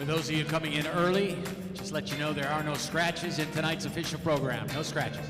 For those of you coming in early, just let you know there are no scratches in tonight's official program. No scratches.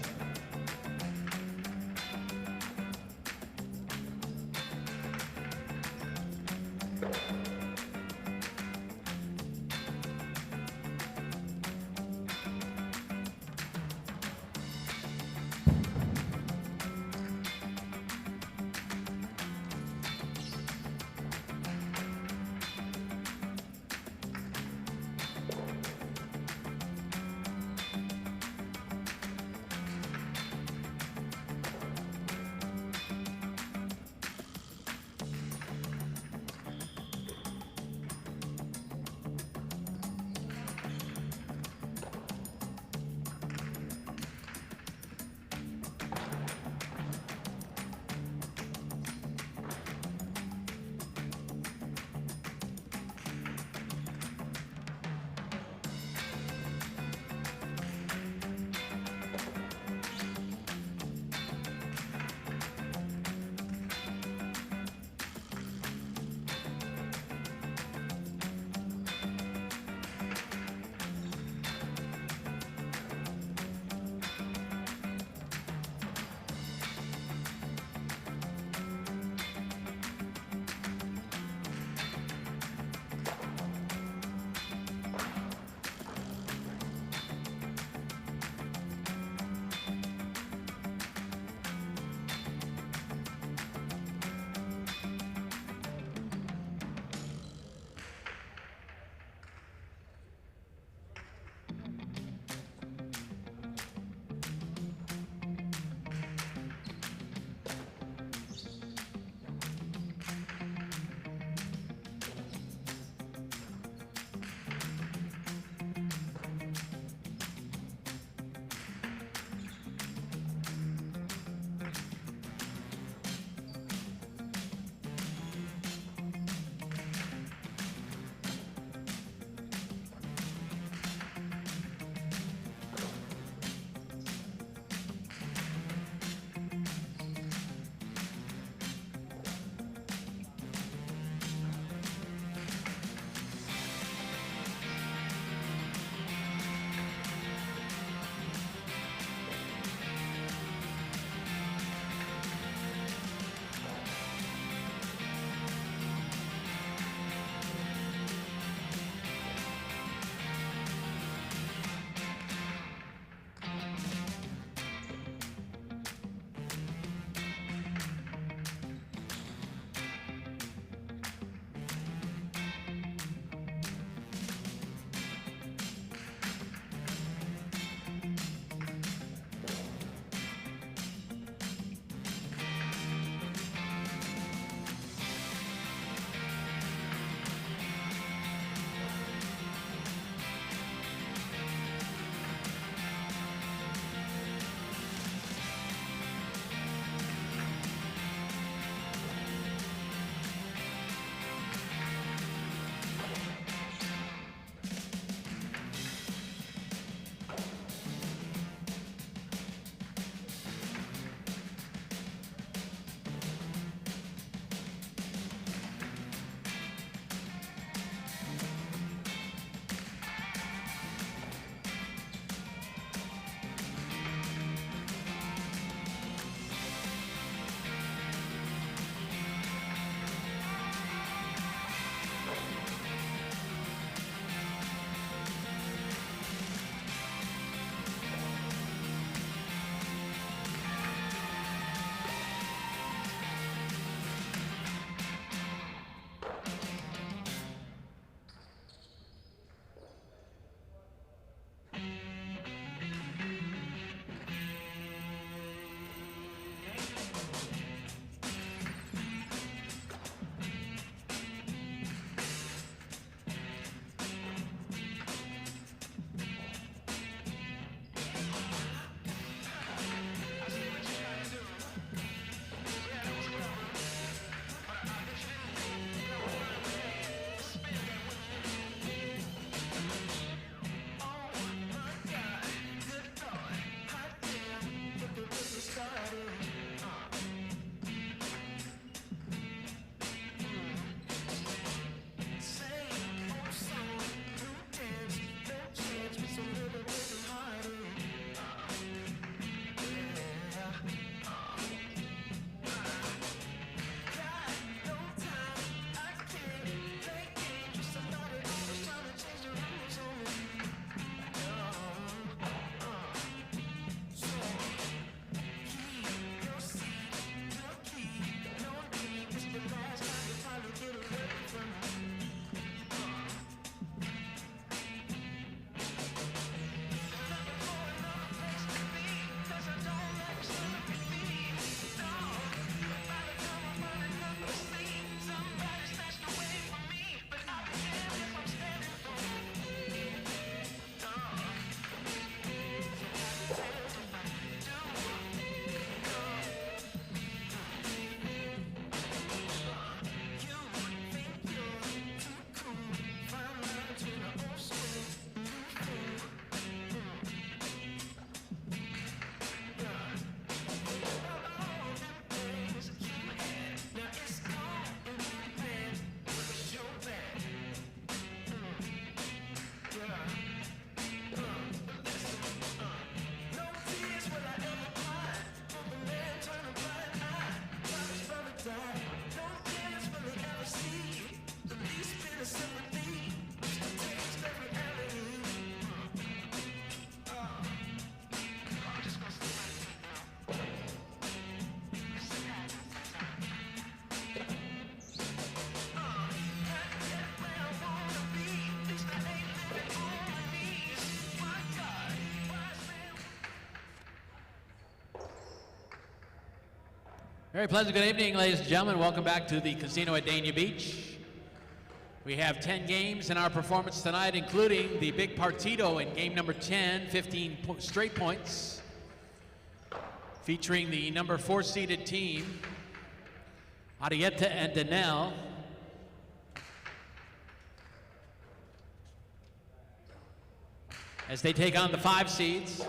Very pleasant good evening, ladies and gentlemen. Welcome back to the casino at Dania Beach. We have 10 games in our performance tonight, including the big partido in game number 10, 15 straight points, featuring the number 4 seeded team, Arietta and Danelle, as they take on the 5 seeds,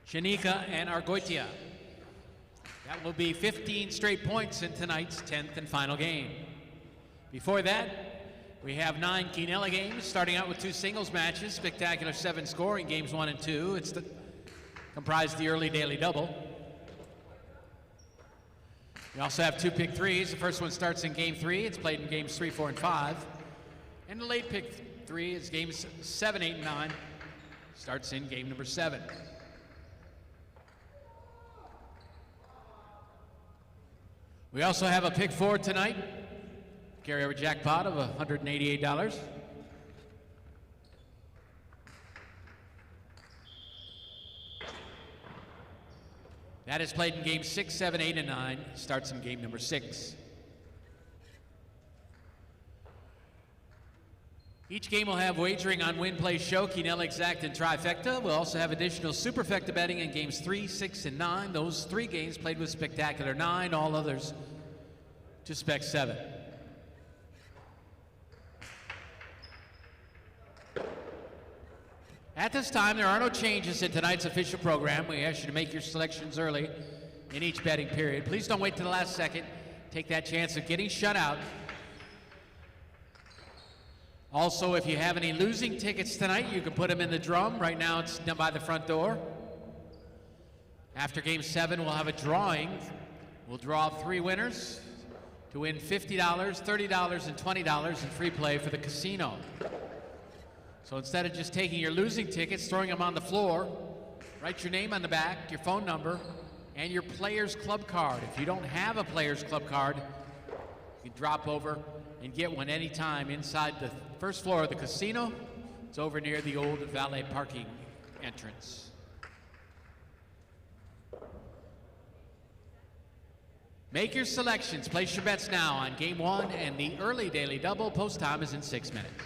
Shanika and Argoitia. That will be 15 straight points in tonight's 10th and final game. Before that, we have 9 Quinella games, starting out with 2 singles matches, spectacular 7 scoring games 1 and 2. It's comprised the early daily double. We also have 2 pick 3s. The first one starts in game 3. It's played in games 3, 4, and 5. And the late pick 3 is games 7, 8, and 9. Starts in game number 7. We also have a pick 4 tonight, carryover jackpot of $188. That is played in games 6, 7, 8, and 9, starts in game number 6. Each game will have wagering on win, play, show, Quinella, exact, and trifecta. We'll also have additional superfecta betting in games 3, 6, and 9. Those 3 games played with spectacular 9, all others to spec 7. At this time, there are no changes in tonight's official program. We ask you to make your selections early in each betting period. Please don't wait till the last second. Take that chance of getting shut out. Also, if you have any losing tickets tonight, you can put them in the drum. Right now, it's down by the front door. After game 7, we'll have a drawing. We'll draw 3 winners to win $50, $30, and $20 in free play for the casino. So instead of just taking your losing tickets, throwing them on the floor, write your name on the back, your phone number, and your Players Club card. If you don't have a Players Club card, you can drop over and get one anytime inside the first floor of the casino. It's over near the old valet parking entrance. Make your selections. Place your bets now on game 1 and the early daily double. Post time is in 6 minutes.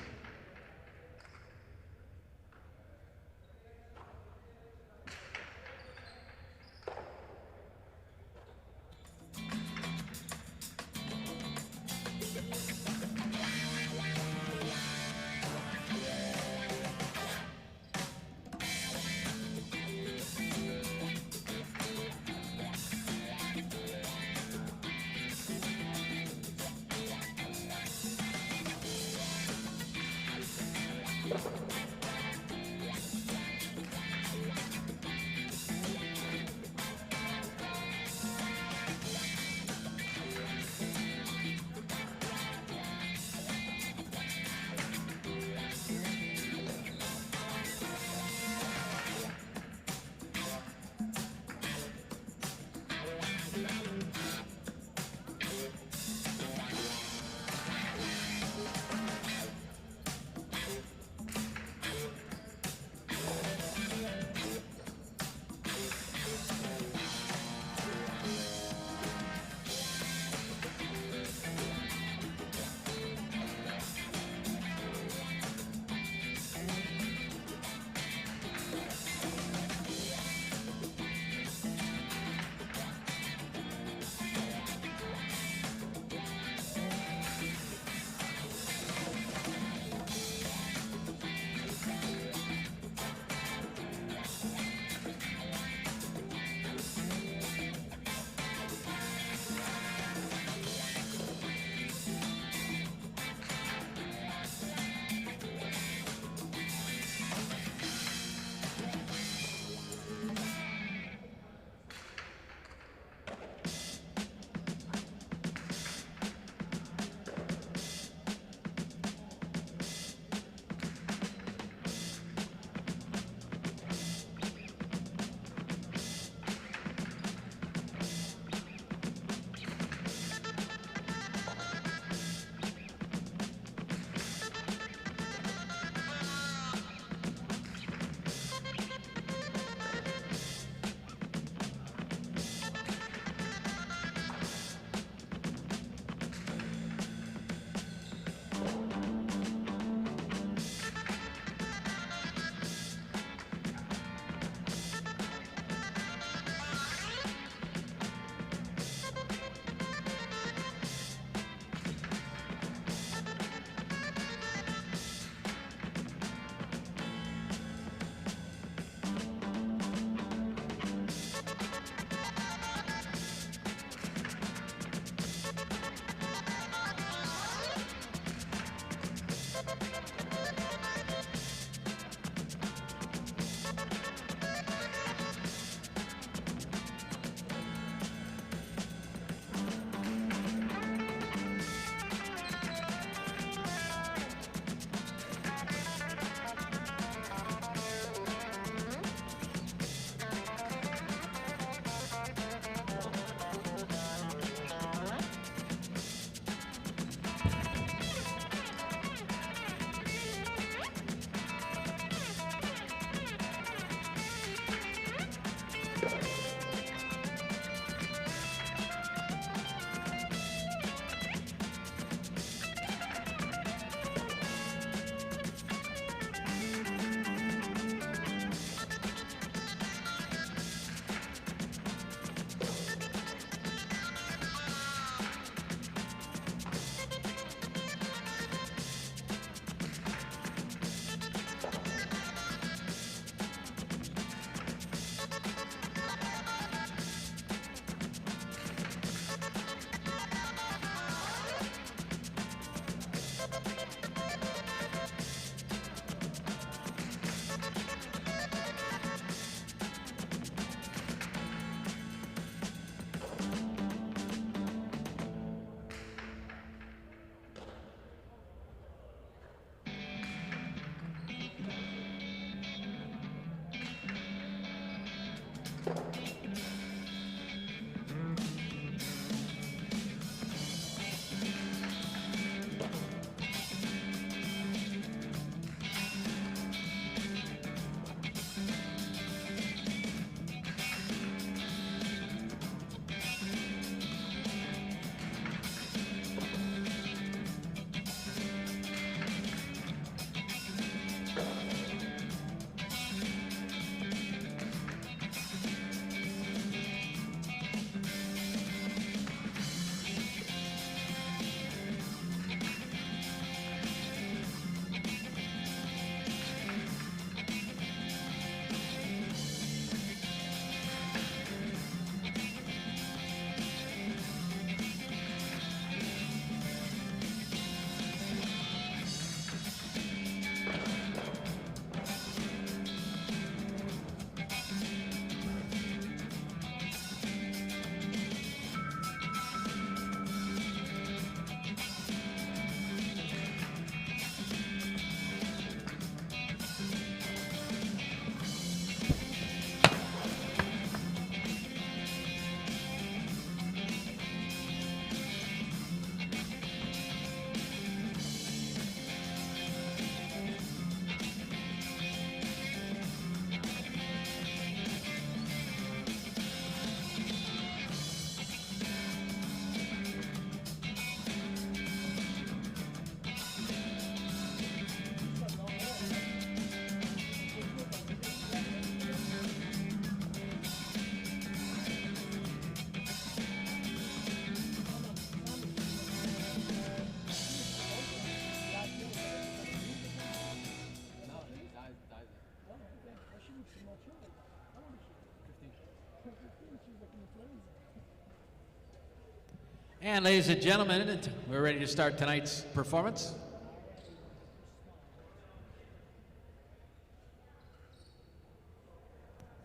And ladies and gentlemen, we're ready to start tonight's performance.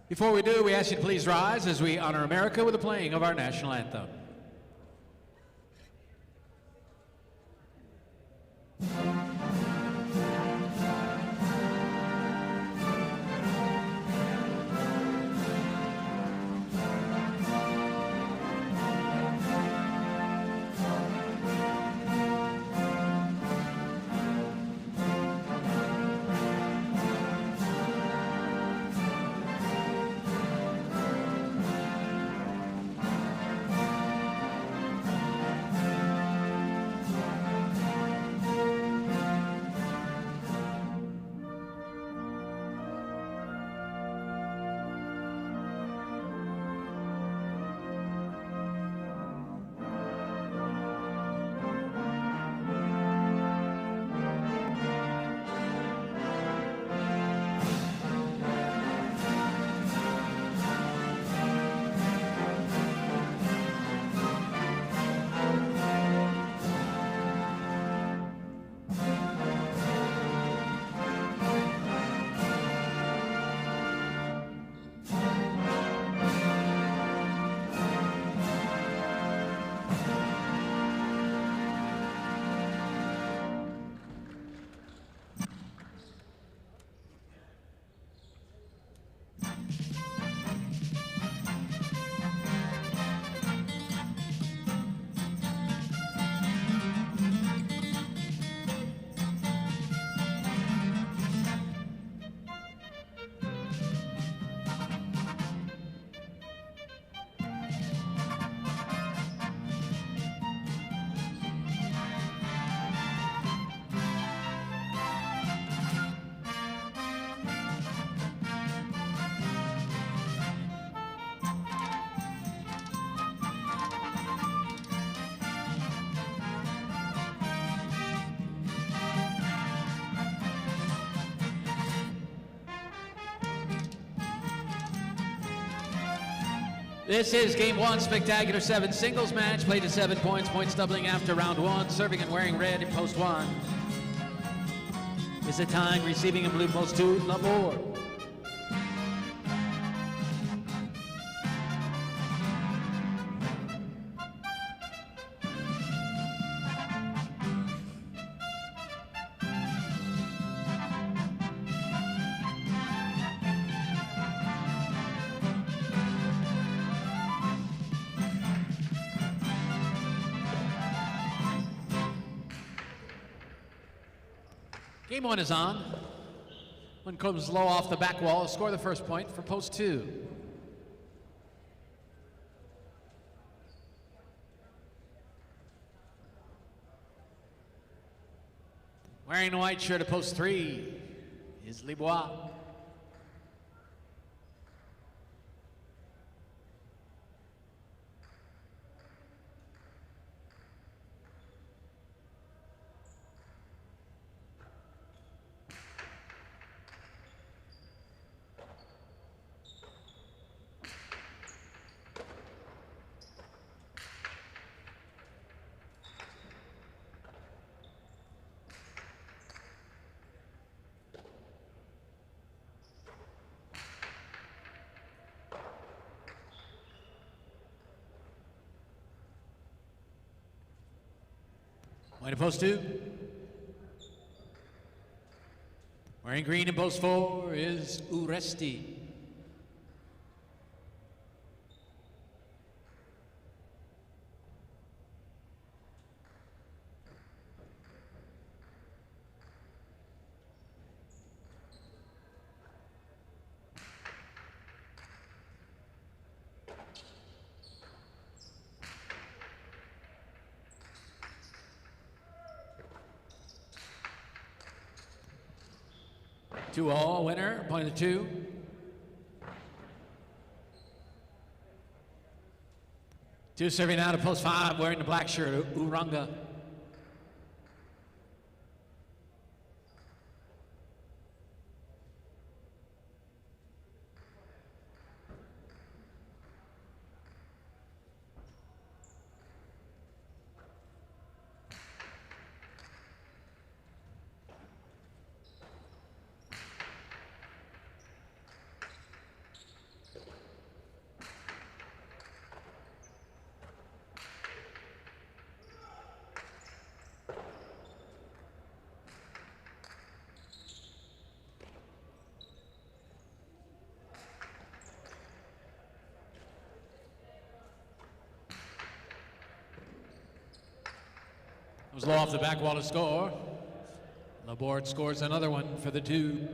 Before we do, we ask you to please rise as we honor America with the playing of our national anthem. This is game one, spectacular 7 singles match, played to 7 points, points doubling after round 1, serving and wearing red in post 1. Is the time receiving in blue post 2, Labor. Game 1 is on. One comes low off the back wall. Score the first point for post 2. Wearing the white shirt at post 3 is Libois. Point of post 2. Wearing green in post 4 is Uresti. Two all, winner, point of 2. Two serving out of post 5, wearing the black shirt, Uranga. It was low off the back wall to score. Laborde scores another one for the two.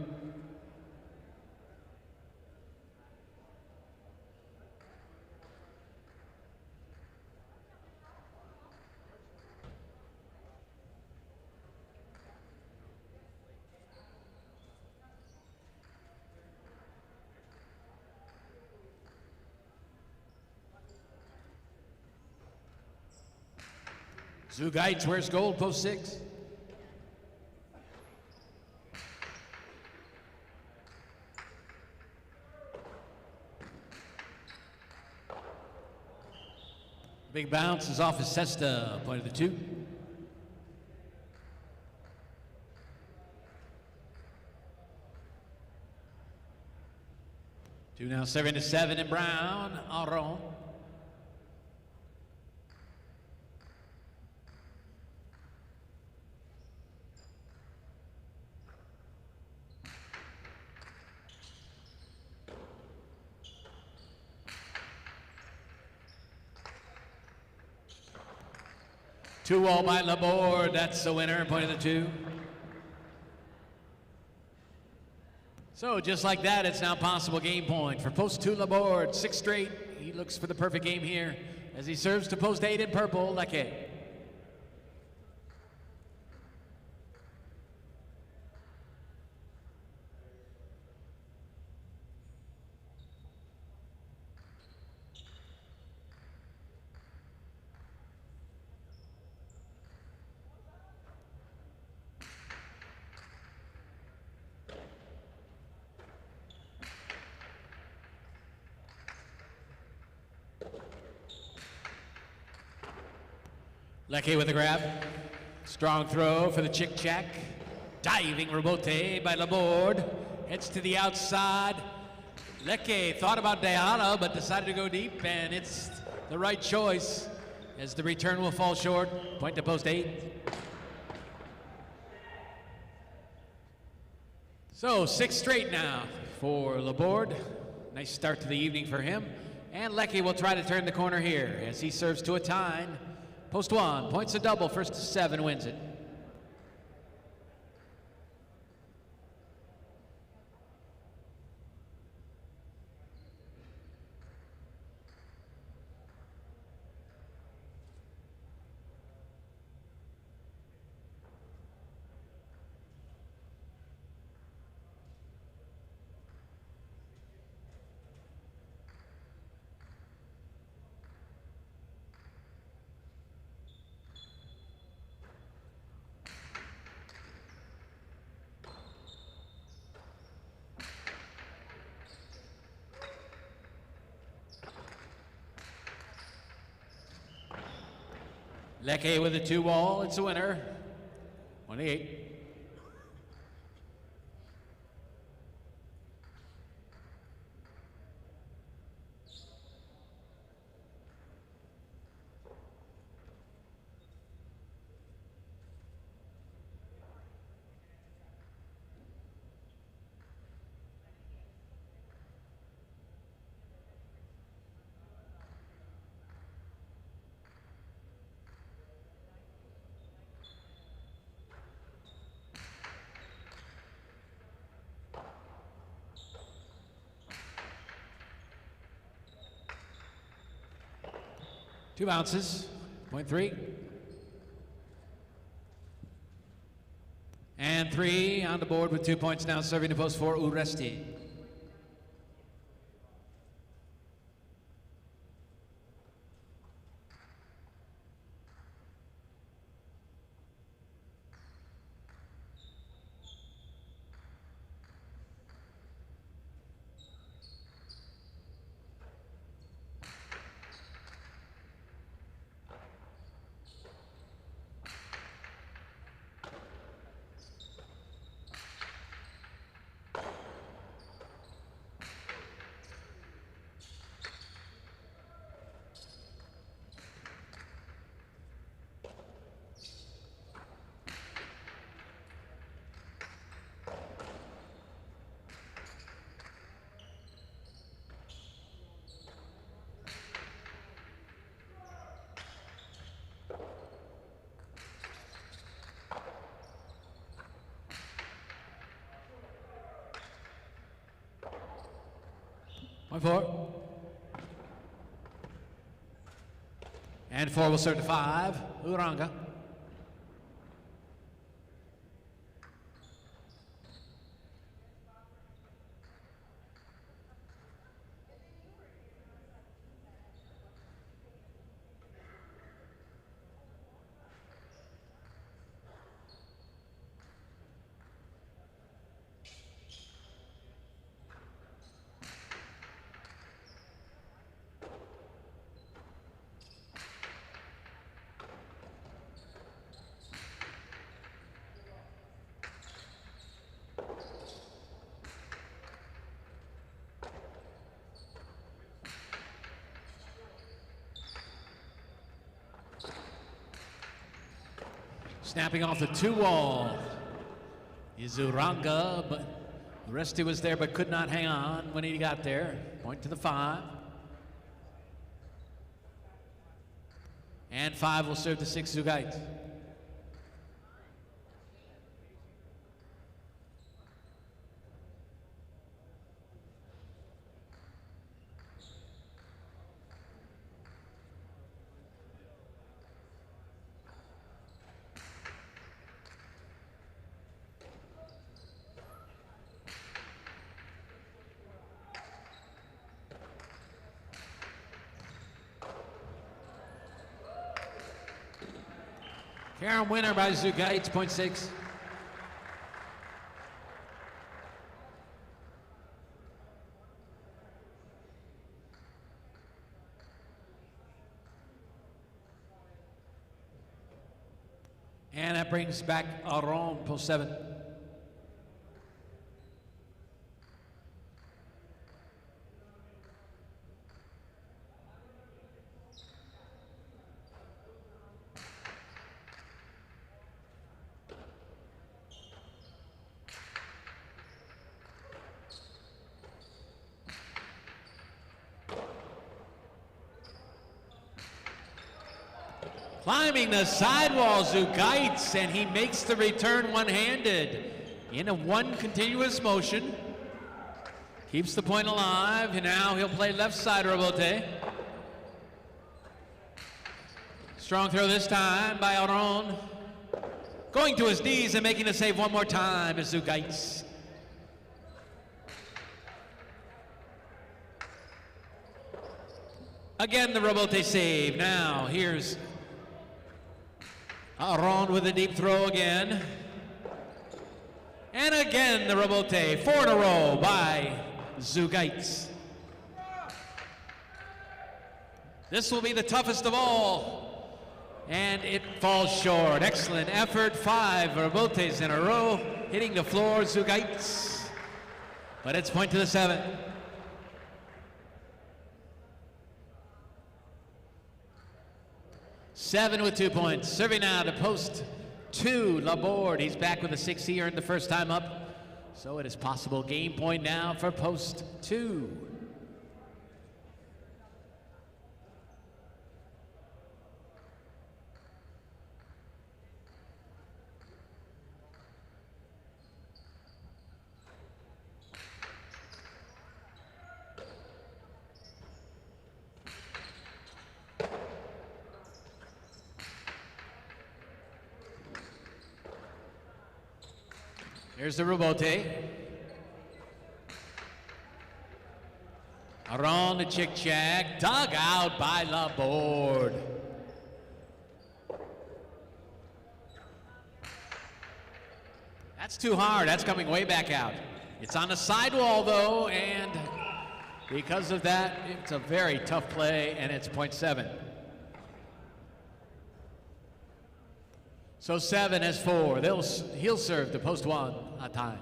Zugaitz wears gold, post 6. Big bounce is off his cesta, point of the 2. Two now serving to 7 and Brown, Aron. Two all by Laborde, that's the winner, point of the 2. So just like that, it's now possible game point for post 2 Laborde, 6 straight. He looks for the perfect game here as he serves to post 8 in purple, Lecce. Lecce with a grab. Strong throw for the chick-chack. Diving rebote by Laborde. Heads to the outside. Lecce thought about Dania, but decided to go deep, and it's the right choice as the return will fall short. Point to post 8. So 6 straight now for Laborde. Nice start to the evening for him. And Lecce will try to turn the corner here as he serves to a tie. Post 1, points a double, first to 7 wins it. Lecce with a 2 ball, it's a winner, 28. Two bounces, point 3. And 3 on the board with 2 points now, serving to post 4, Uresti. Point 4. And 4 will serve to 5. Uranga. Snapping off the 2 wall is Uranga, but the rest was there but could not hang on when he got there. Point to the 5. And 5 will serve to 6 Zugait. Karen winner by Zugait, point 6. And that brings back Aron, post 7. Climbing the sidewall, Zugait, and he makes the return one-handed in a one continuous motion. Keeps the point alive, and now he'll play left side Robote. Strong throw this time by Aron. Going to his knees and making the save one more time is Zugait. Again, the Robote save. Now, here's Aron with a deep throw again. And again, the Robote. 4 in a row by Zugait. This will be the toughest of all. And it falls short. Excellent effort. 5 Robotes in a row. Hitting the floor, Zugait. But it's point to the 7. Seven with 2 points. Serving now to post 2, Laborde. He's back with a 6 he earned the first time up. So it is possible game point now for post 2. Here's the Robote. Around the chick-chack, dug out by Laborde. That's too hard, that's coming way back out. It's on the sidewall though, and because of that, it's a very tough play, and it's point 7. So 7 has 4. He'll serve to post 1 on time.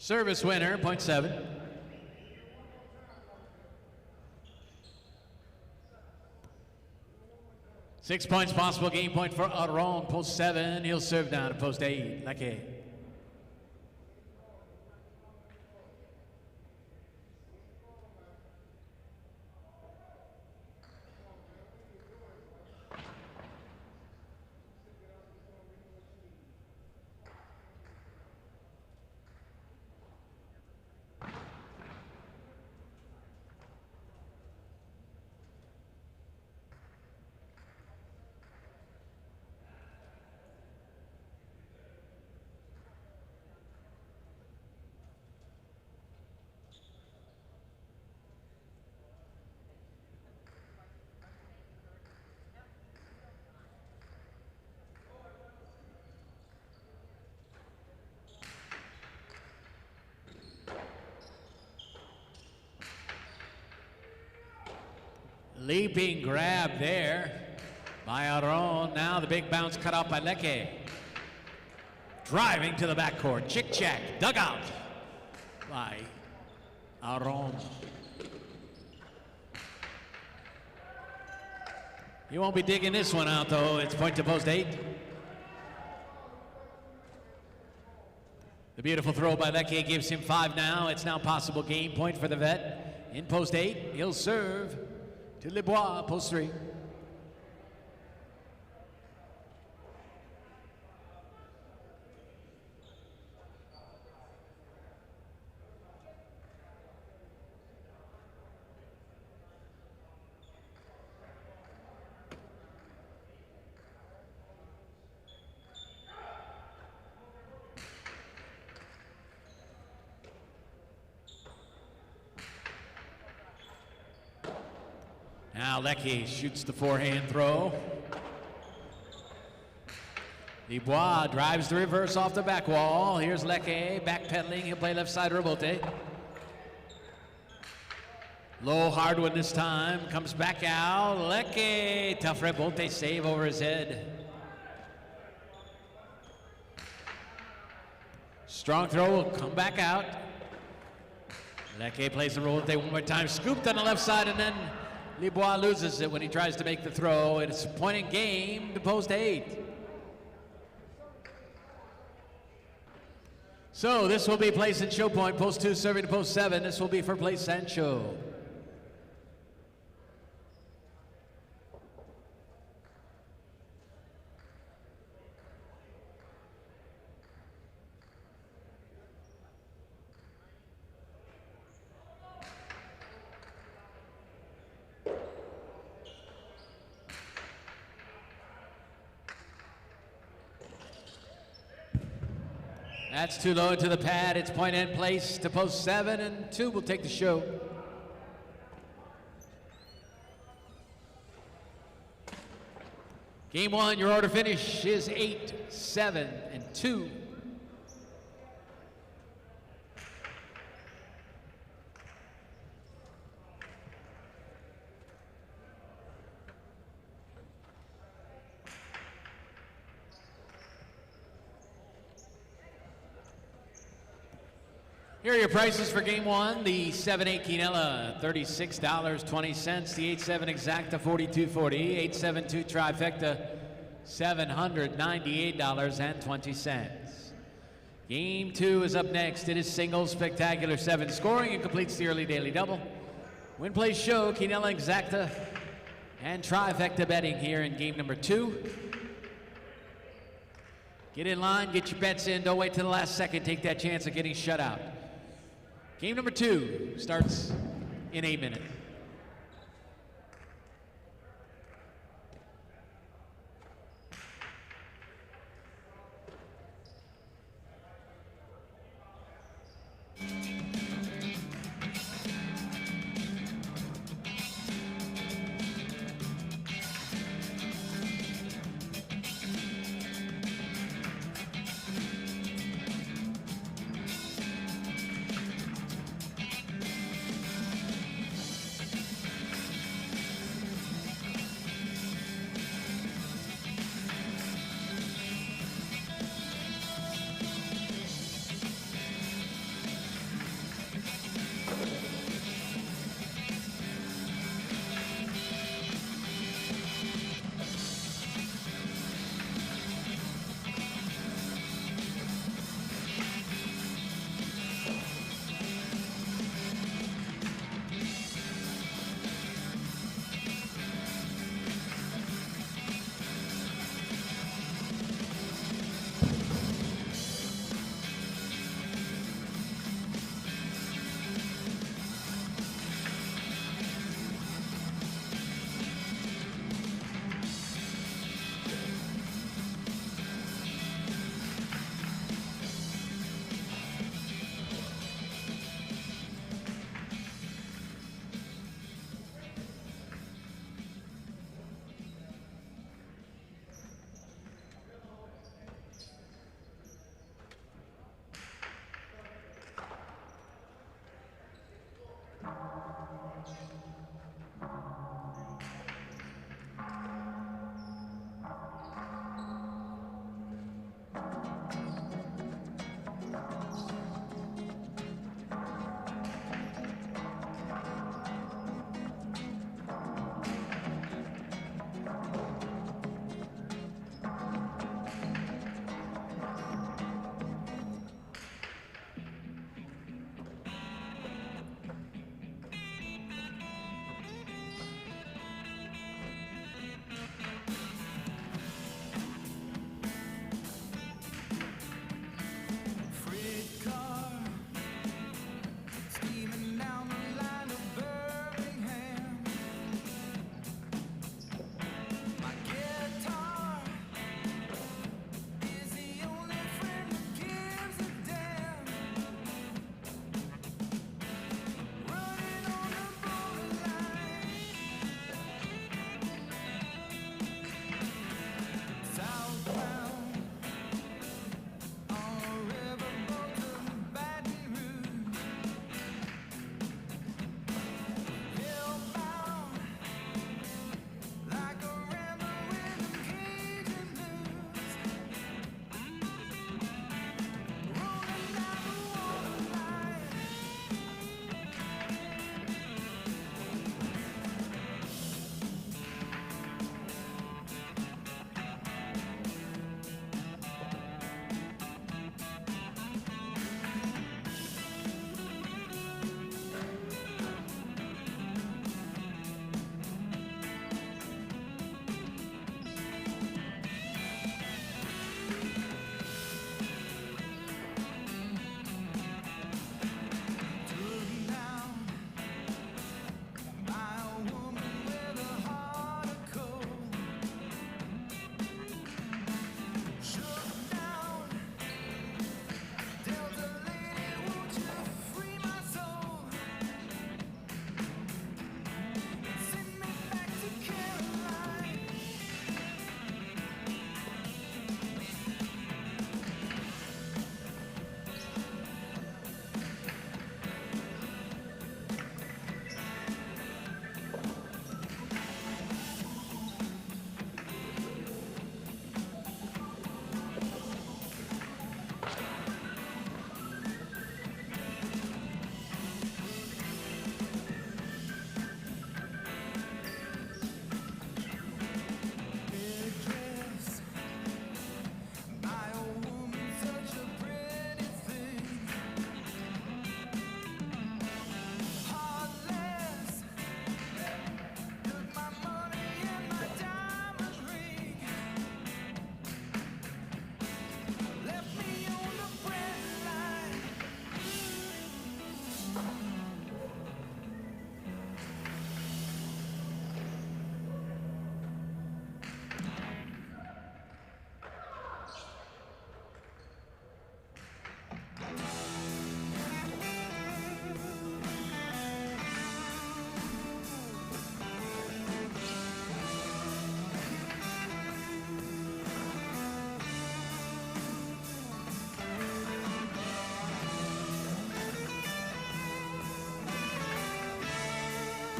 Service winner, point 7. Six points possible, game point for Aron, post 7. He'll serve down to post 8. Lucky. Leaping grab there by Aron. Now the big bounce cut off by Leke. Driving to the backcourt. Chick-chack. Dugout by Aron. He won't be digging this one out, though. It's point to post 8. The beautiful throw by Leke gives him 5 now. It's now possible game point for the vet. In post 8, he'll serve to Lebois, post 3. Now Leke shoots the forehand throw. Dubois drives the reverse off the back wall. Here's Leke backpedaling. He'll play left side rebote. Low hard one this time. Comes back out. Leke. Tough rebote save over his head. Strong throw will come back out. Leke plays the rebote one more time. Scooped on the left side, and then Lebois loses it when he tries to make the throw. It's a point in game to post 8. So this will be place and show point. Post 2 serving to post 7. This will be for place and show. That's too low into the pad. It's point and place to post 7, and 2 will take the show. Game 1, your order finish is 8, 7, and 2. Here are your prices for game 1. The 7-8 Quinella, $36.20. The 8-7 Exacta, $42.40. 8-7-2 Trifecta, $798.20. Game 2 is up next. It is single spectacular 7 scoring and completes the early daily double. Win, play, show, Quinella, Exacta, and Trifecta betting here in game number 2. Get in line, get your bets in. Don't wait till the last second. Take that chance of getting shut out. Game number 2 starts in 8 minutes.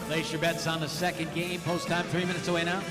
Place your bets on the second game. Post time 3 minutes away now.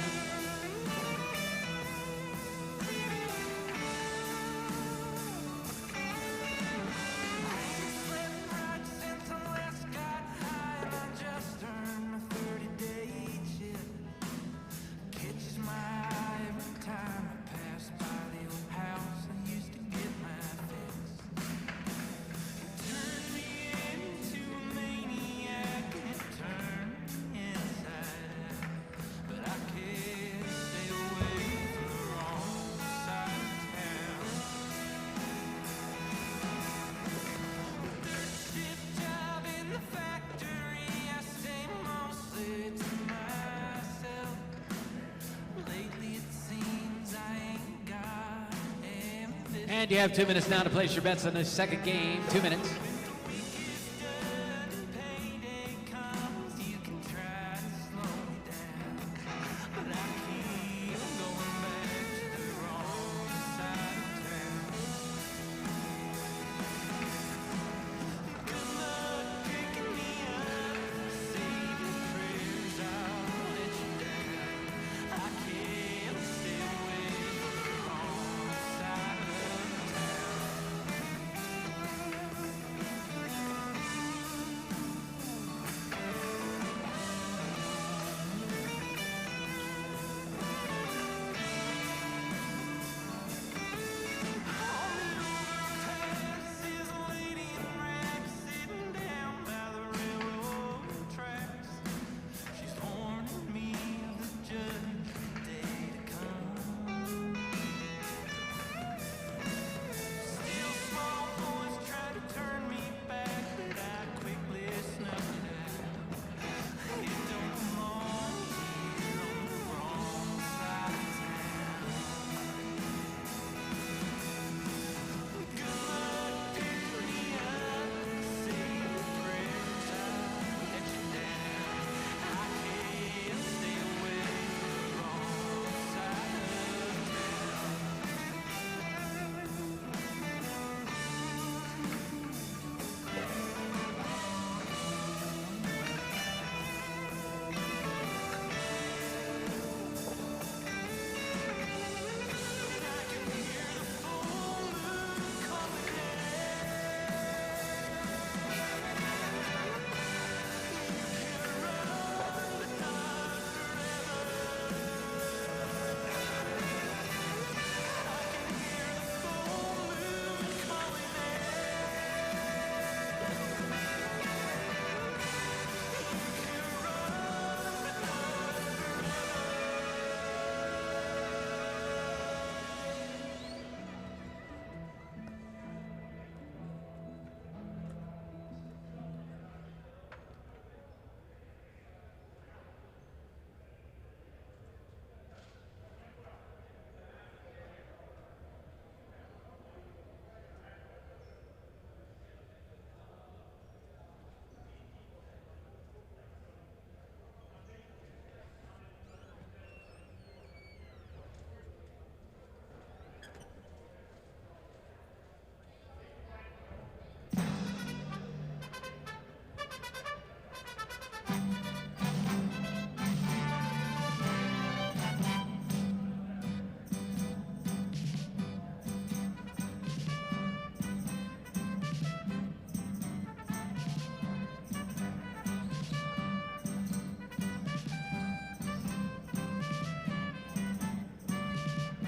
And you have 2 minutes now to place your bets on the second game. 2 minutes.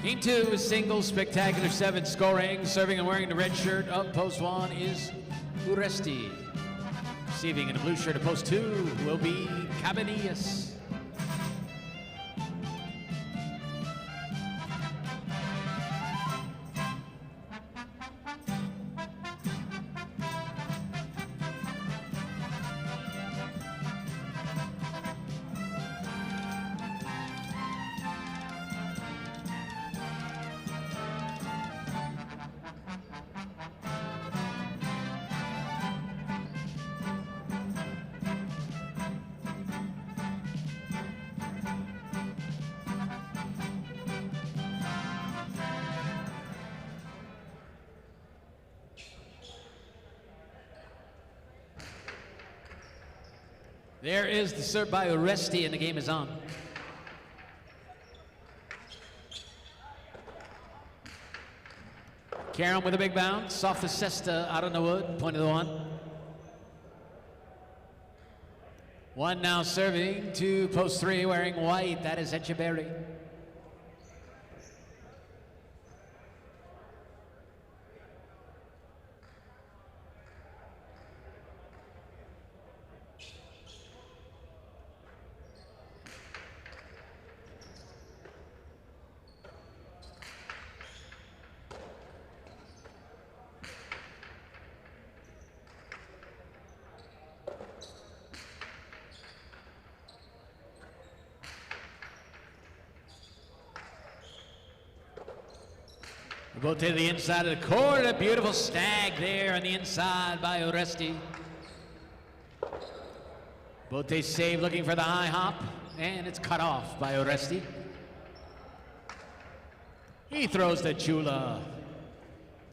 Game 2 is singles, spectacular 7 scoring. Serving and wearing the red shirt of post 1 is Uresti. Receiving in the blue shirt of post 2 will be Cabanillas. There is the serve by Oresti, and the game is on. Karam with a big bounce off the cesta out on the wood, point of the one. One now serving to post 3 wearing white. That is Echeverry. Both to the inside of the court. A beautiful snag there on the inside by Oresti. Bote save looking for the high hop, and it's cut off by Oresti. He throws to Chula.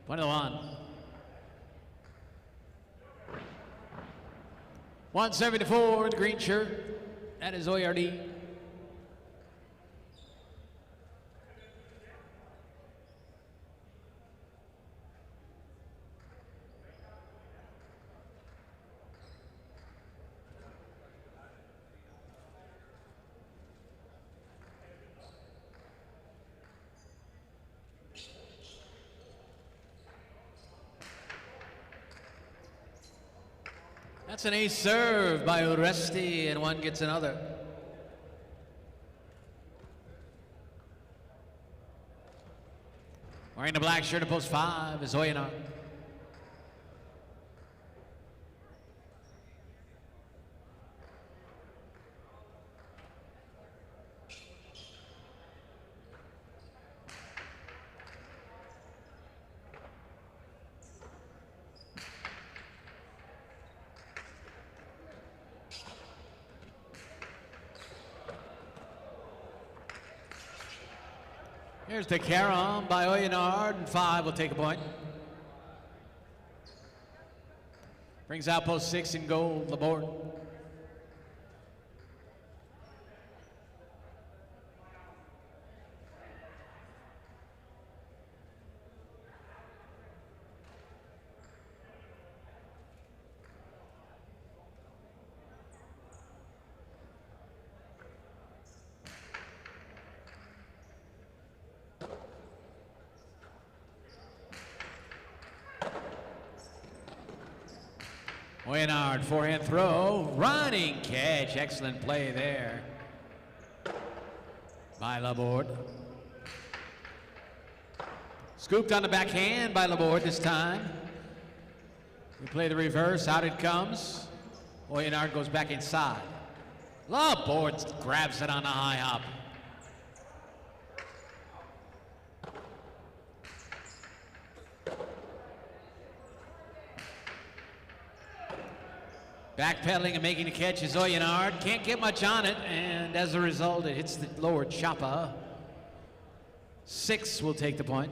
Point of the one. One serving to 4 in the green shirt. That is Oyardi. That's an ace serve by Oresti, and one gets another. Wearing the black shirt at post 5 is Oyinard. Here's the Karam by Oyinard, and 5 will take a point. Brings out post 6 in gold, Laborde. Oyinard, forehand throw, running catch, excellent play there by Laborde. Scooped on the backhand by Laborde this time. We play the reverse, out it comes. Oyinard goes back inside. Laborde grabs it on the high hop. Backpedaling and making the catch is Oyinard. Can't get much on it, and as a result, it hits the lower choppa. 6 will take the point.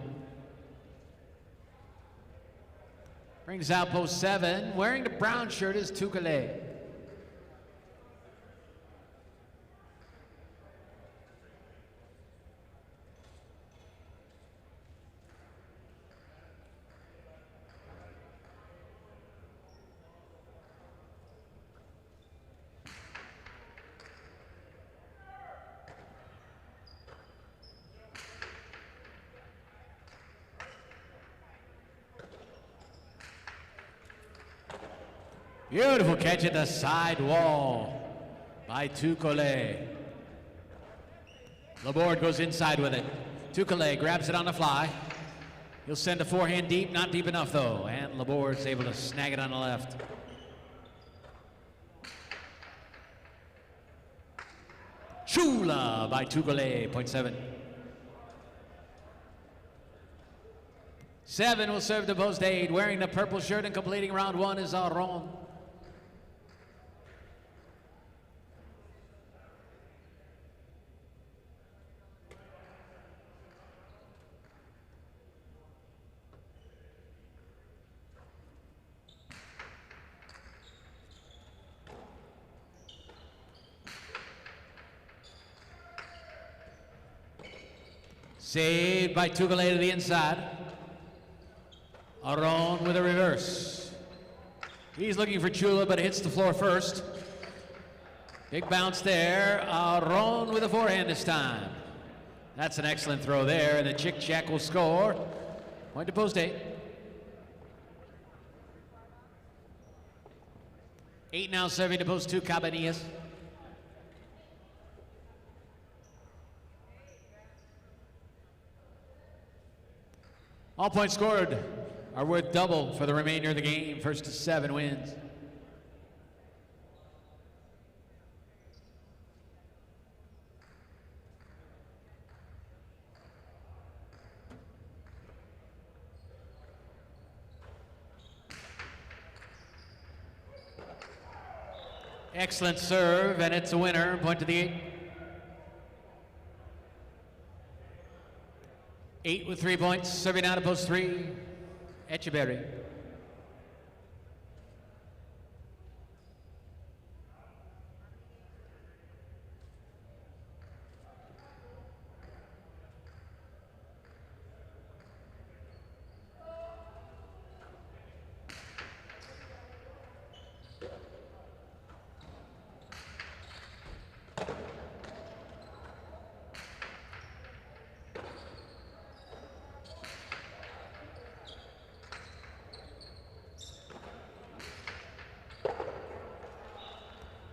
Brings out post 7. Wearing the brown shirt is Tukale. Beautiful catch at the side wall by Tukale. Laborde goes inside with it. Tukale grabs it on the fly. He'll send a forehand deep, not deep enough though, and Laborde's able to snag it on the left. Chula by Tukale, point 7. 7 will serve to post 8. Wearing the purple shirt and completing round 1 is Aron. Saved by Tukale to the inside. Aron with a reverse. He's looking for Chula, but it hits the floor first. Big bounce there. Aron with a forehand this time. That's an excellent throw there, and the Chick Check will score. Point to post 8. 8 now serving to post 2, Cabanillas. All points scored are worth double for the remainder of the game. First to 7 wins. Excellent serve, and it's a winner. Point to the 8. 8 with 3 points, serving out of post 3, Echeverry.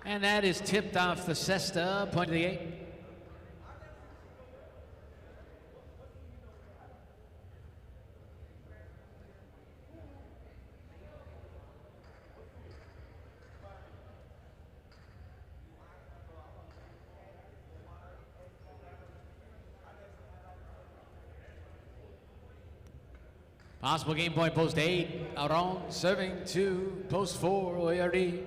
And that is tipped off the cesta, point to the 8. Possible game point, post 8. Aron serving to post 4, Oyardi.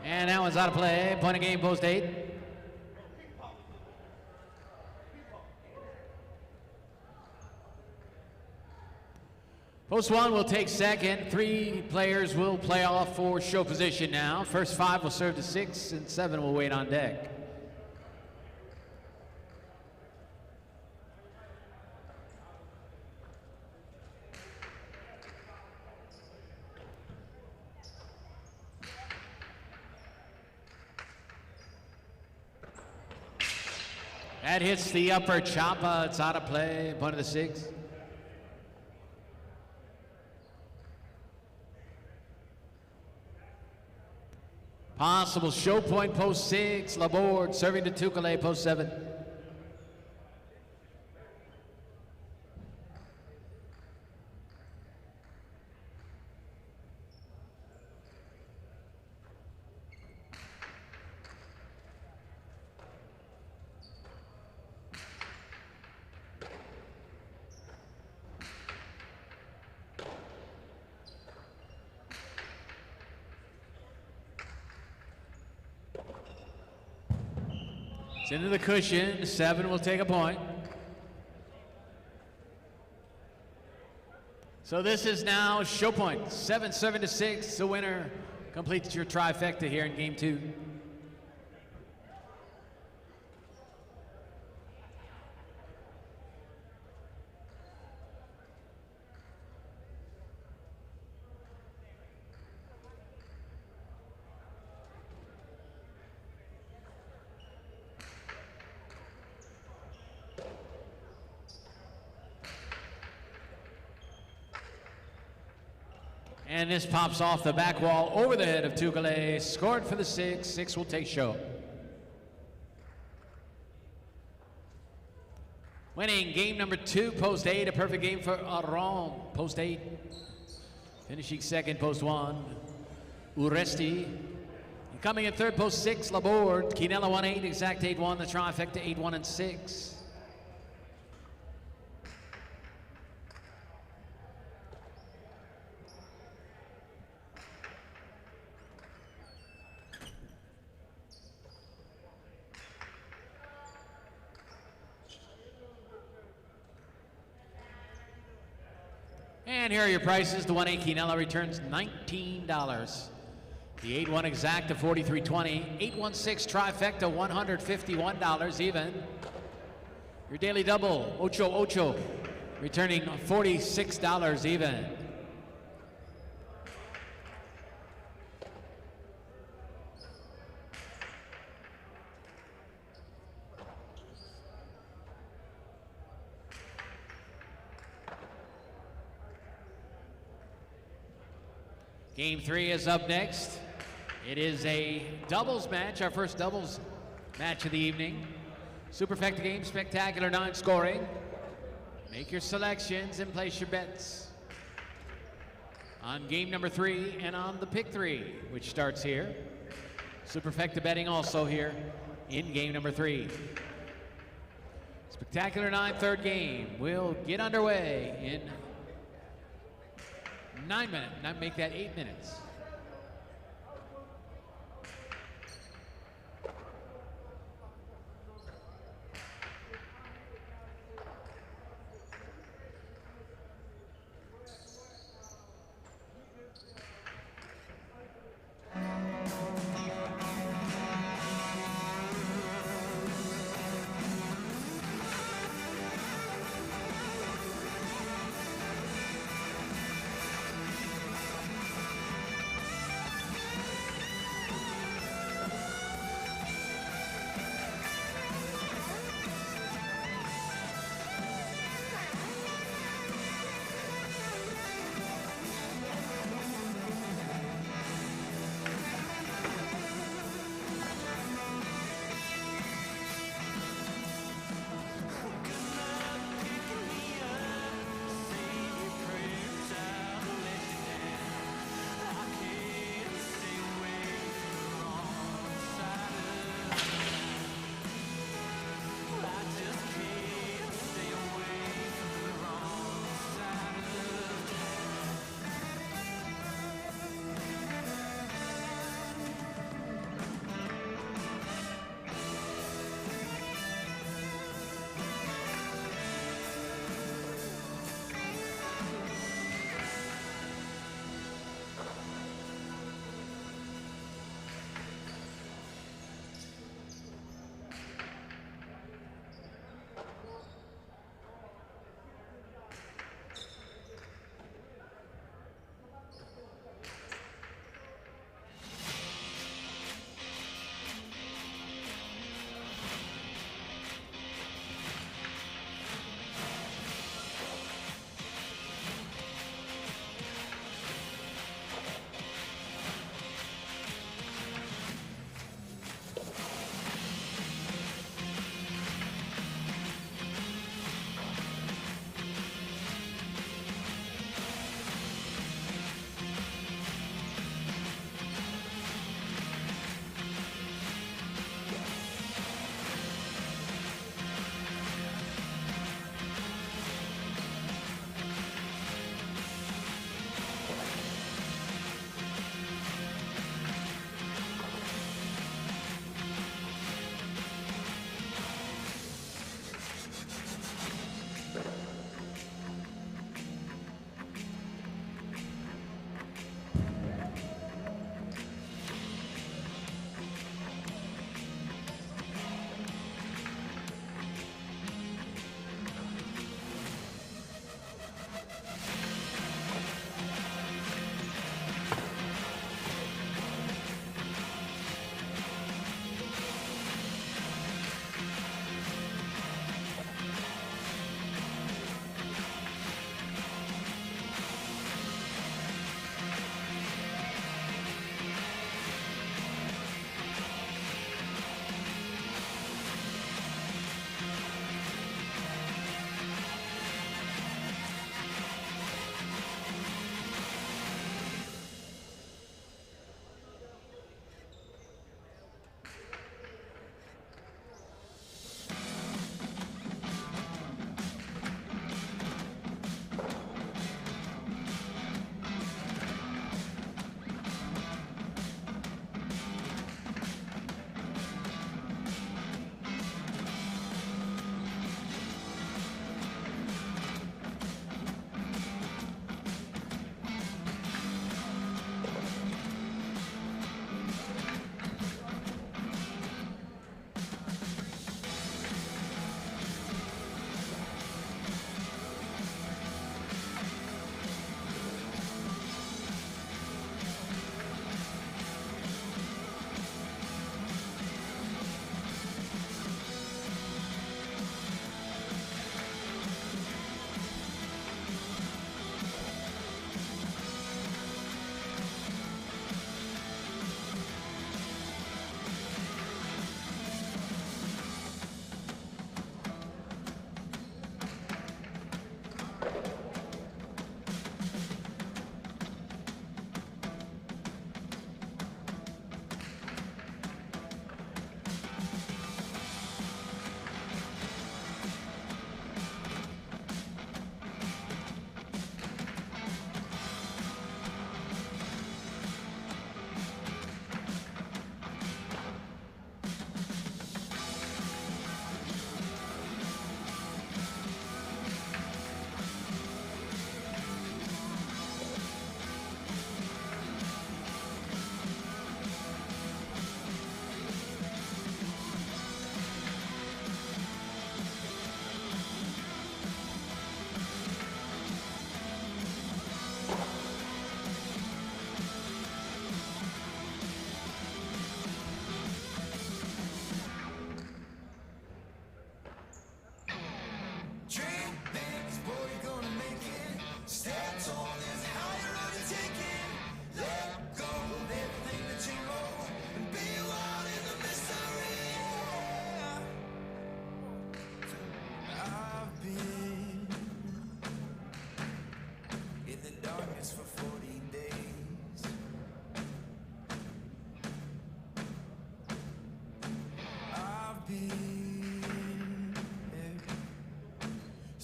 And that one's out of play. Point of game, post 8. Post 1 will take second. 3 players will play off for show position now. First 5 will serve to 6, and 7 will wait on deck. That hits the upper chopper. It's out of play. Point of the 6. Possible show point, post 6. Laborde serving to Tukale, post 7. It's into the cushion. 7 will take a point. So this is now show point. 7 serving to 6. The winner completes your trifecta here in game 2. And this pops off the back wall over the head of Tukale. Scored for the 6. 6 will take show. Winning game number 2, post 8. A perfect game for Aron, post 8. Finishing second, post 1. Uresti. And coming in third, post 6. Laborde. Quinella 1-8. Exact 8-1. The trifecta 8-1 and 6. And here are your prices. The 1-8 Quinella returns $19. The 8-1 exacta, $43.20. 8-1-6 trifecta, $151 even. Your daily double, Ocho Ocho, returning $46 even. Game 3 is up next. It is a doubles match, our first doubles match of the evening. Superfecta game, spectacular 9 scoring. Make your selections and place your bets on game number 3 and on the pick 3, which starts here. Superfecta betting also here in game number 3. Spectacular 9 third game will get underway in 9 minutes, not make that 8 minutes.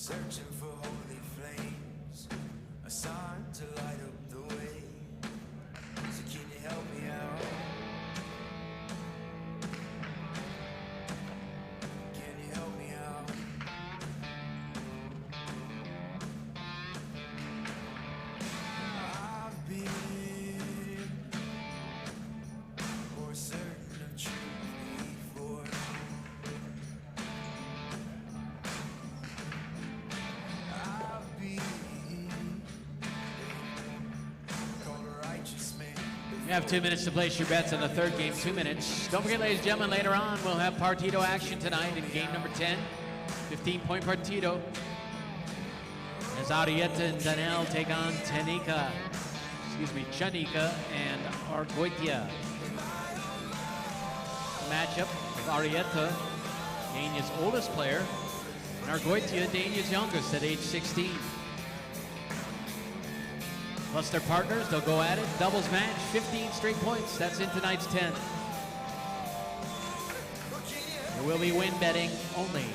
searching for holy flames, a sign to light up the way. So can you help me out? Can you help me out? I've been more certain of truth before. I've been called a righteous man. You have 2 minutes to place your bets on the third game, 2 minutes. Don't forget, ladies and gentlemen, later on we'll have Partido action tonight in game number 10. 15-point Partido. As Arietta and Daniel take on Chanika and Argoitia. Matchup with Arietta, Dania's oldest player, and Argoitia, Dania's youngest at age 16. Plus their partners, they'll go at it. Doubles match, 15 straight points. That's in tonight's 10. There will be win betting only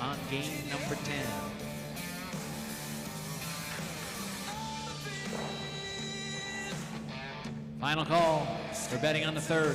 on game number 10. Final call for betting on the third.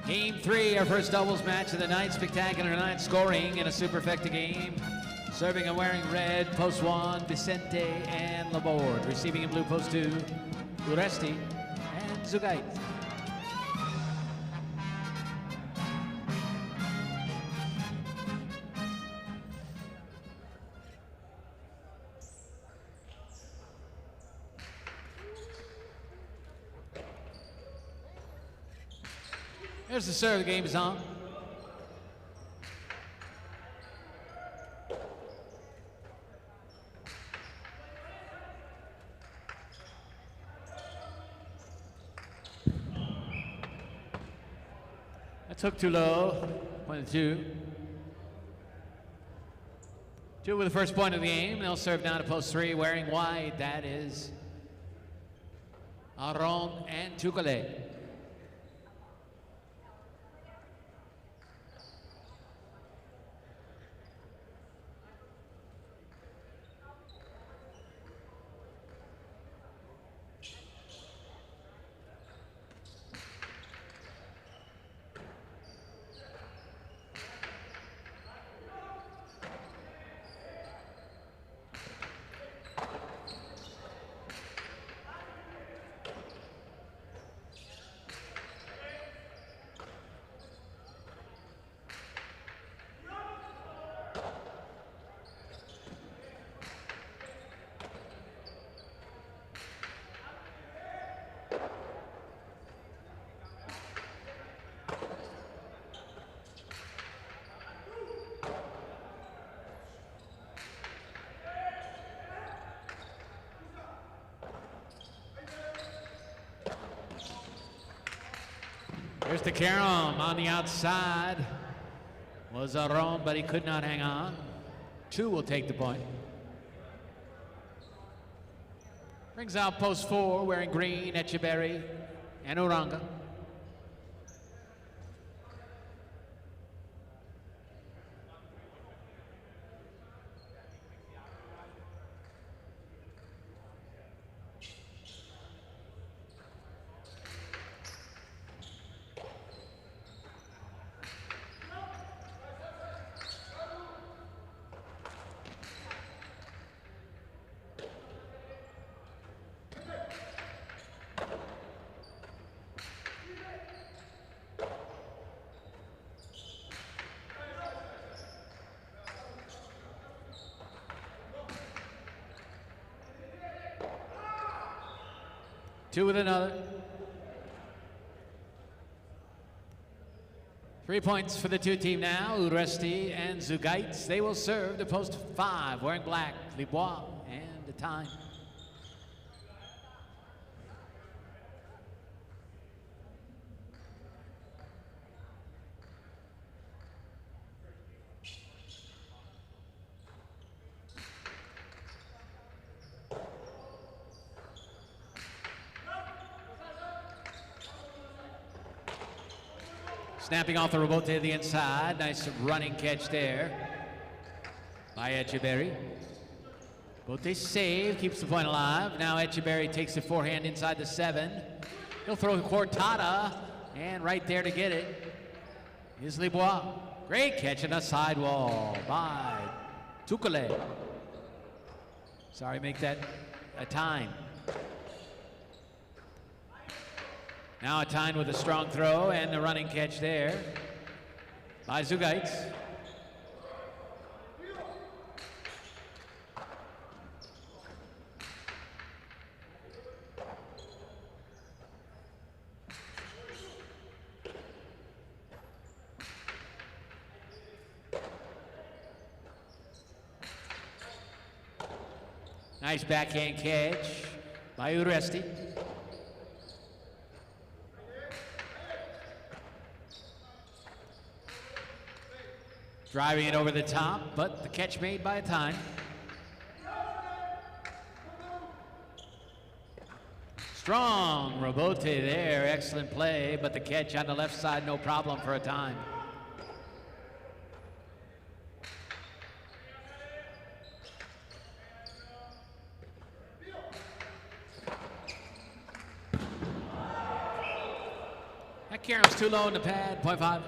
Game 3, our first doubles match of the night. Spectacular night, scoring in a superfecta game. Serving and wearing red, post 1, Vicente and Laborde. Receiving in blue, post 2, Uresti and Zugait. Here's the serve, the game is on. That took too low, 1-2. Two with the first point of the game. They'll serve down to post 3 wearing white. That is Aron and Tukale. Here's the carom on the outside. Was Aron, but he could not hang on. 2 will take the point. Brings out post 4 wearing green, Echeverry and Uranga. Two with another. 3 points for the 2 team now. Uresti and Zugaitz. They will serve to post 5 wearing black. Libois and the time. Snapping off the rebote to the inside. Nice running catch there by Echeverry. Bote save, keeps the point alive. Now Echeverry takes the forehand inside the 7. He'll throw Cortada, and right there to get it is Libois. Great catch on the sidewall by Tukale. Sorry, make that a time. Now a time with a strong throw and the running catch there by Zugaitz. Nice backhand catch by Uresti. Driving it over the top, but the catch made by a time. Strong rebote there, excellent play, but the catch on the left side, no problem for a time. That carom's too low in the pad, 0.5.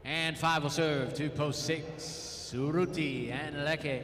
And 5 will serve to post 6, Suruti and Leke.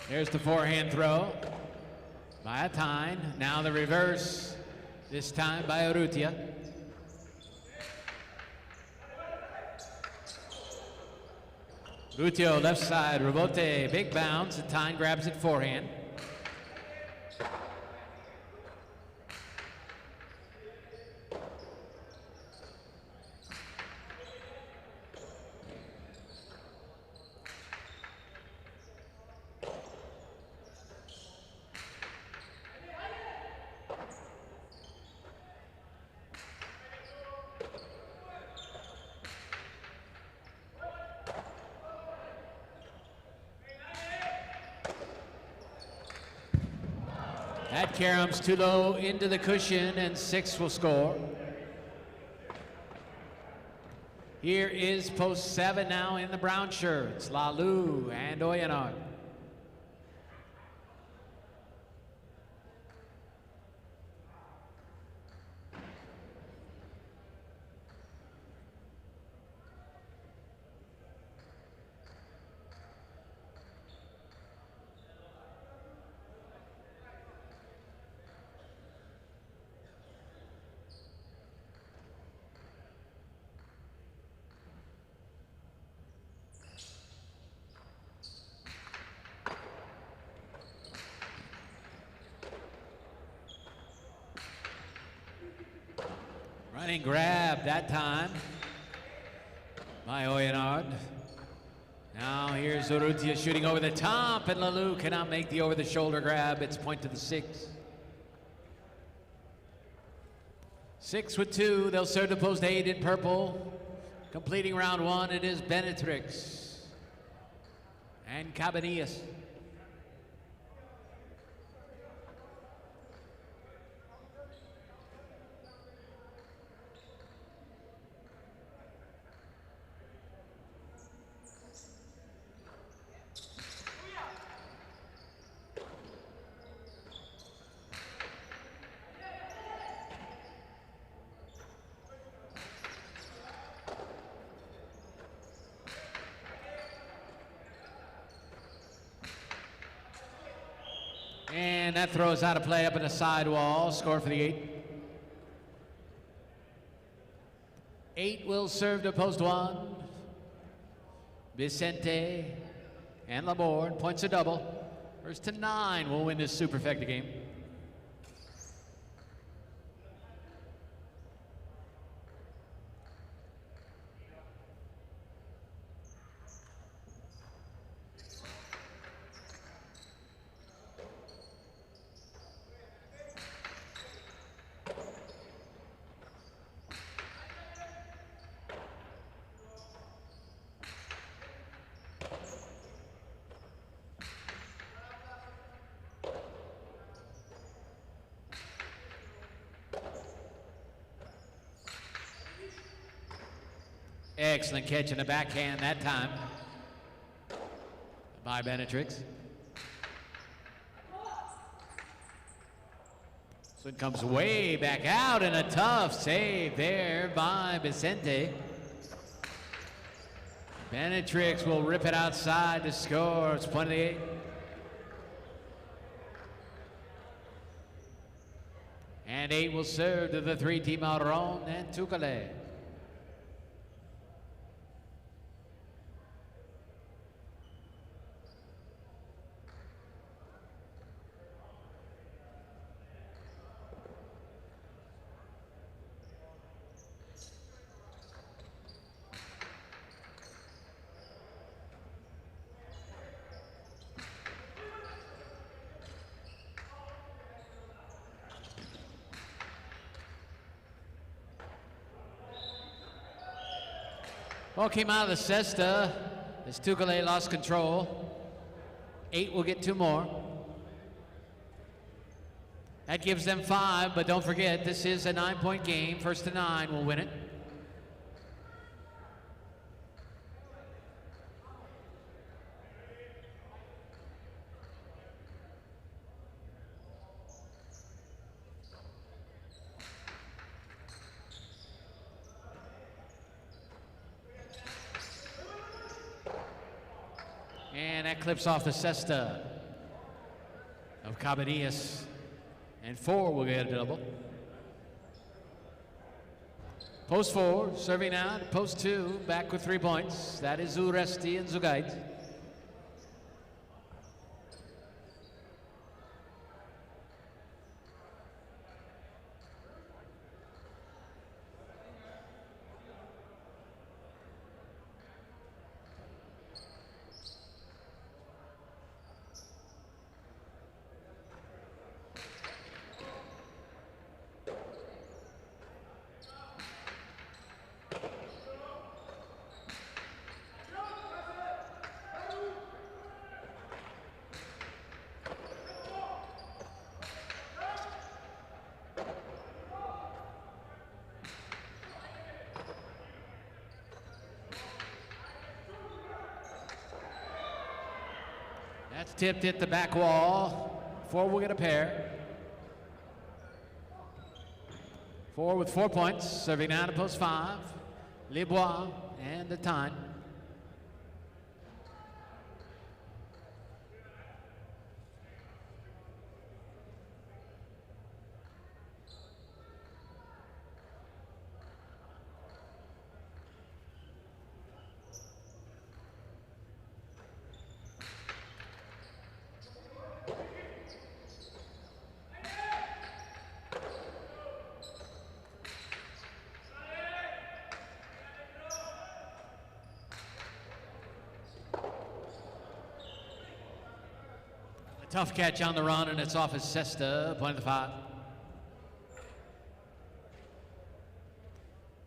There's the forehand throw by Atine. Now the reverse, this time by Urrutia. Rutio left side, rebote, big bounce. Atine grabs it forehand. That carom's too low into the cushion, and 6 will score. Here is post 7 now in the brown shirts, Lalu and Oyanar. Running grab that time by Oyenard. Now here's Urrutia shooting over the top, and Lalu cannot make the over-the-shoulder grab. It's point to the 6. 6 with 2. They'll serve to post 8 in purple. Completing round 1, it is Benetrix and Cabanillas. And that throws out of play up in the sidewall. Score for the 8. 8 will serve to post 1. Vicente and Laborde. Points a double. First to 9 will win this superfecta game. Excellent catch in the backhand that time by Benetrix. So it comes way back out, and a tough save there by Vicente. Benetrix will rip it outside to score. It's point of the 8. And 8 will serve to the 3-team Auron and Tukale. Ball came out of the cesta as Tukale lost control. 8 will get 2 more. That gives them 5, but don't forget, this is a 9-point game. First to 9 will win it. And that clips off the cesta. of Cabanillas. And 4 will get a double. Post 4, serving out. Post 2, back with 3 points. That is Uresti and Zugait. That's tipped at the back wall. 4 will get a pair. 4 with 4 points, serving out to post 5. Libois and the time. Tough catch on the run, and it's off his cesta, point of the 5.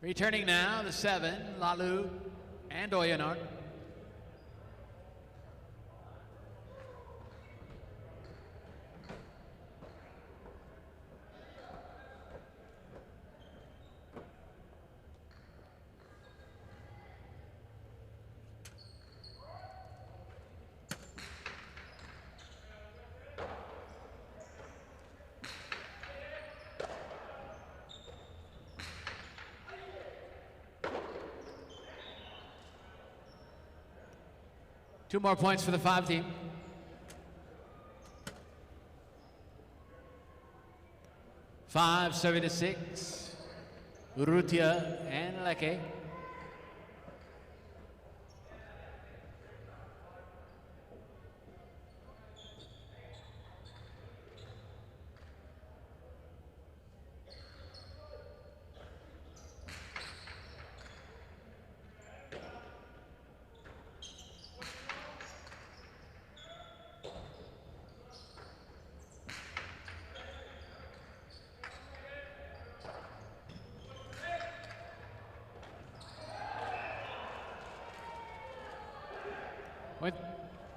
Returning now, the 7, Lalu and Oyenart. Two more points for the 5 team. Five, serving to 6. Urrutia and Leke.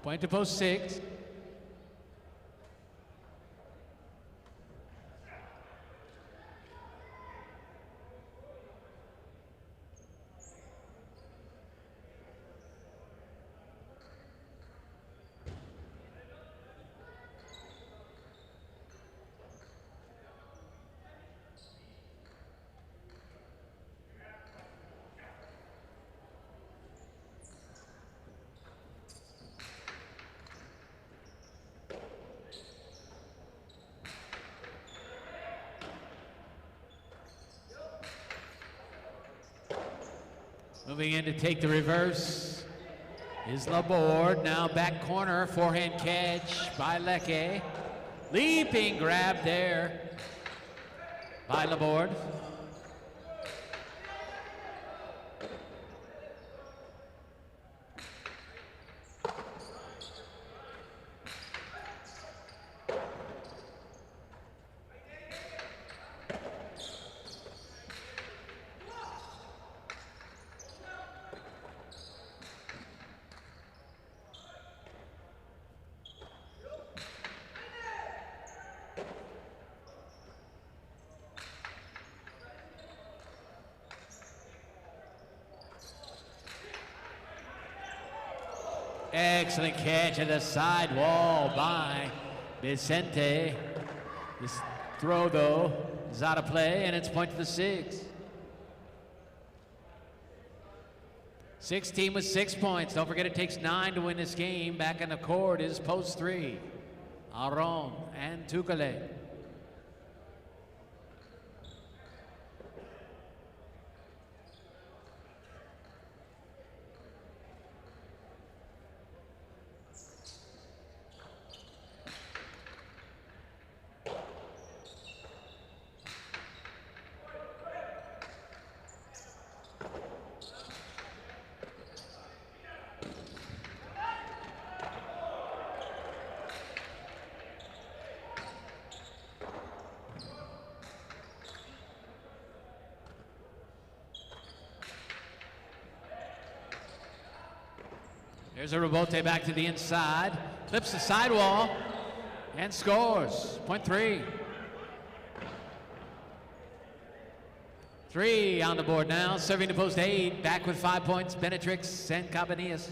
Point to post 6. Moving in to take the reverse is Laborde. Now back corner, forehand catch by Leke. Leaping grab there by Laborde. Excellent catch at the side wall by Vicente. This throw, though, is out of play, and it's point to the 6. 6 team with 6 points. Don't forget it takes 9 to win this game. Back in the court is post 3. Aron, and Tukale. There's a rebote back to the inside, clips the sidewall, and scores. Point three. 3 on the board now, serving to post 8. Back with 5 points, Benetrix and Cabanillas.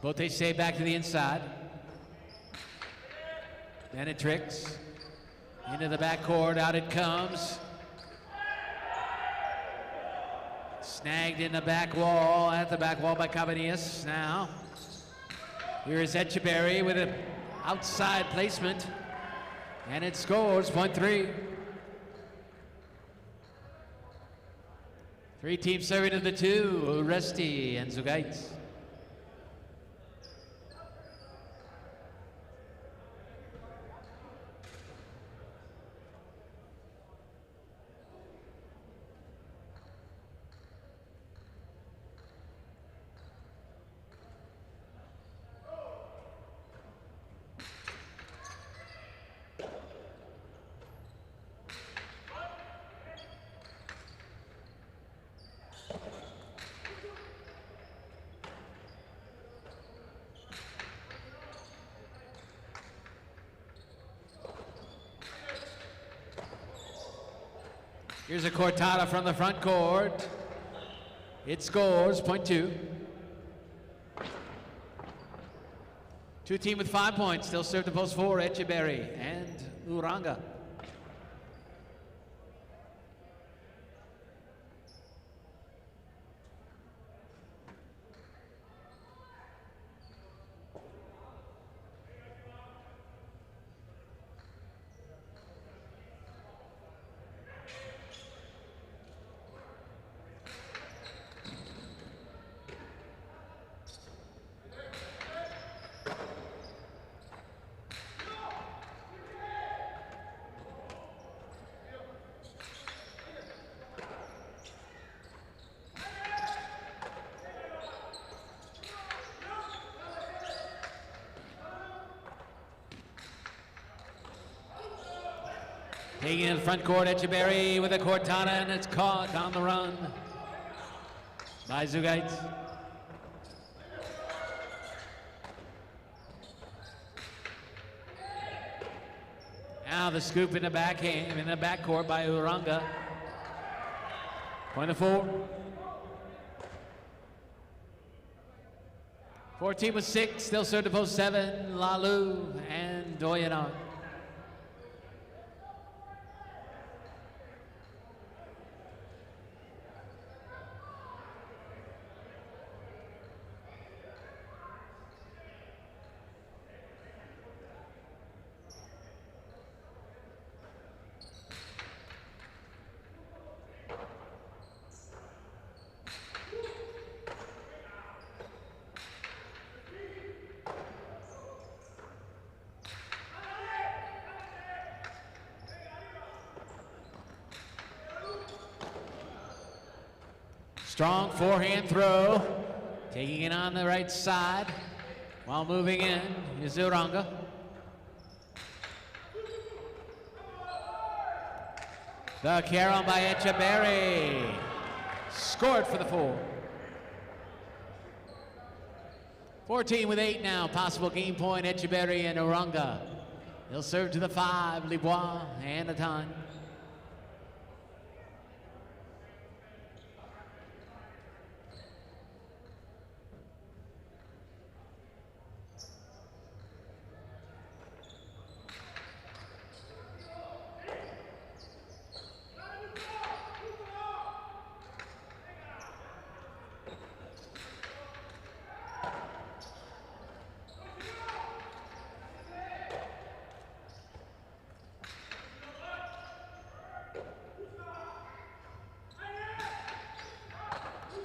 Bote save back to the inside. Benetrix into the backcourt, out it comes. Snagged in the back wall, at the back wall by Cabanillas. Now, here is Etcheberry with an outside placement, and it scores, point three. 3 teams serving to the 2, Uresti and Zugaitz. Here's a Cortada from the front court. It scores, point two. 2 team with 5 points, still serve to post 4, Etcheberry and Uranga. Taking it in the front court, Etcheberry with a Cortada, and it's caught on the run by Zugaitz. Now the scoop in the backhand, in the backcourt by Uranga. Point of 4. 14 with 6, still serve to post 7, Lalu and Doyanon. Strong forehand throw, taking it on the right side while moving in is Uranga. The carry on by Etcheberry, scored for the 4. 14 with 8 now, possible game point, Etcheberry and Uranga. He'll serve to the 5, Libois, and a time.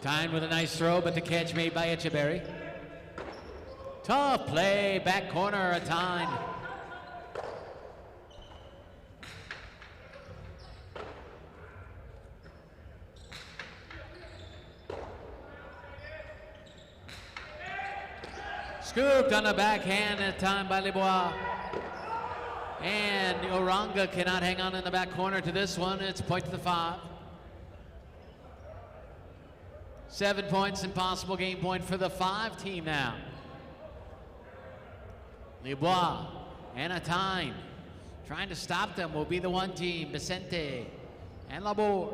Tyne with a nice throw, but the catch made by Echeverry. Tough play, back corner, a Tyne. Scooped on the backhand, a time by Libois. And Oranga cannot hang on in the back corner to this one. It's point to the 5. 7 points and possible game point for the 5 team now. Libois and a time. Trying to stop them will be the 1 team, Vicente and Labor.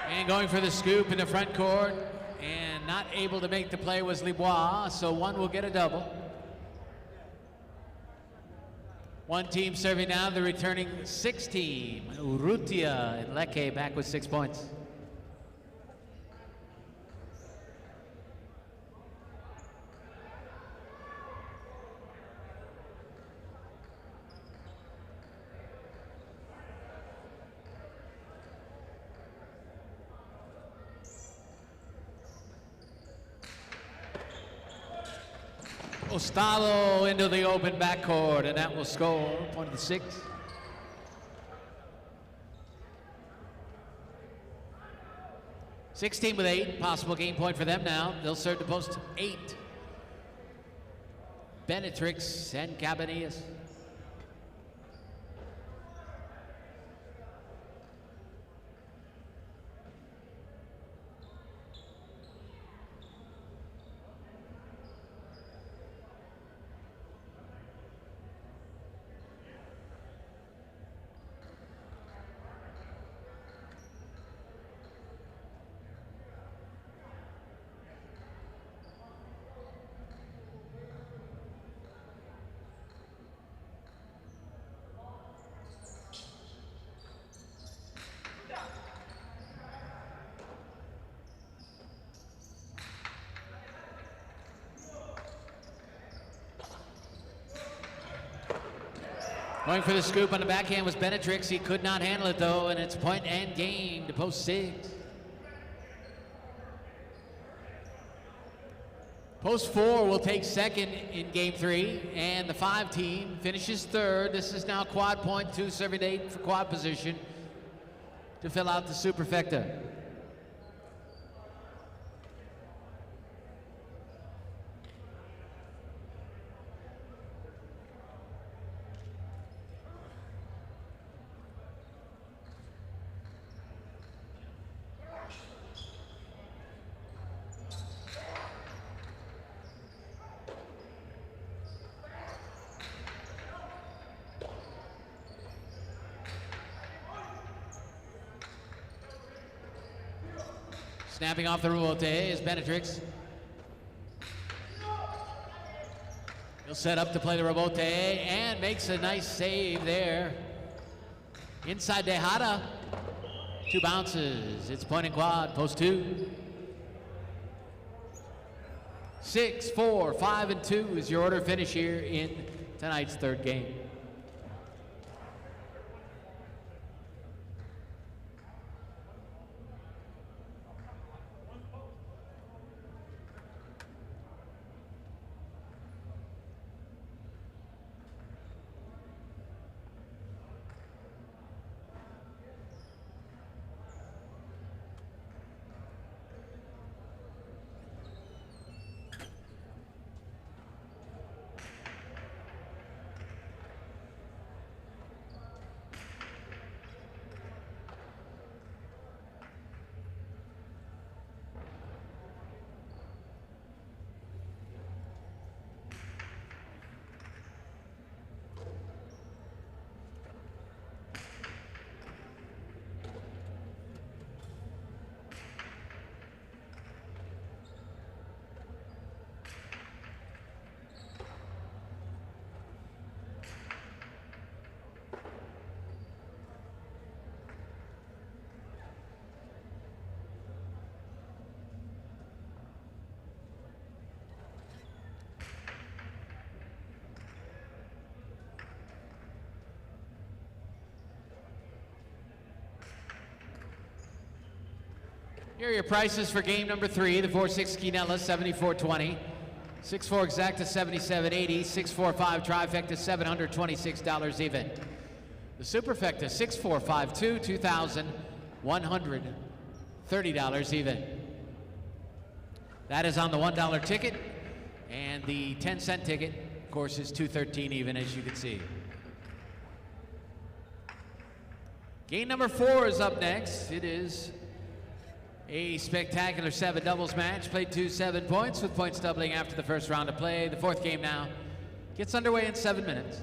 And going for the scoop in the front court, and not able to make the play was Libois, so 1 will get a double. 1 team serving now, the returning 6 team. Urrutia and Lecce back with 6 points. Ostalo into the open backcourt, and that will score point of the 6. Six team with 8, possible game point for them now. They'll serve to post 8. Benetrix and Cabanillas. Going for the scoop on the backhand was Benetrix. He could not handle it though, and it's point and game to post 6. Post 4 will take second in game 3, and the 5 team finishes third. This is now quad point, 2 serving 8 for quad position to fill out the superfecta. Snapping off the rebote is Benetrix. He'll set up to play the rebote and makes a nice save there. Inside Tejada. 2 bounces. It's point and quad, post 2. 6, 4, 5, and 2 is your order finish here in tonight's third game. Here are your prices for game number 3. The 4-6 Quinella, $74.20. 6-4 Exacta, $77.80. 6-4-5 Trifecta, $726 even. The Superfecta, 6-4-5-2, $2,130 even. That is on the $1 ticket, and the 10-cent ticket, of course, is $213 even, as you can see. Game number 4 is up next. It is a spectacular 7 doubles match, played to 7 points, with points doubling after the first round of play. The 4th game now gets underway in 7 minutes.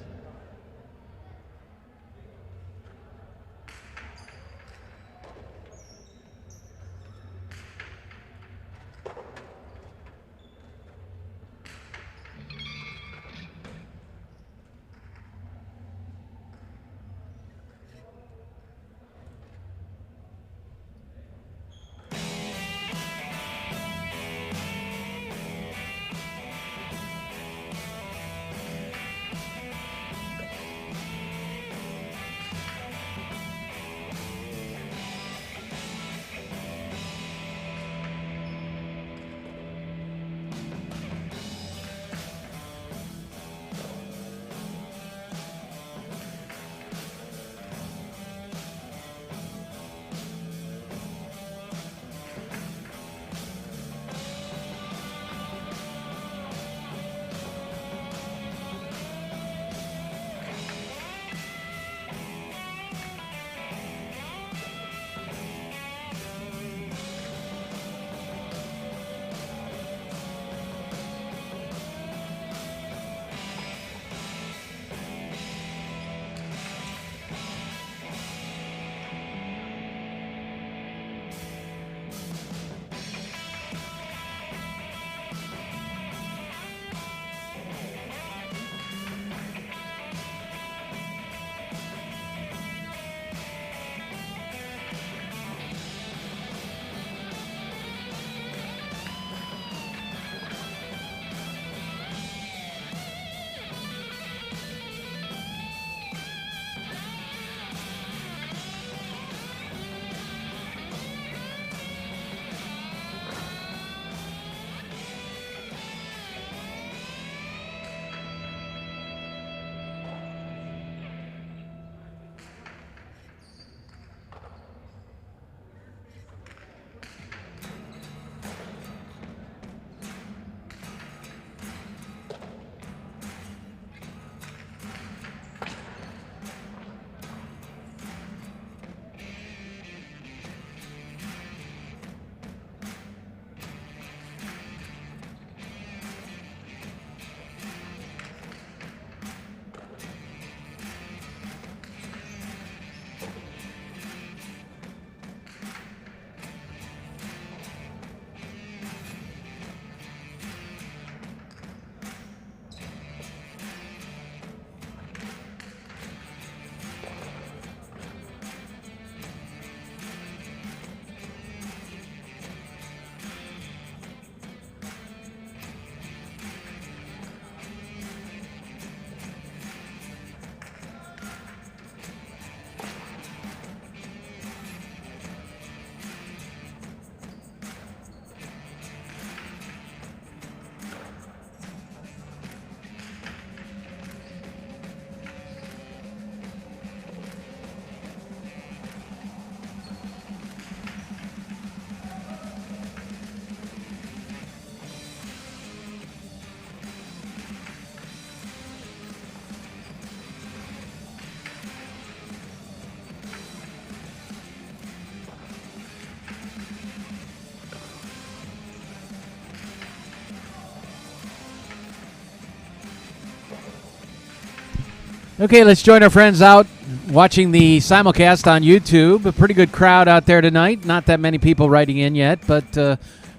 Okay, let's join our friends out watching the simulcast on YouTube. A pretty good crowd out there tonight. Not that many people writing in yet, but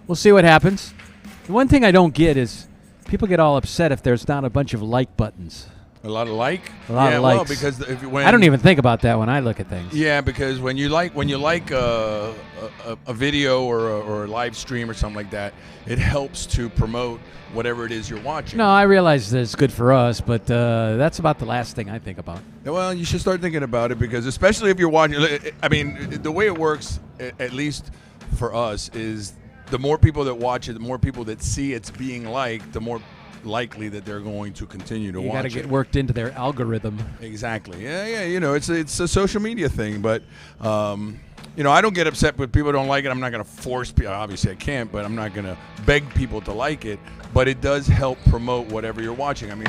we'll see what happens. The one thing I don't get is people get all upset if there's not a bunch of like buttons. A lot of like? A lot of likes. Well, because when I don't even think about that when I look at things. Yeah, because when you like a video or a live stream or something like that, it helps to promote whatever it is you're watching. No, I realize that it's good for us, but that's about the last thing I think about. Well, you should start thinking about it because especially if you're watching, I mean, the way it works, at least for us, is the more people that watch it, the more people that see it's being liked, the more likely that they're going to continue to watch it. You got to get worked into their algorithm. Exactly. Yeah. You know, it's a social media thing, but you know, I don't get upset when people don't like it. I'm not going to force people. Obviously, I can't, but I'm not going to beg people to like it. But it does help promote whatever you're watching. I mean,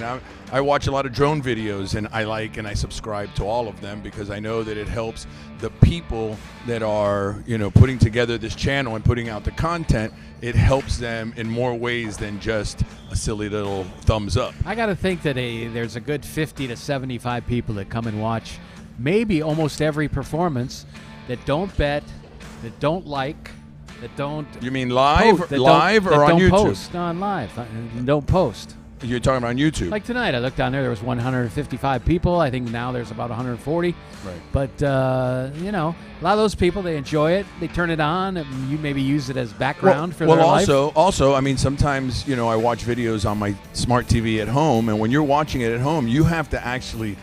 I watch a lot of drone videos, and I like and I subscribe to all of them because I know that it helps the people that are, you know, putting together this channel and putting out the content. It helps them in more ways than just a silly little thumbs up. I got to think that there's a good 50 to 75 people that come and watch maybe almost every performance that don't bet, that don't like, that don't. You mean live, or on YouTube? Post. No, on live. Don't post. You're talking about on YouTube. Like tonight, I looked down there. There was 155 people. I think now there's about 140. Right. But you know, a lot of those people, they enjoy it. They turn it on, and you maybe use it as background for their life. Also, I mean, sometimes, you know, I watch videos on my smart TV at home, and when you're watching it at home, you have to actually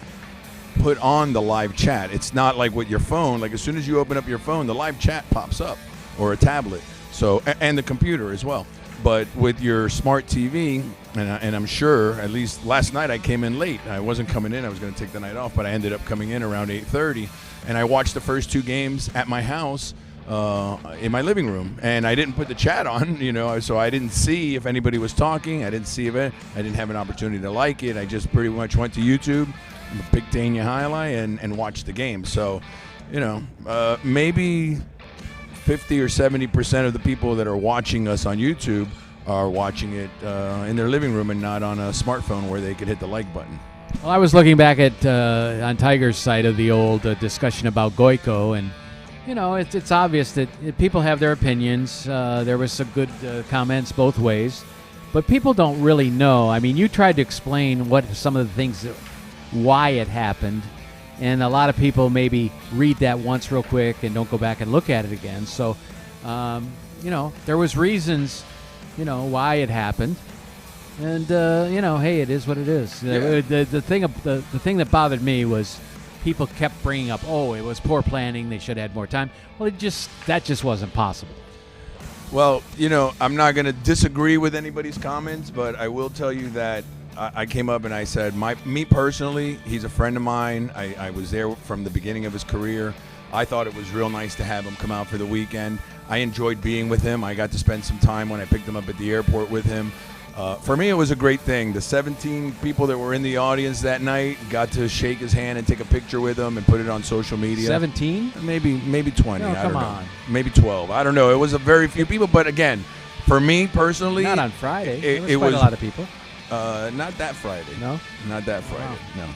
put on the live chat. It's not like with your phone. Like as soon as you open up your phone, the live chat pops up, or a tablet. So, and the computer as well. But with your smart TV, and I'm sure, at least last night I came in late. I wasn't coming in. I was going to take the night off, but I ended up coming in around 8:30, and I watched the first two games at my house in my living room, and I didn't put the chat on, you know, so I didn't see if anybody was talking. I didn't see if I didn't have an opportunity to like it. I just pretty much went to YouTube, picked Dania Alai, and watched the game. So, you know, maybe 50 or 70% of the people that are watching us on YouTube are watching it in their living room and not on a smartphone where they could hit the like button. Well, I was looking back at on Tiger's side of the old discussion about Goico, and you know, it's obvious that people have their opinions. There was some good comments both ways, but people don't really know. I mean, you tried to explain what some of the things, why it happened. And a lot of people maybe read that once real quick and don't go back and look at it again. So, you know, there was reasons, you know, why it happened. And, you know, hey, it is what it is. Yeah. The thing that bothered me was people kept bringing up, oh, it was poor planning. They should have had more time. Well, that just wasn't possible. Well, you know, I'm not going to disagree with anybody's comments, but I will tell you that I came up and I said, me personally, he's a friend of mine. I was there from the beginning of his career. I thought it was real nice to have him come out for the weekend. I enjoyed being with him. I got to spend some time when I picked him up at the airport with him. For me, it was a great thing. The 17 people that were in the audience that night got to shake his hand and take a picture with him and put it on social media. 17? Maybe 20. No, I don't come know. on. Maybe 12. I don't know. It was a very few people, but again, for me personally, Not on Friday. It There was quite a lot of people. Not that Friday. No? Not that Friday. Wow. No.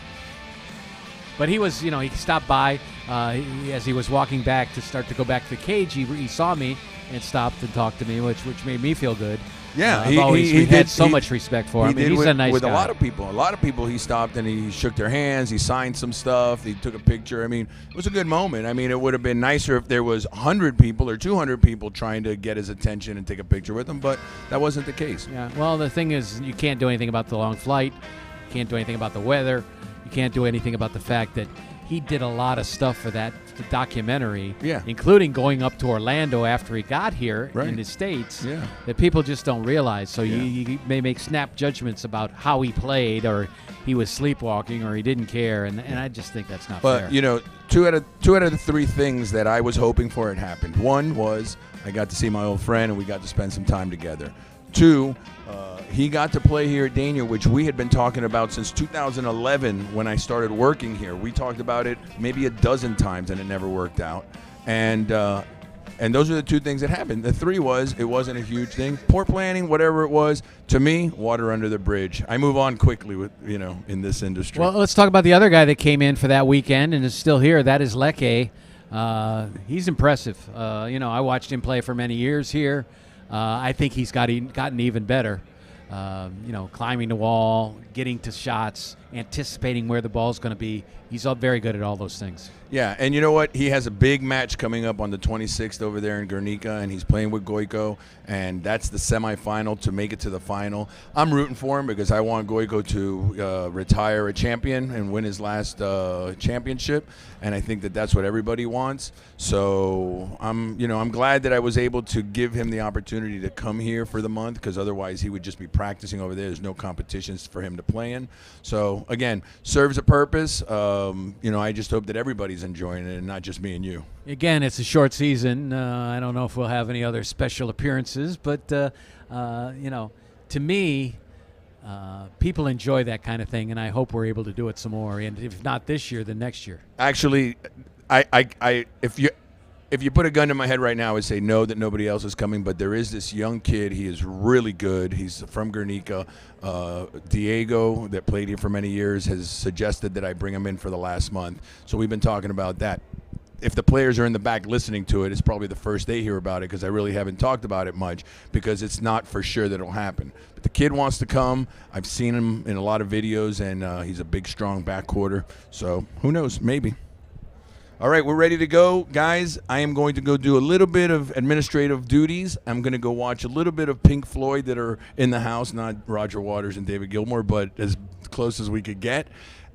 But he was, you know, he stopped by as he was walking back to start to go back to the cage. He saw me and stopped and talked to me, which made me feel good. Yeah, we've had so much respect for him. He's a nice with guy. a lot of people. A lot of people, he stopped and he shook their hands. He signed some stuff. He took a picture. I mean, it was a good moment. I mean, it would have been nicer if there was 100 people or 200 people trying to get his attention and take a picture with him, but that wasn't the case. Yeah. Well, the thing is, you can't do anything about the long flight. You can't do anything about the weather. You can't do anything about the fact that he did a lot of stuff for that documentary, Yeah. including going up to Orlando after he got here Right. in the States, Yeah. that people just don't realize. So Yeah. you may make snap judgments about how he played, or he was sleepwalking, or he didn't care, and I just think that's not fair. But, you know, two out of the three things that I was hoping for had happened. One was I got to see my old friend and we got to spend some time together. Two, he got to play here at Dania, which we had been talking about since 2011 when I started working here. We talked about it maybe a dozen times and it never worked out. And And those are the two things that happened. The three was, it wasn't a huge thing. Poor planning, whatever it was, to me, water under the bridge. I move on quickly with, in this industry. Well, let's talk about the other guy that came in for that weekend and is still here. That is Leke. He's impressive. I watched him play for many years here. I think he's gotten even better. Climbing the wall, getting to shots, anticipating where the ball's going to be. He's all very good at all those things. Yeah, and you know what? He has a big match coming up on the 26th over there in Guernica, and he's playing with Goico, and that's the semifinal to make it to the final. I'm rooting for him because I want Goico to retire a champion and win his last championship, and I think that that's what everybody wants. So I'm glad that I was able to give him the opportunity to come here for the month, because otherwise he would just be practicing over there. There's no competitions for him to play in. So again, serves a purpose. I just hope that everybody's enjoying it and not just me and you. Again, it's a short season. I don't know if we'll have any other special appearances, but to me, people enjoy that kind of thing, and I hope we're able to do it some more. And if not this year, then next year. Actually, if you put a gun to my head right now, I would say no, that nobody else is coming. But there is this young kid. He is really good. He's from Guernica. Diego, that played here for many years, has suggested that I bring him in for the last month. So we've been talking about that. If the players are in the back listening to it, it's probably the first they hear about it, because I really haven't talked about it much, because it's not for sure that it'll happen. But the kid wants to come. I've seen him in a lot of videos, and he's a big, strong backcourter. So who knows? Maybe. All right, we're ready to go. Guys, I am going to go do a little bit of administrative duties. I'm going to go watch a little bit of Pink Floyd that are in the house, not Roger Waters and David Gilmour, but as close as we could get.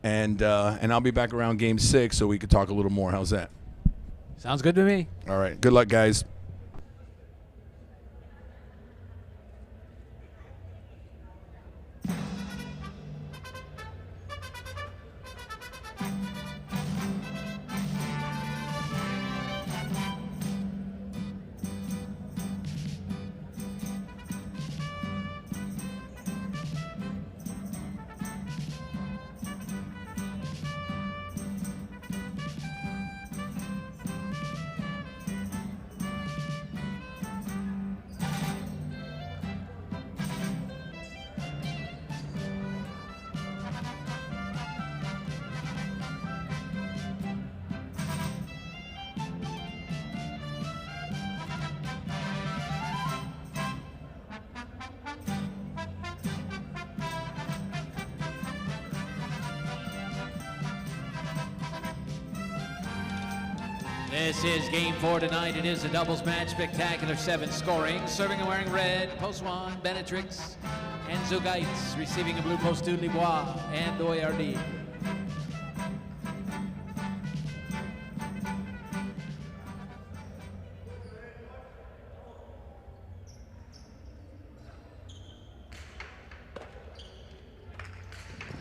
And I'll be back around Game 6 so we could talk a little more. How's that? Sounds good to me. All right, good luck, guys. This is game 4 tonight. It is a doubles match, spectacular 7 scoring. Serving and wearing red, post 1, Benetrix, Enzo Geitz. Receiving a blue, post 2, Libois and Oyardi.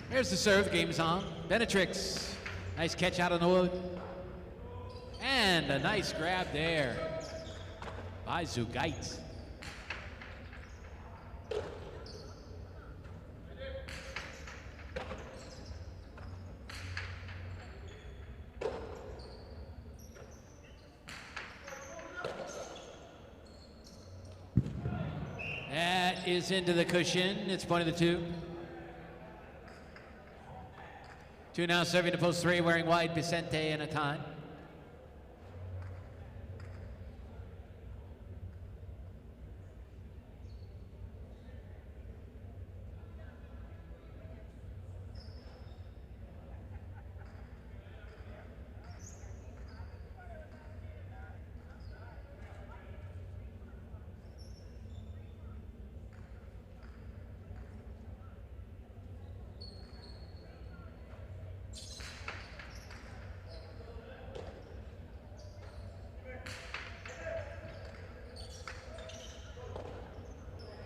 Here's the serve, game is on. Benetrix, nice catch out on the wood. And a nice grab there by Zugait. That is into the cushion. It's point of the 2. 2 now serving to post 3, wearing white, Vicente and a time.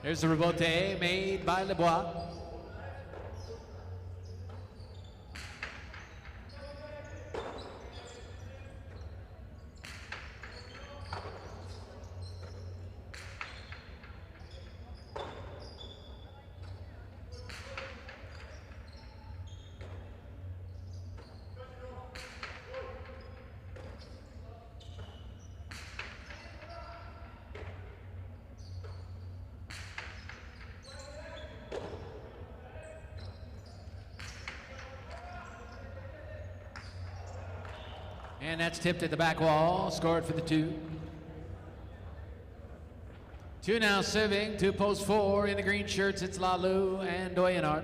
There's the rebote made by Lebois. And that's tipped at the back wall, scored for the 2. 2 now serving, 2 post 4 in the green shirts. It's Lalu and Doyenart.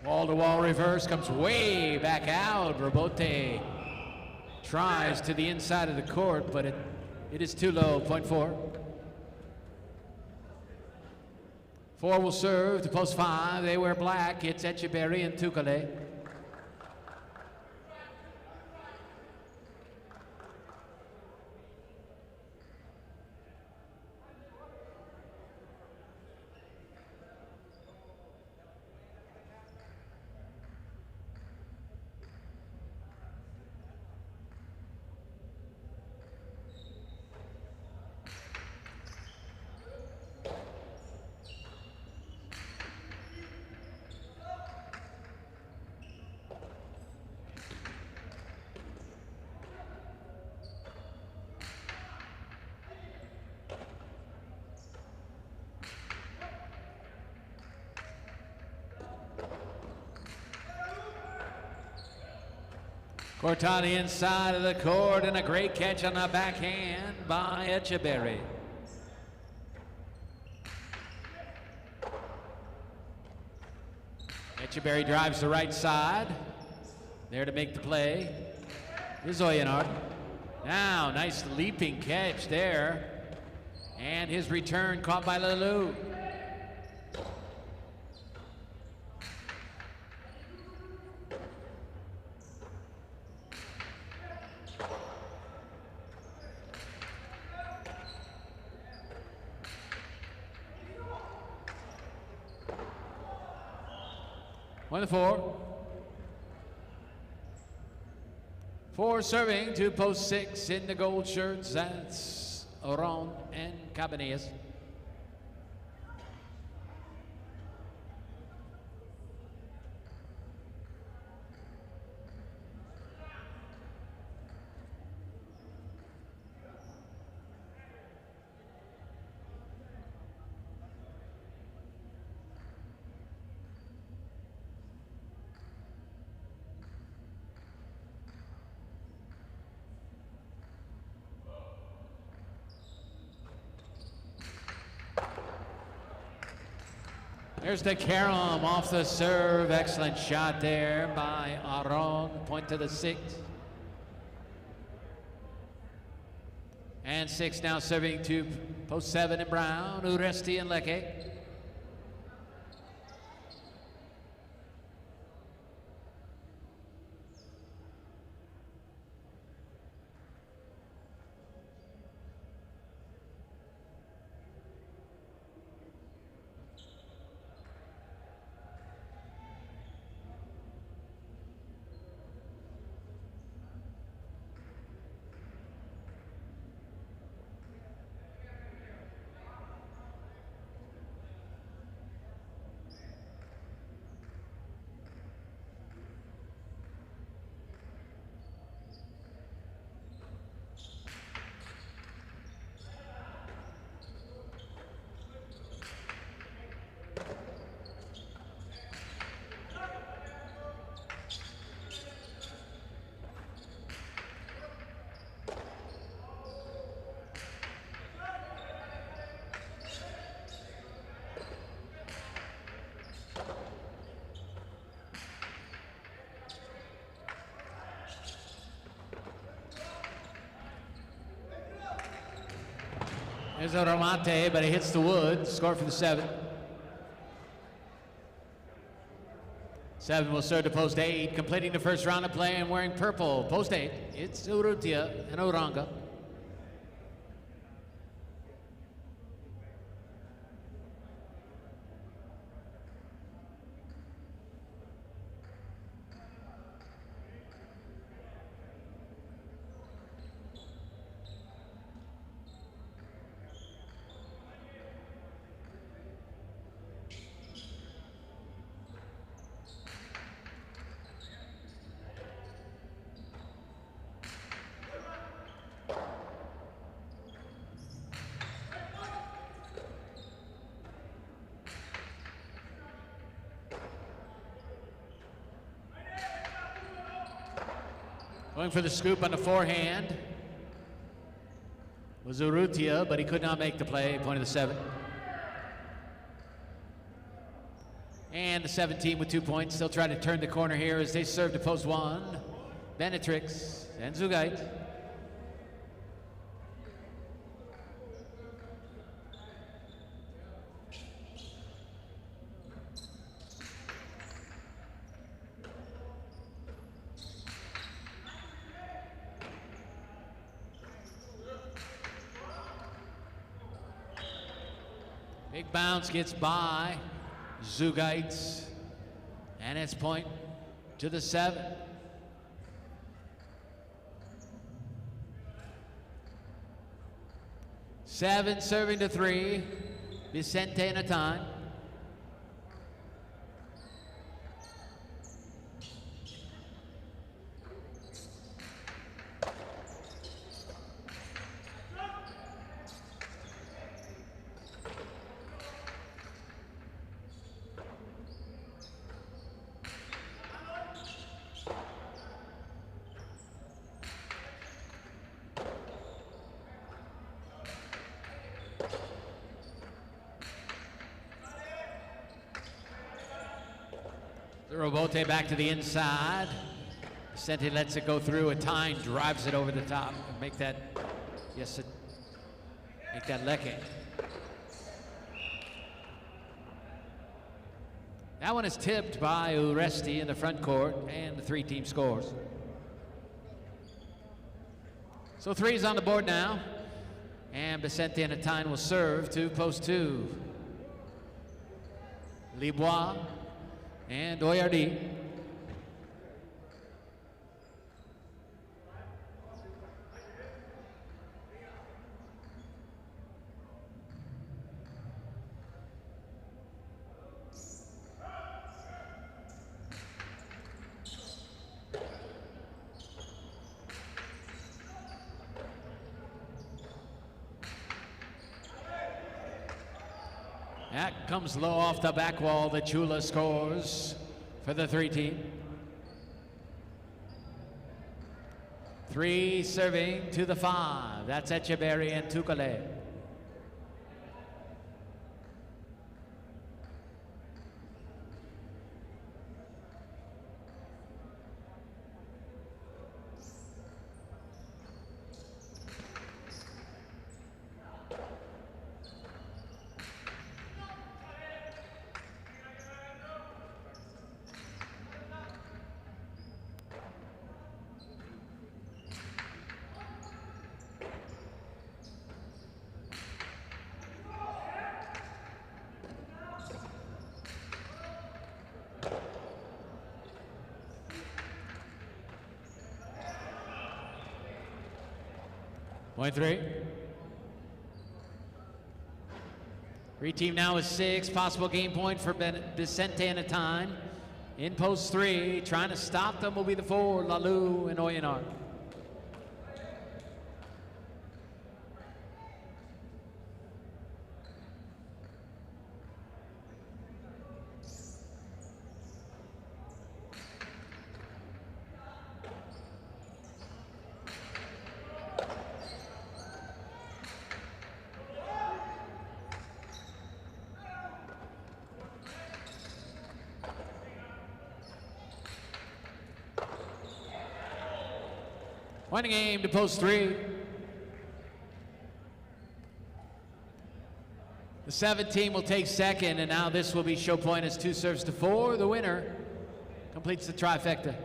Wall-to-wall reverse comes way back out. Robote tries to the inside of the court, but it is too low, point 4. 4 will serve to post 5. They wear black. It's Echeberry and Tukale. Cortani inside of the court, and a great catch on the backhand by Echeberry. Echeberry drives the right side. There to make the play is Oyenard. Now, nice leaping catch there. And his return caught by Lalu. One to 4. 4 serving, 2 post 6 in the gold shirts. That's Oron and Cabanillas. There's the Karam off the serve. Excellent shot there by Aron. Point to the 6. And 6 now serving to post 7 in brown. Uresti and Leke. There's a remate, but he hits the wood. Score for the 7. 7 will serve to post 8, completing the first round of play and wearing purple. Post 8, it's Urrutia and Oranga. Going for the scoop on the forehand was Urrutia, but he could not make the play. Point of the 7. And the 17 with 2 points. Still trying to turn the corner here as they serve to post 1. Benetrix and Zugait. Big bounce gets by Zugaitz, and it's point to the 7. Seven serving to 3. Vicente in a time. Robote back to the inside. Vicente lets it go through. A time drives it over the top. Make that, make that leke. That one is tipped by Uresti in the front court, and the 3-team scores. So 3 is on the board now, and Vicente and a time will serve to post 2. Libois and Oyardi. That comes low off the back wall. The Chula scores for the 3-team. 3 serving to the 5. That's Echeverry and Tukale. Point 3. 3-team now is 6. Possible game point for Vicente and a time. In post 3, trying to stop them will be the 4, Lalu and Oyenar. Winning game to post 3. The 7-team will take second, and now this will be show point as 2 serves to 4. The winner completes the trifecta.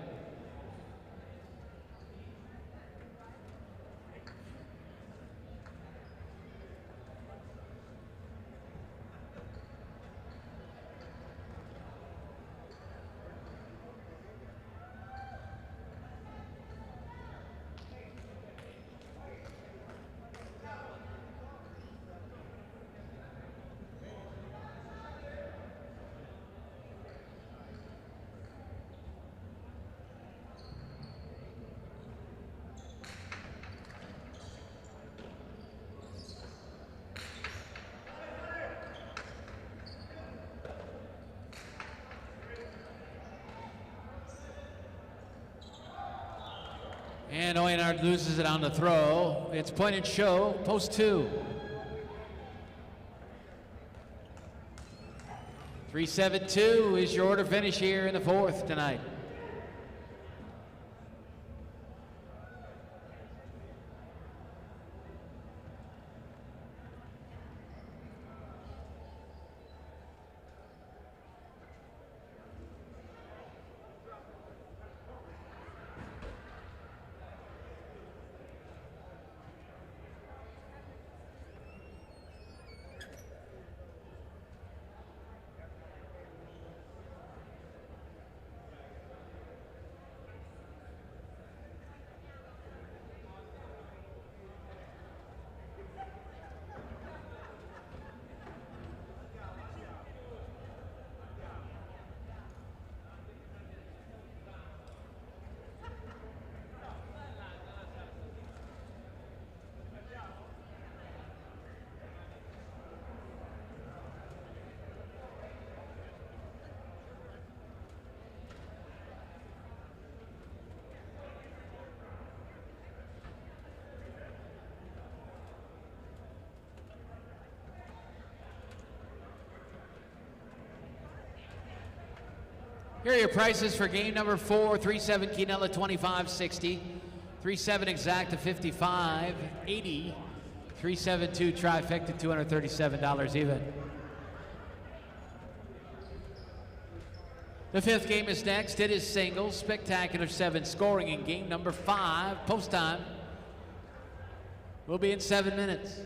And Oyenard loses it on the throw. It's point and show, post 2. 3-7-2 is your order finish here in the 4th tonight. Here are your prices for game number 4, 3-7 Quinella 25.60, 3-7 exacta 55.80, 3-7-2 trifecta $237 even. The 5th game is next. It is singles, spectacular 7 scoring in game number 5. Post time will be in 7 minutes.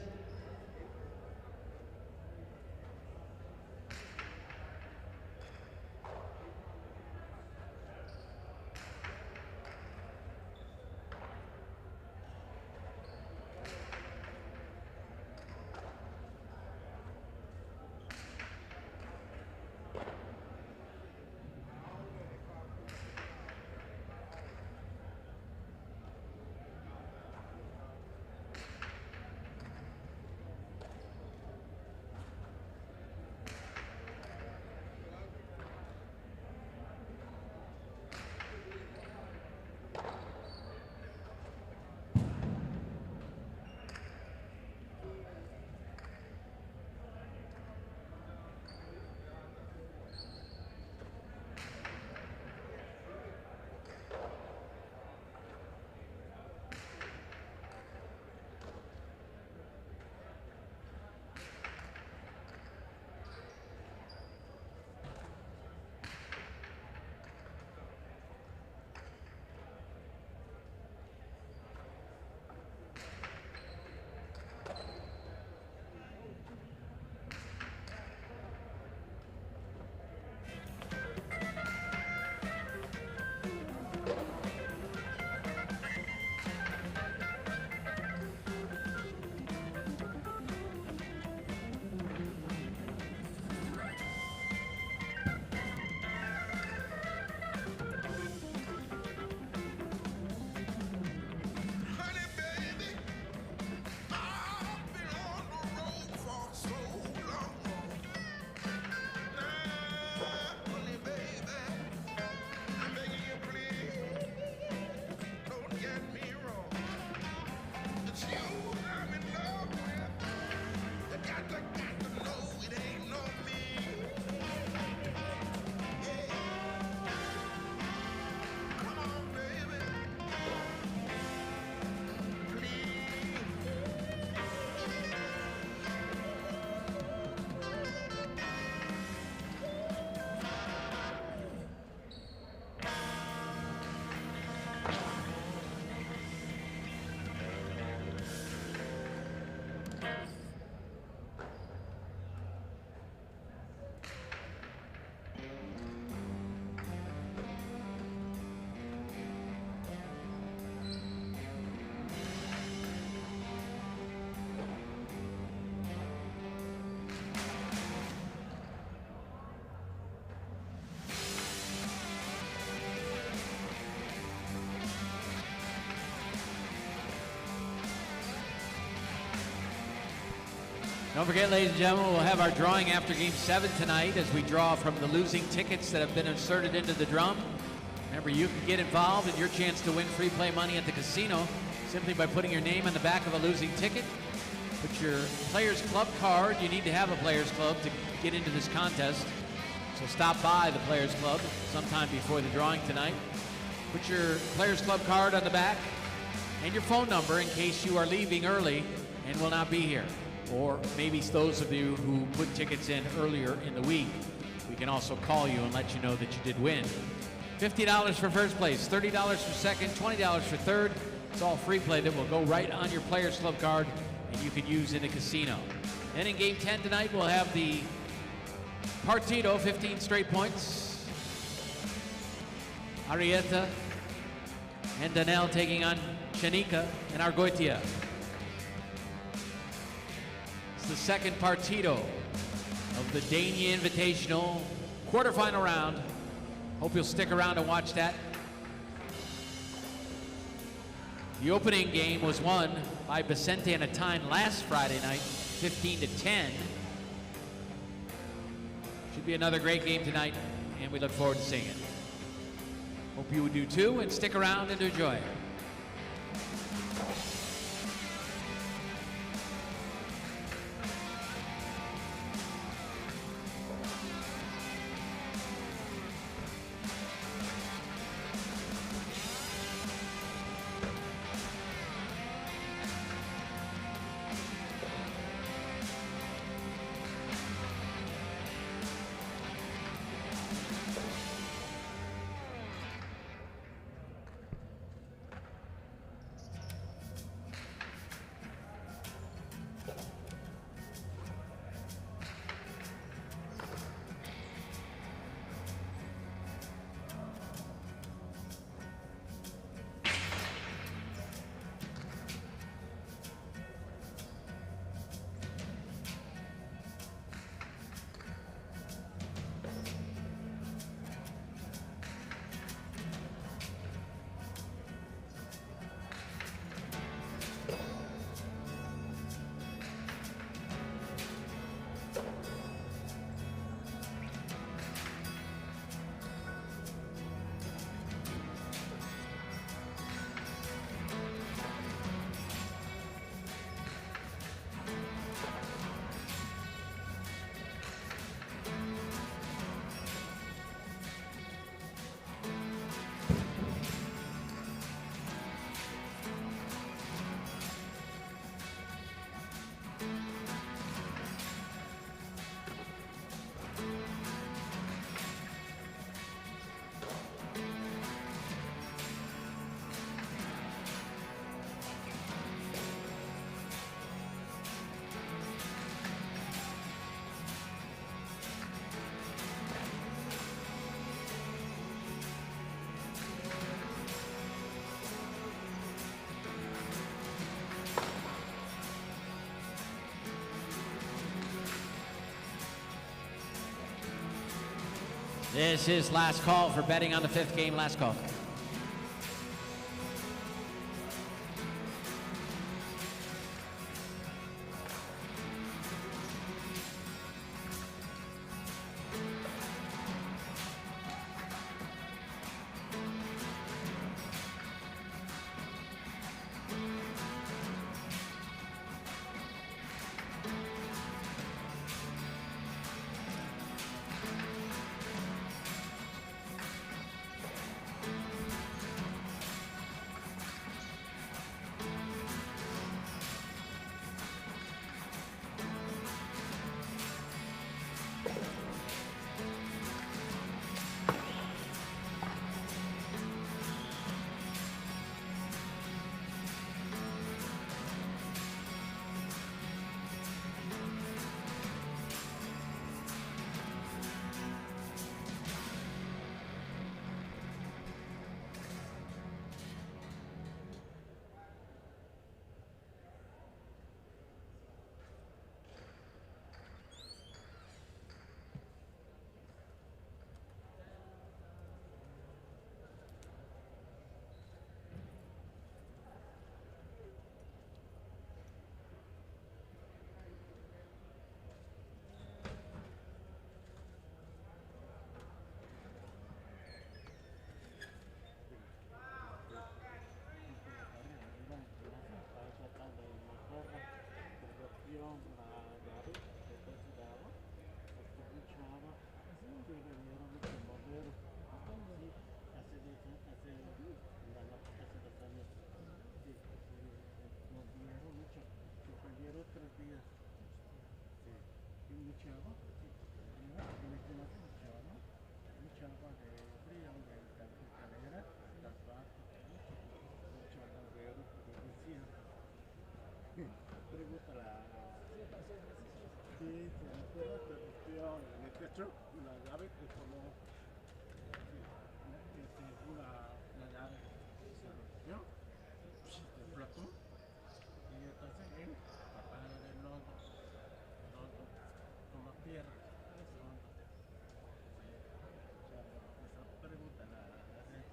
Don't forget, ladies and gentlemen, we'll have our drawing after Game 7 tonight as we draw from the losing tickets that have been inserted into the drum. Remember, you can get involved in your chance to win free play money at the casino simply by putting your name on the back of a losing ticket. Put your Players Club card. You need to have a Players Club to get into this contest. So stop by the Players Club sometime before the drawing tonight. Put your Players Club card on the back and your phone number in case you are leaving early and will not be here. Or maybe those of you who put tickets in earlier in the week, we can also call you and let you know that you did win. $50 for first place, $30 for second, $20 for third. It's all free play that will go right on your Players Club card and you can use in the casino. Then in game 10 tonight, we'll have the Partido, 15 straight points. Arieta and Danel taking on Shanika and Argoitia. It's the second Partido of the Dania Invitational quarterfinal round. Hope you'll stick around and watch that. The opening game was won by Vicente and Atine last Friday night, 15-10. Should be another great game tonight, and we look forward to seeing it. Hope you do too, and stick around and enjoy it. This is last call for betting on the fifth game. Last call. adentro, una llave que como una llave que se rompió, se explotó y entonces él papá del lodo, como tierra, es hondo. O sea, esa pregunta la gente.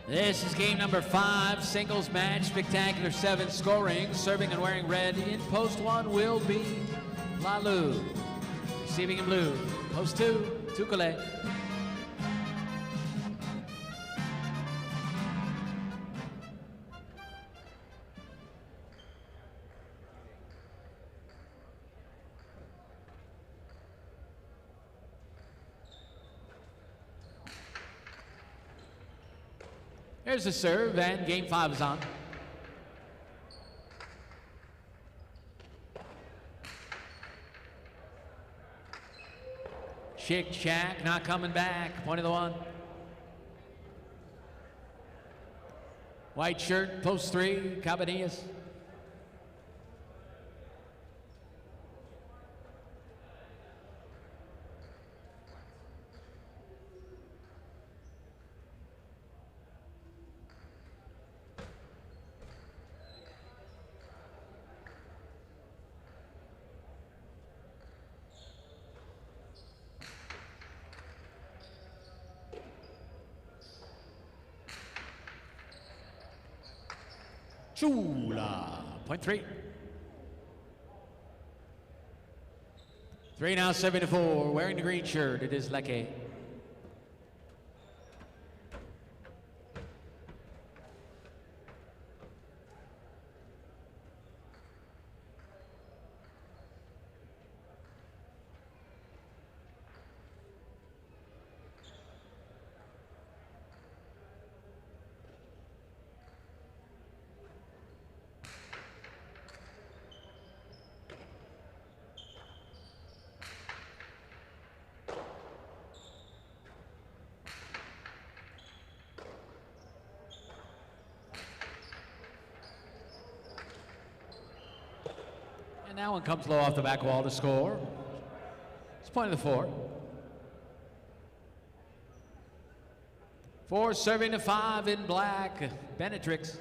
This is game number 5, singles match, spectacular 7 scoring. Serving and wearing red in post 1 will be Lalu. Receiving in blue, post 2, Tukale. Here's the serve, and game 5 is on. Chick Shack not coming back. Point of the 1. White shirt, post 3, Cabanillas. Chula, point 3. 3 now, 7-4, wearing the green shirt, it is Leke. And that one comes low off the back wall to score. It's point of the 4. 4 serving to 5 in black, Benetrix.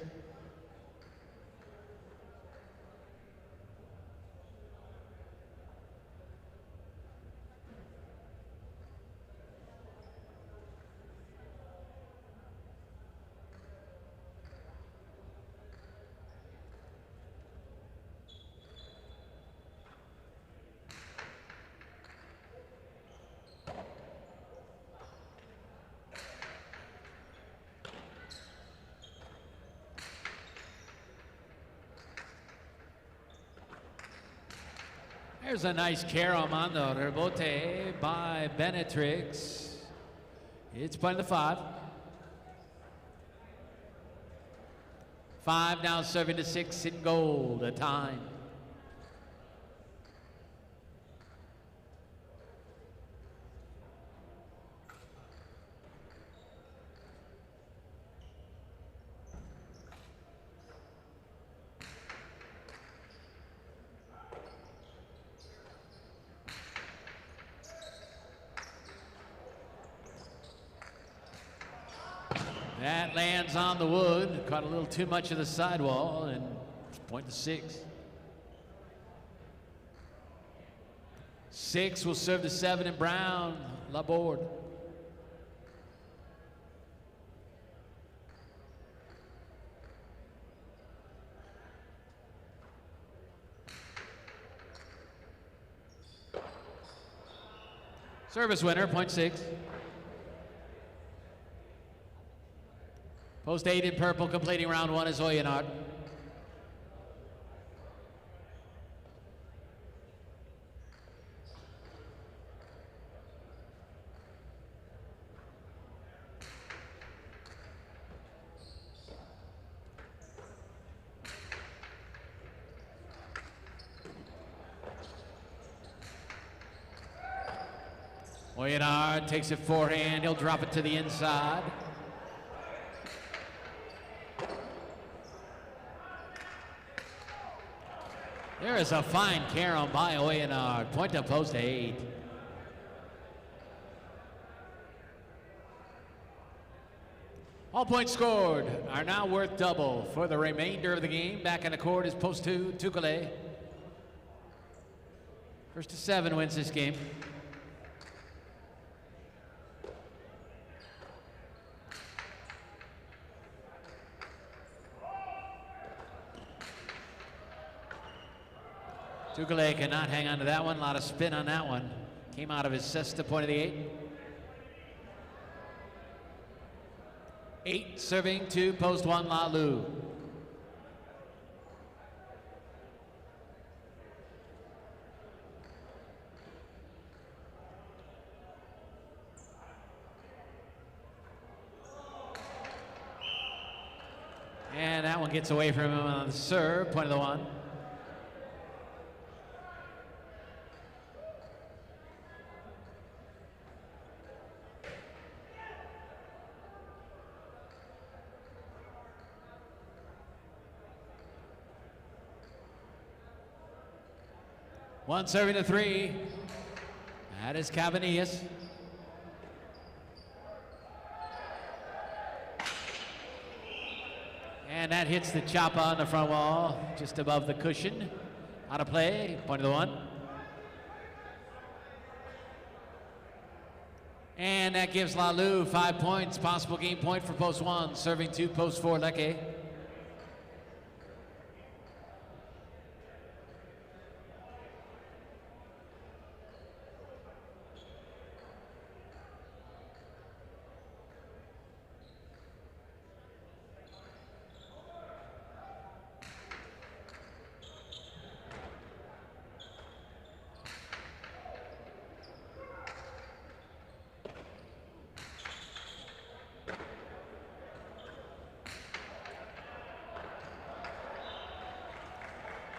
There's a nice carom on the rebote by Benetrix. It's point of the 5. 5 now serving to 6 in gold, a time. That lands on the wood, caught a little too much of the sidewall, and it's point to 6. 6 will serve to 7 and Brown. Laborde. Service winner, point 6. Post 8 in purple, completing round 1 is Oyenard. Oyenard takes it forehand. He'll drop it to the inside. There is a fine carom by Oyenard. Point to post 8. All points scored are now worth double. For the remainder of the game, back in the court is post 2, Tukale. First to 7 wins this game. Tukale cannot hang on to that one. A lot of spin on that one. Came out of his cesta, point of the 8. 8 serving to post 1, Lalu. And that one gets away from him on the serve, point of the 1. One serving to 3. That is Cabanillas. And that hits the choppa on the front wall, just above the cushion. Out of play, point of the 1. And that gives Lalu 5 points, possible game point for post 1, serving to post 4, Leke.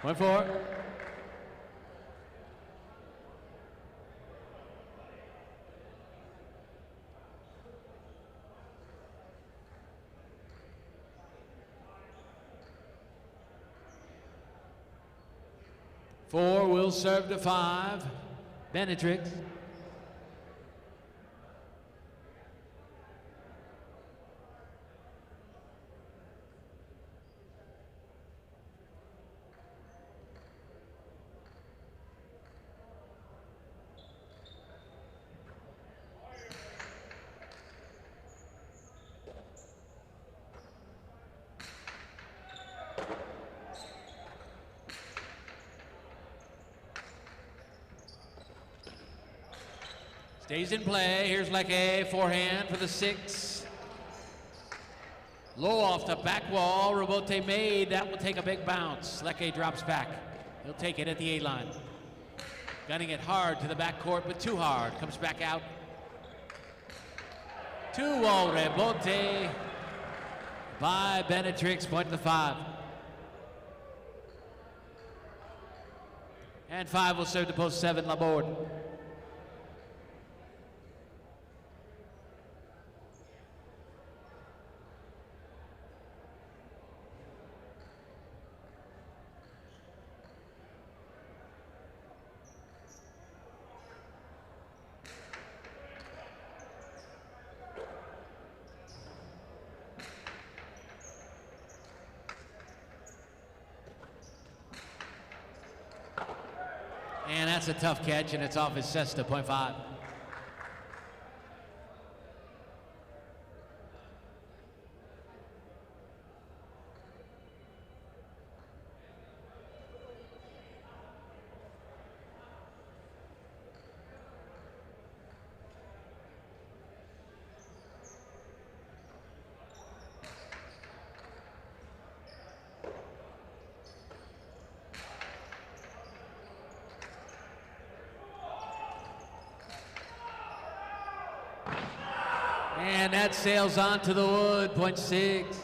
Point 4. Four will serve to 5. Benetrix. Stays in play. Here's Leke, forehand for the 6. Low off the back wall. Rebote made. That will take a big bounce. Leke drops back. He'll take it at the A-line. Gunning it hard to the backcourt, but too hard. Comes back out. 2-wall rebote by Benetrix. Point to 5. And 5 will serve to post 7, Laborde. And that's a tough catch, and it's off his cesta, .5. And that sails on to the wood, .6.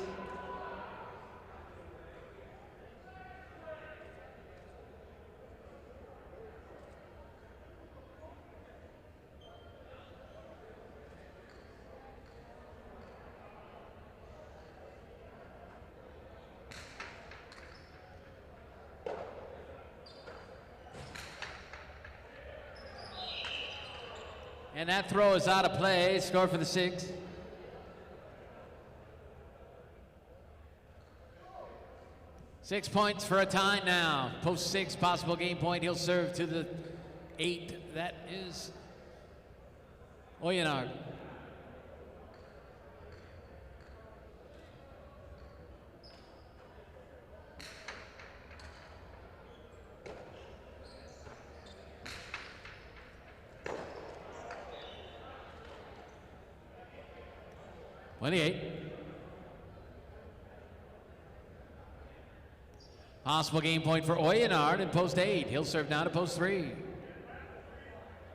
And that throw is out of play. Score for the 6. Six points for a tie now. Post 6, possible game point. He'll serve to the 8. That is Oyenard. Possible game point for Oyenard in post 8. He'll serve now to post 3.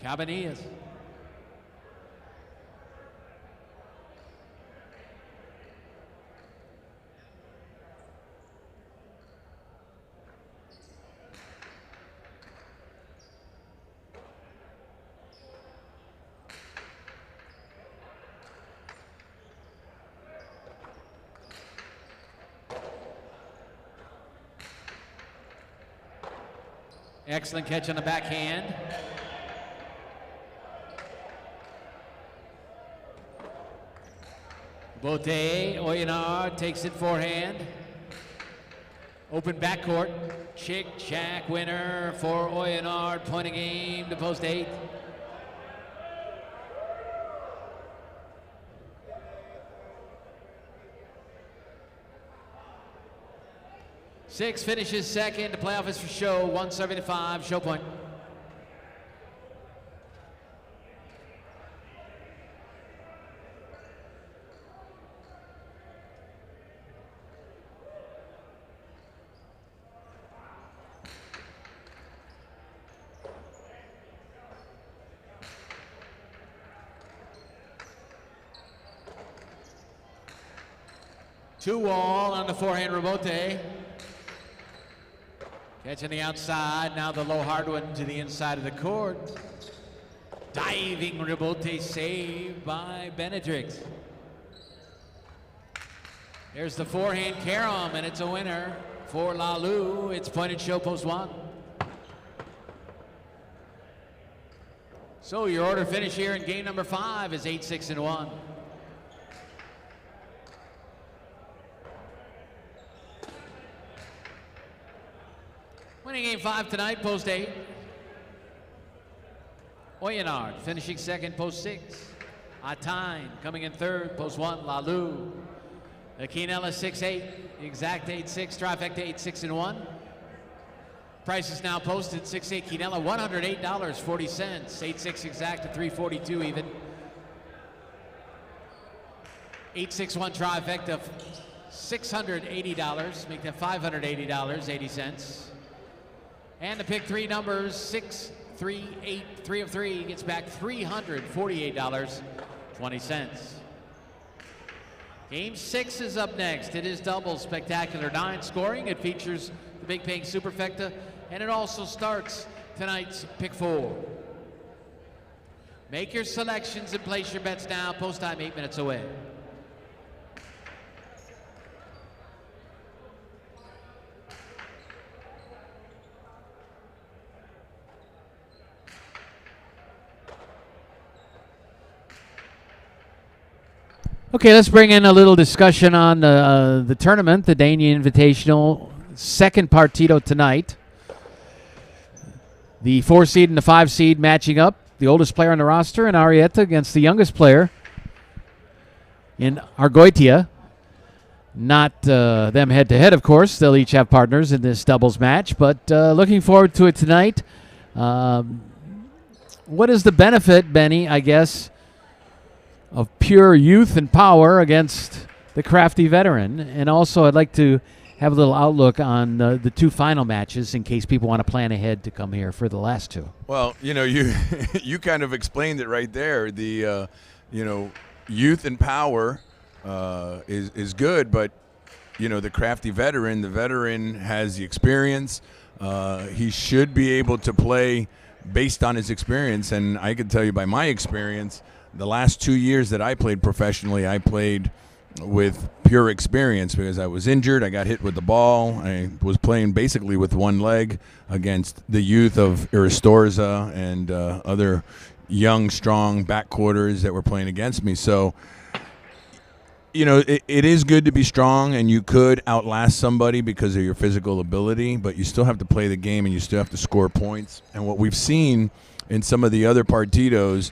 Cabanillas. Excellent catch on the backhand. Bote, Oyenard takes it forehand. Open backcourt. Chick-chack winner for Oyenard. Point of game to post 8. Six finishes second. The playoff is for show. 175. Show point. Two all on the forehand rebote. Catching the outside, now the low hard one to the inside of the court. Diving rebote saved by Benetrix. There's the forehand carom, and it's a winner for Lalu. It's point and show, post 1. So your order finish here in game number 5 is 8-6-1. Winning game 5 tonight, post 8. Oyenard finishing second, post 6. Atine coming in third, post 1. Lalu. Aquinella 6-8, exact 8-6, trifecta 8-6-1. Price is now posted, 6-8 Quinella, $108.40. 8-6 exact at $342 even. 8-6-1 trifecta, $680, make that $580.80. And the pick 3 numbers, 6, 3, 8, 3 of 3, gets back $348.20. Game 6 is up next. It is double spectacular 9 scoring. It features the big paying superfecta, and it also starts tonight's pick 4. Make your selections and place your bets now. Post time 8 minutes away. Okay, let's bring in a little discussion on the tournament, the Dania Invitational, second partido tonight. The 4 seed and the 5 seed matching up. The oldest player on the roster in Arrieta against the youngest player in Argoitia. Not them head-to-head, of course. They'll each have partners in this doubles match, but looking forward to it tonight. What is the benefit, Benny, I guess, of pure youth and power against the crafty veteran? And also, I'd like to have a little outlook on the 2 final matches in case people want to plan ahead to come here for the last 2. Well, you you kind of explained it right there. The youth and power is good, but the crafty veteran. The veteran has the experience. He should be able to play based on his experience, and I can tell you by my experience, the last 2 years that I played professionally, I played with pure experience because I was injured. I got hit with the ball. I was playing basically with one leg against the youth of Iristorza and other young, strong backquarters that were playing against me. So, it is good to be strong, and you could outlast somebody because of your physical ability, but you still have to play the game and you still have to score points. And what we've seen in some of the other partidos,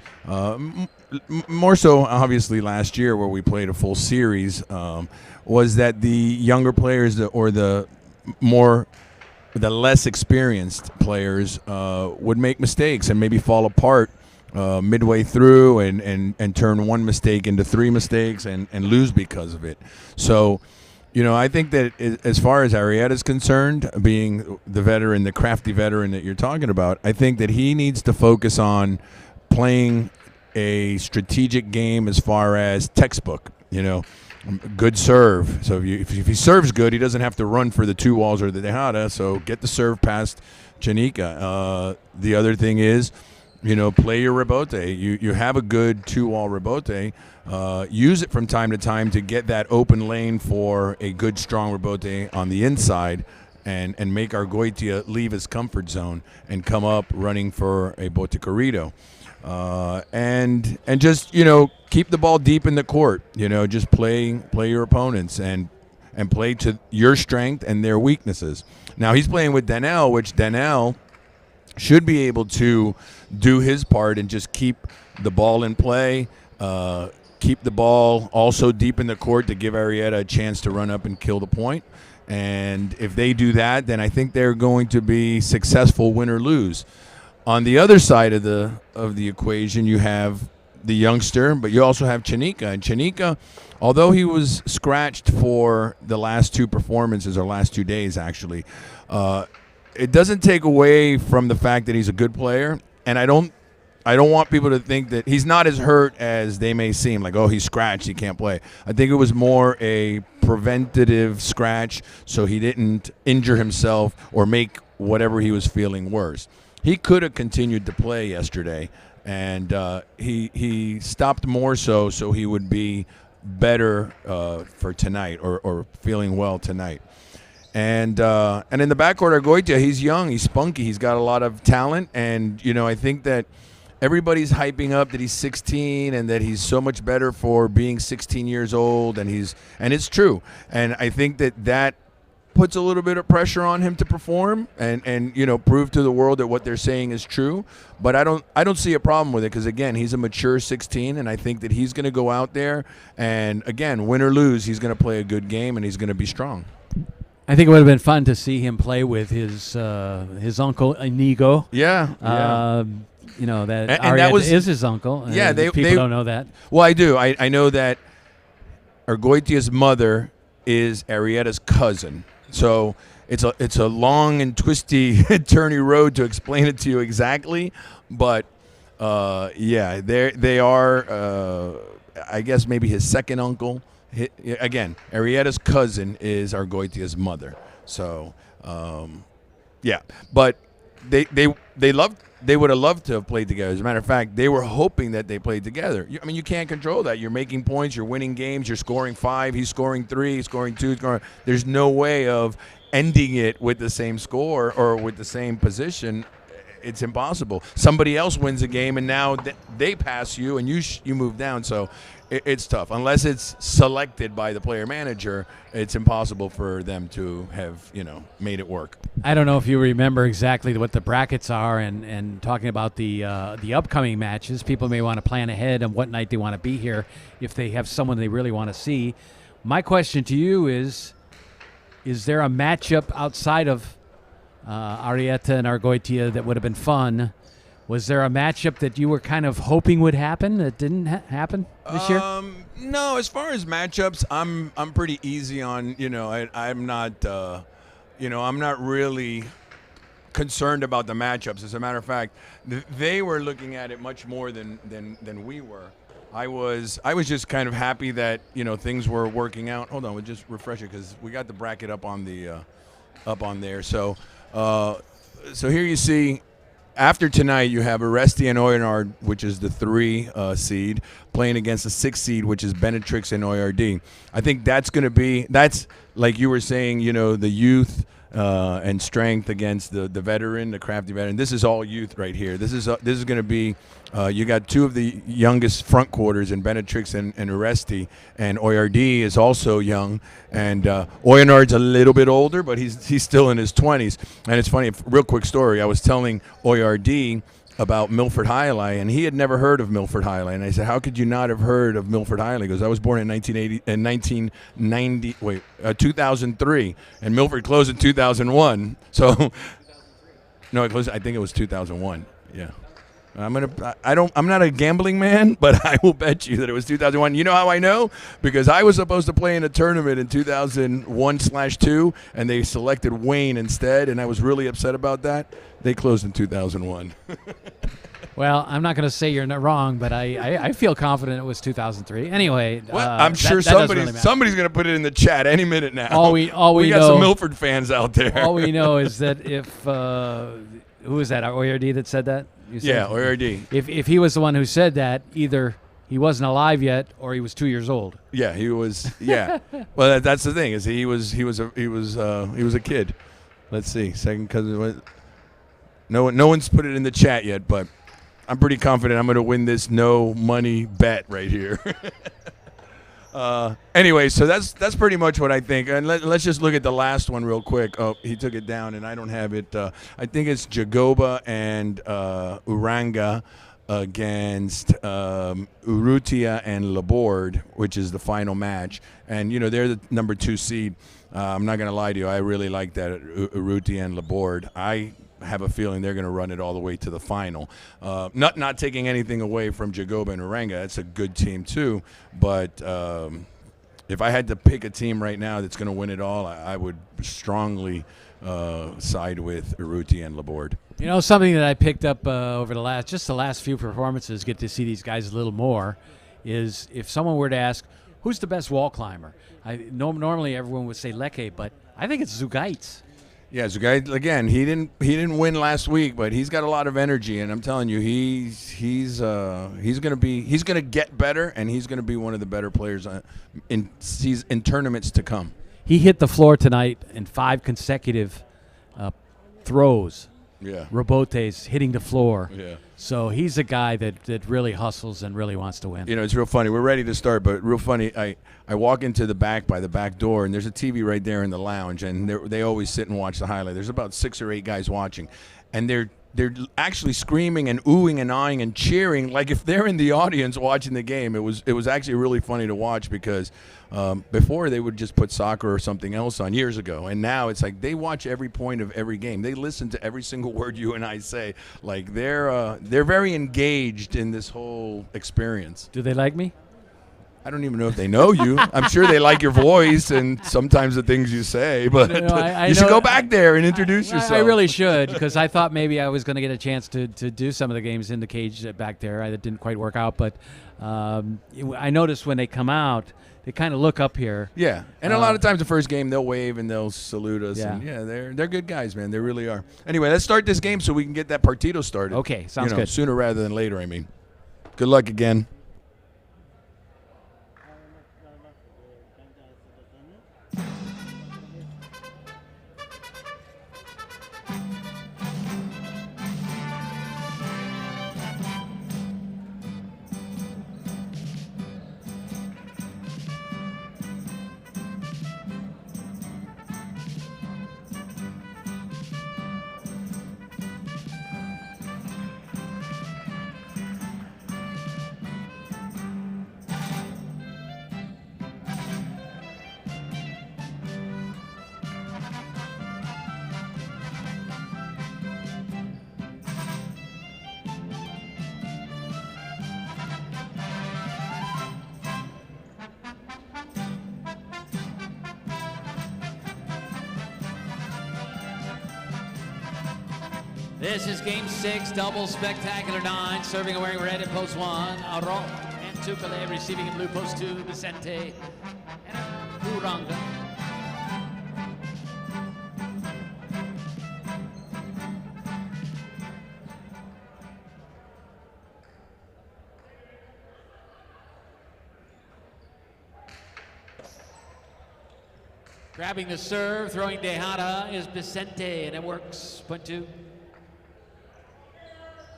more so obviously last year where we played a full series, was that the younger players or the less experienced players would make mistakes and maybe fall apart midway through and turn one mistake into 3 mistakes and lose because of it. So, I think that as far as Arrieta is concerned, being the veteran, the crafty veteran that you're talking about, I think that he needs to focus on playing a strategic game as far as textbook, good serve. So if he serves good, he doesn't have to run for the 2 walls or the dejada, so get the serve past Chanica. The other thing is, play your rebote. You have a good 2-wall rebote. Use it from time to time to get that open lane for a good, strong rebote on the inside and make Argoitia leave his comfort zone and come up running for a bote corrido. And just, keep the ball deep in the court. Just play your opponents and play to your strength and their weaknesses. Now, he's playing with Danel, which Danel should be able to do his part and just keep the ball in play, keep the ball also deep in the court to give Arrieta a chance to run up and kill the point. And if they do that, then I think they're going to be successful, win or lose. On the other side of the equation, you have the youngster, but you also have Chanica. And Chanica, although he was scratched for the last 2 performances, or last 2 days actually, it doesn't take away from the fact that he's a good player. And I don't want people to think that he's not as hurt as they may seem, like, oh, he's scratched, he can't play. I think it was more a preventative scratch so he didn't injure himself or make whatever he was feeling worse. He could have continued to play yesterday, and he stopped more so he would be better for tonight or feeling well tonight. And in the backcourt, Argoitia, he's young, he's spunky, he's got a lot of talent, and I think that everybody's hyping up that he's 16 and that he's so much better for being 16 years old, and it's true. And I think that puts a little bit of pressure on him to perform and prove to the world that what they're saying is true. But I don't see a problem with it because, again, he's a mature 16, and I think that he's going to go out there and, again, win or lose, he's going to play a good game and he's going to be strong. I think it would have been fun to see him play with his uncle Inigo. Yeah. That is his uncle. Yeah, people don't know that. Well, I do. I know that Argoitia's mother is Arrieta's cousin. So it's a long and twisty, turny road to explain it to you exactly. But they are. I guess maybe his second uncle. Again, Arrieta's cousin is Argoitia's mother. So, but they would have loved to have played together. As a matter of fact, they were hoping that they played together. You can't control that. You're making points. You're winning games. You're scoring 5. He's scoring 3. He's scoring 2. There's no way of ending it with the same score or with the same position. it's impossible. Somebody else wins a game, and now they pass you, and you move down. So it's tough. Unless it's selected by the player manager, it's impossible for them to have, made it work. I don't know if you remember exactly what the brackets are, and talking about the upcoming matches, people may want to plan ahead on what night they want to be here if they have someone they really want to see. My question to you is there a matchup outside of Arrieta and Argoitia that would have been fun? Was there a matchup that you were kind of hoping would happen that didn't happen this year? No, as far as matchups, I'm pretty easy on. I'm not. I'm not really concerned about the matchups. As a matter of fact, they were looking at it much more than we were. I was just kind of happy that things were working out. Hold on, we'll just refresh it because we got the bracket up on there. So here you see. After tonight, you have Oresti and Oyonnax, which is the 3 seed, playing against the 6 seed, which is Benetrix and ORD. I think that's like you were saying, the youth and strength against the veteran, the crafty veteran. This is all youth right here. This is going to be you got 2 of the youngest front quarters in Benetrix and Oresti, and ORD is also young, and Oyonnax's a little bit older, but he's still in his 20s. And it's funny, real quick story. I was telling ORD about Milford High Alai, and he had never heard of Milford High Alai. And I said, "How could you not have heard of Milford High Alai?" He goes, "I was born in 2003, and Milford closed in 2001." So, no, it closed. I think it was 2001. Yeah. I'm not a gambling man, but I will bet you that it was 2001. You know how I know? Because I was supposed to play in a tournament in 2001/2, and they selected Wayne instead, and I was really upset about that. They closed in 2001. Well, I'm not going to say you're not wrong, but I feel confident it was 2003. Anyway, well, I'm sure somebody's going to put it in the chat any minute now. All we got know, some Milford fans out there. All we know is that if who was that? ORD that said that? Yeah, ORD. If he was the one who said that, either he wasn't alive yet or he was 2 years old. Yeah, he was. Yeah. Well, that's the thing is he was a kid. Let's see, second cousin. No one's put it in the chat yet, but I'm pretty confident I'm going to win this no money bet right here. Anyway, so that's pretty much what I think. And let's just look at the last one real quick. Oh, he took it down, and I don't have it. I think it's Jagoba and Uranga against Urrutia and Laborde, which is the final match. And, they're the number 2 seed. I'm not going to lie to you. I really like that, Urrutia and Laborde. I have a feeling they're going to run it all the way to the final. Not taking anything away from Jagoba and Uranga. That's a good team too. But if I had to pick a team right now that's going to win it all, I would strongly side with Urrutia and Laborde. Something that I picked up over the last few performances, get to see these guys a little more, is if someone were to ask, who's the best wall climber? Normally everyone would say Leke, but I think it's Zugaitz. Yeah, Zugaitz, again, he didn't win last week, but he's got a lot of energy, and I'm telling you, he's gonna get better, and he's gonna be one of the better players in tournaments to come. He hit the floor tonight in 5 consecutive throws. Yeah. Robotes hitting the floor. Yeah. So he's a guy that really hustles and really wants to win. It's real funny. We're ready to start, but real funny. I walk into the back by the back door, and there's a TV right there in the lounge, and they always sit and watch the highlight. There's about 6 or 8 guys watching, and they're actually screaming and oohing and aahing and cheering like if they're in the audience watching the game. It was actually really funny to watch because before they would just put soccer or something else on years ago, and now it's like they watch every point of every game. They listen to every single word you and I say. Like they're very engaged in this whole experience. Do they like me? I don't even know if they know you. I'm sure they like your voice and sometimes the things you say, but you should go back there and introduce yourself. I really should, because I thought maybe I was going to get a chance to do some of the games in the cage back there. That didn't quite work out, but I noticed when they come out, they kind of look up here. Yeah, and a lot of times the first game they'll wave and they'll salute us. Yeah, and they're good guys, man. They really are. Anyway, let's start this game so we can get that partido started. Okay, sounds good. Sooner rather than later, I mean. Good luck again. This is game 6, double spectacular 9, serving and wearing red in post 1, Aro and Tukale, receiving in blue post 2, Vicente and Uranga. Grabbing the serve, throwing Dejada is Vicente, and it works. Point 2.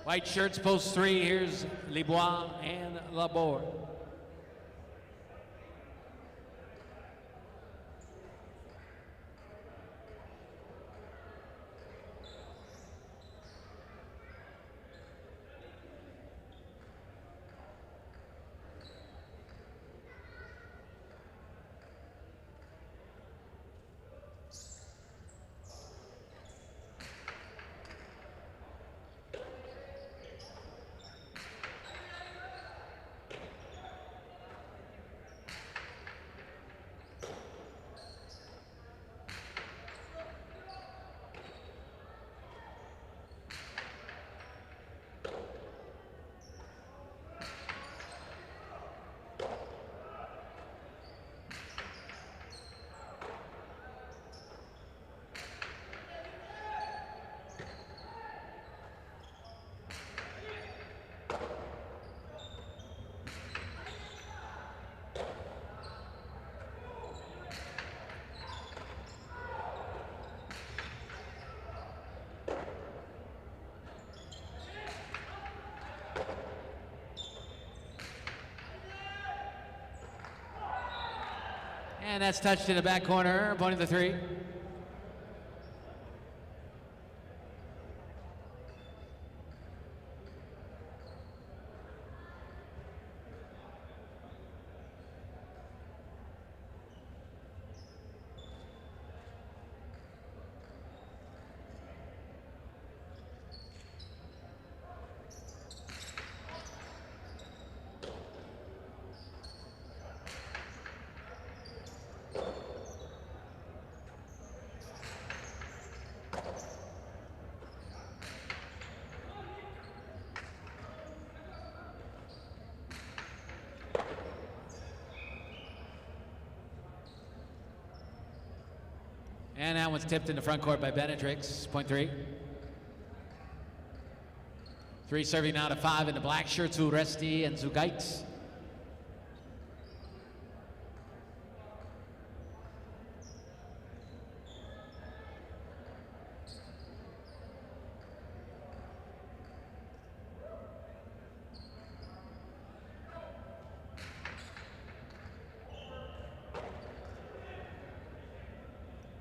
White shirts, post 3. Here's Libois and Laborde. And that's touched in the back corner, pointing the 3. And that one's tipped in the front court by Benetrix, point 3. 3 serving now to 5 in the black shirts, Uresti and Zugaitz.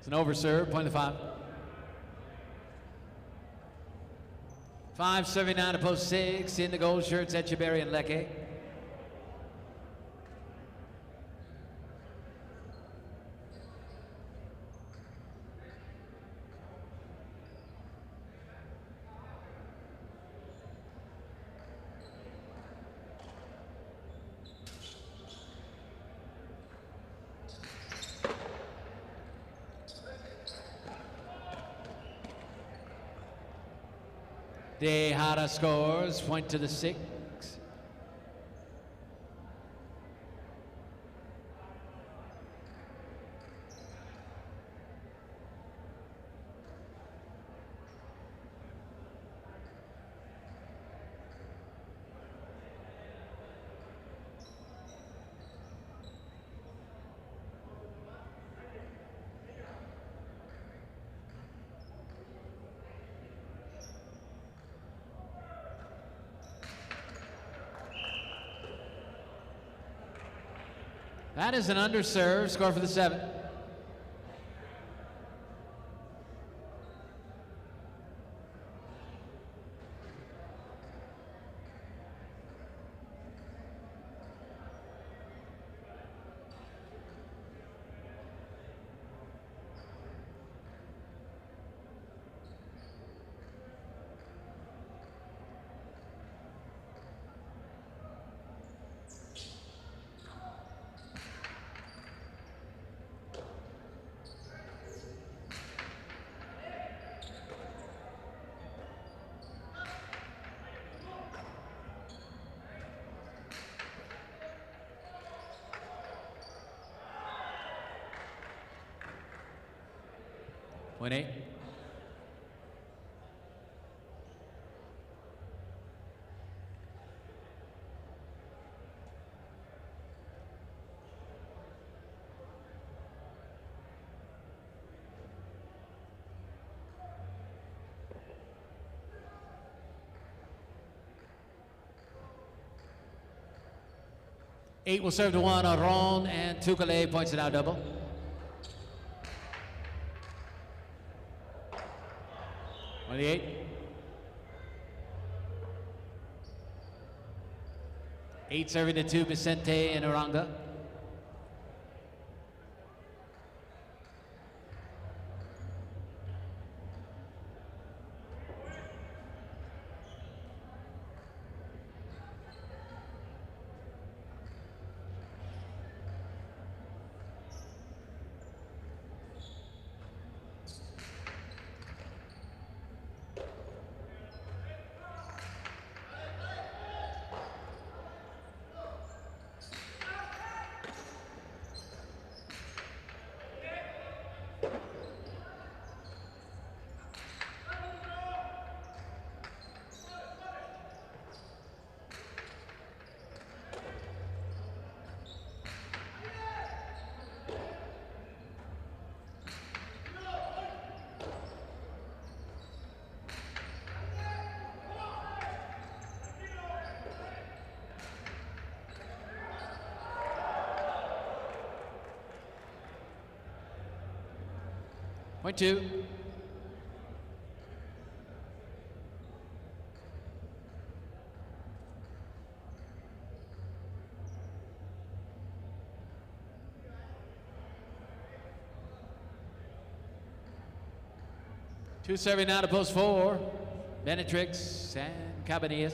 It's an overserve, point to 5. 5 serving now to post 6 in the gold shirts, Echeverry and Lecce. Dejada scores, point to the 6. That is an underserve, score for the 7. Point 8. Eight will serve to 1 on Ron, and Tukale points it out double. On the 8. 8 serving to 2, Vicente and Oranga. Point 2. Two serving now to post 4, Benetrix and Cabanillas.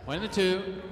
Point the 2.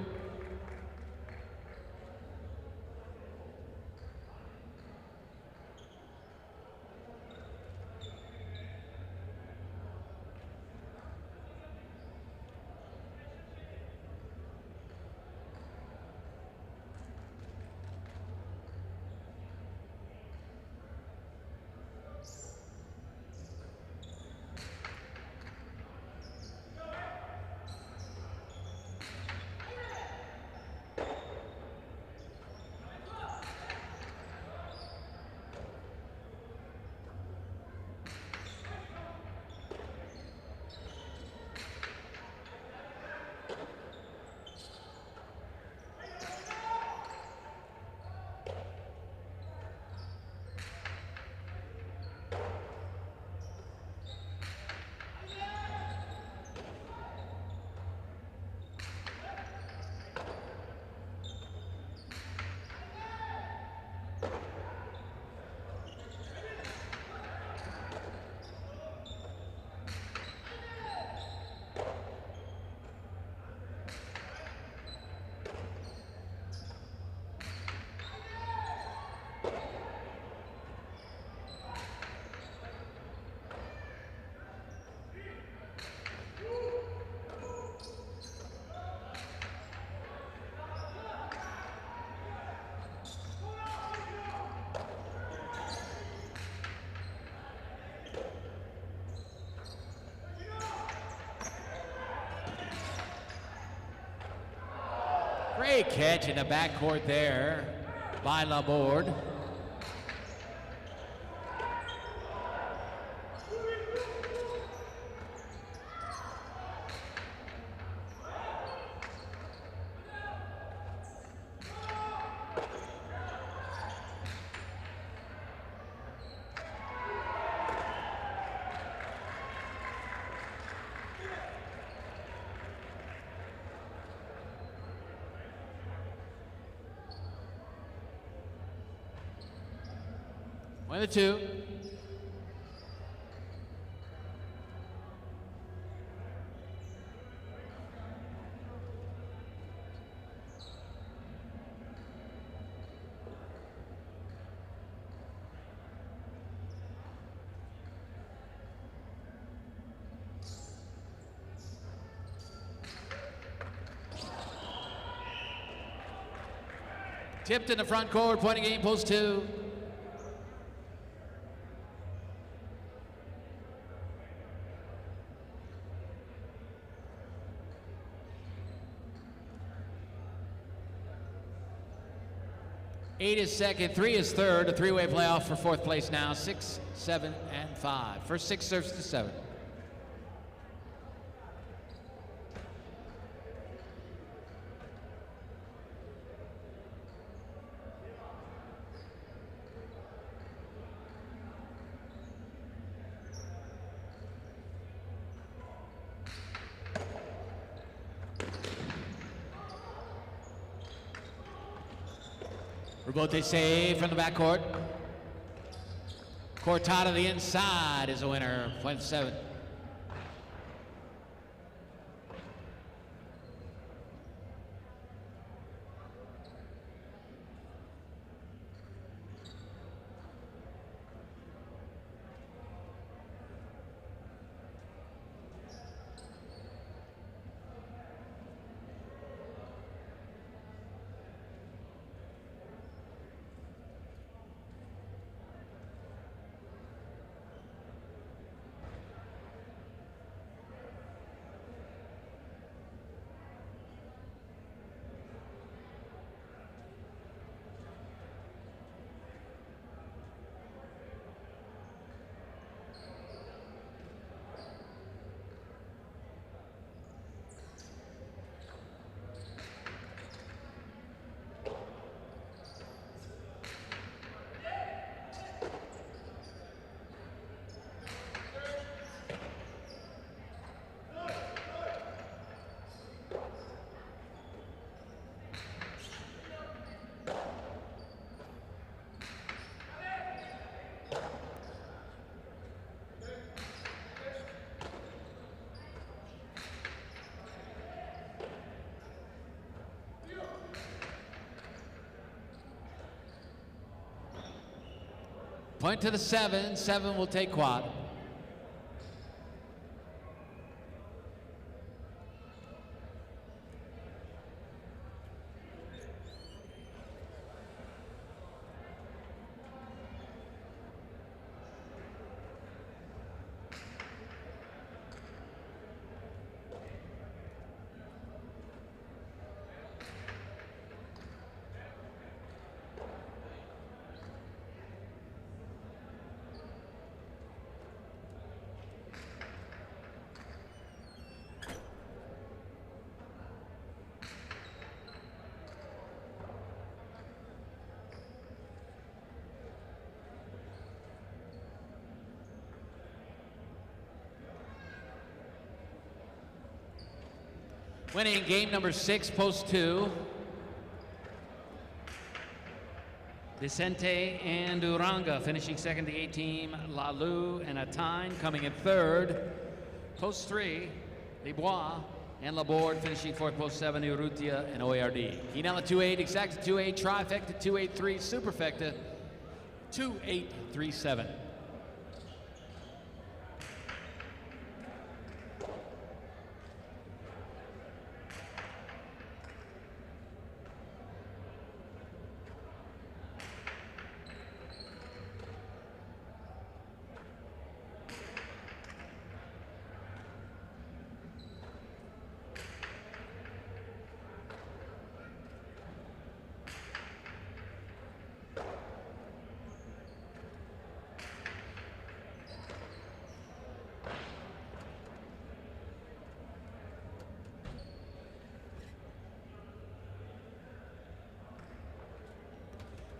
Great catch in the backcourt there by Laborde. One of the 2. Tipped in the front court, point of game, post 2. Eight is second, 3 is third. A three-way playoff for fourth place now. 6, 7, and 5. First 6 serves to 7. Rebote save from the backcourt. Cortado to the inside is a winner. Point 7. Point to the 7. 7 will take quad. Winning game number 6, post 2. Vicente and Uranga finishing second, the A-team. Lalu and Atine coming in third. Post 3, Libois and Laborde finishing fourth, post 7, Urrutia and OARD. Quinella 2-8, Exacta 2-8, Trifecta 2-8-3, Superfecta 2-8-3-7.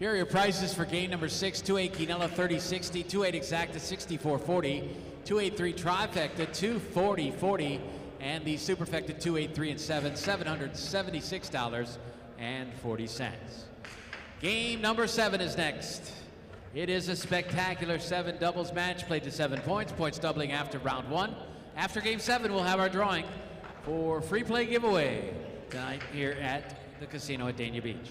Here are your prices for game number 6. 2-8 Quinella 30-60, 2-8 Exacta 64-40, 2-8-3 Trifecta 240-40, and the Superfecta 2-8-3 and 7, $776.40. Game number 7 is next. It is a spectacular 7 doubles match played to 7 points, points doubling after round 1. After game 7, we'll have our drawing for free play giveaway tonight here at the casino at Dania Beach.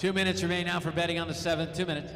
2 minutes remain now for betting on the 7th. 2 minutes.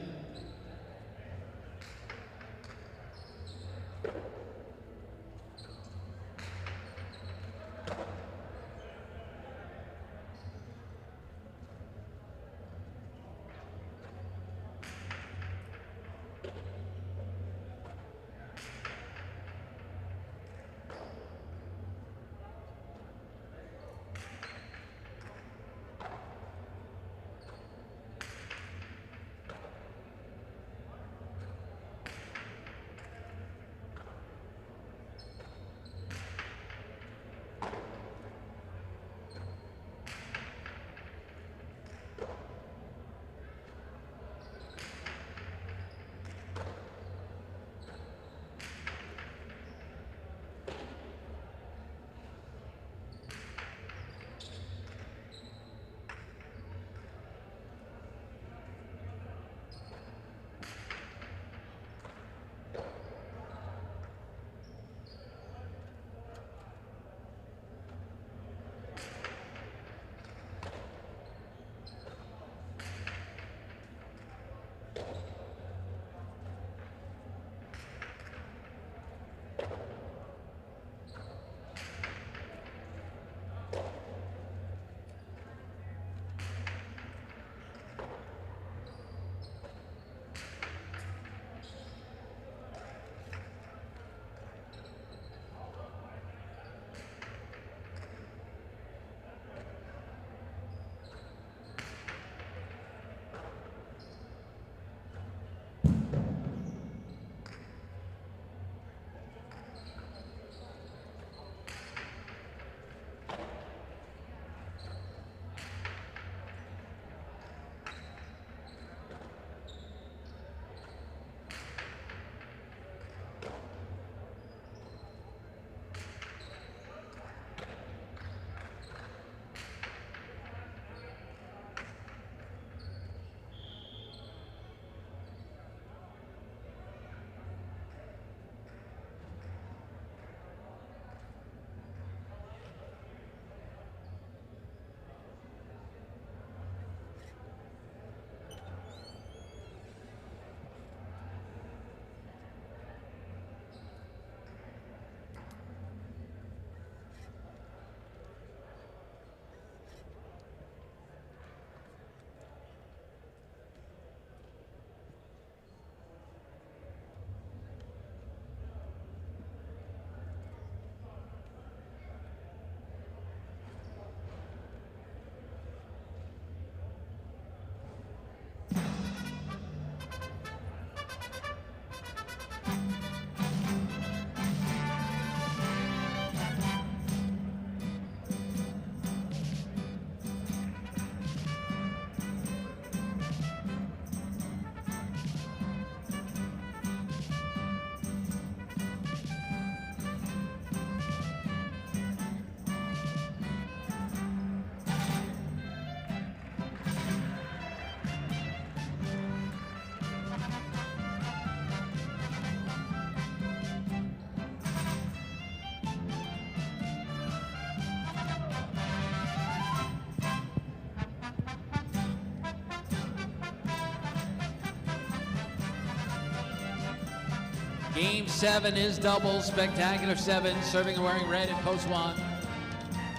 Game 7 is doubles, spectacular 7, serving and wearing red in post 1.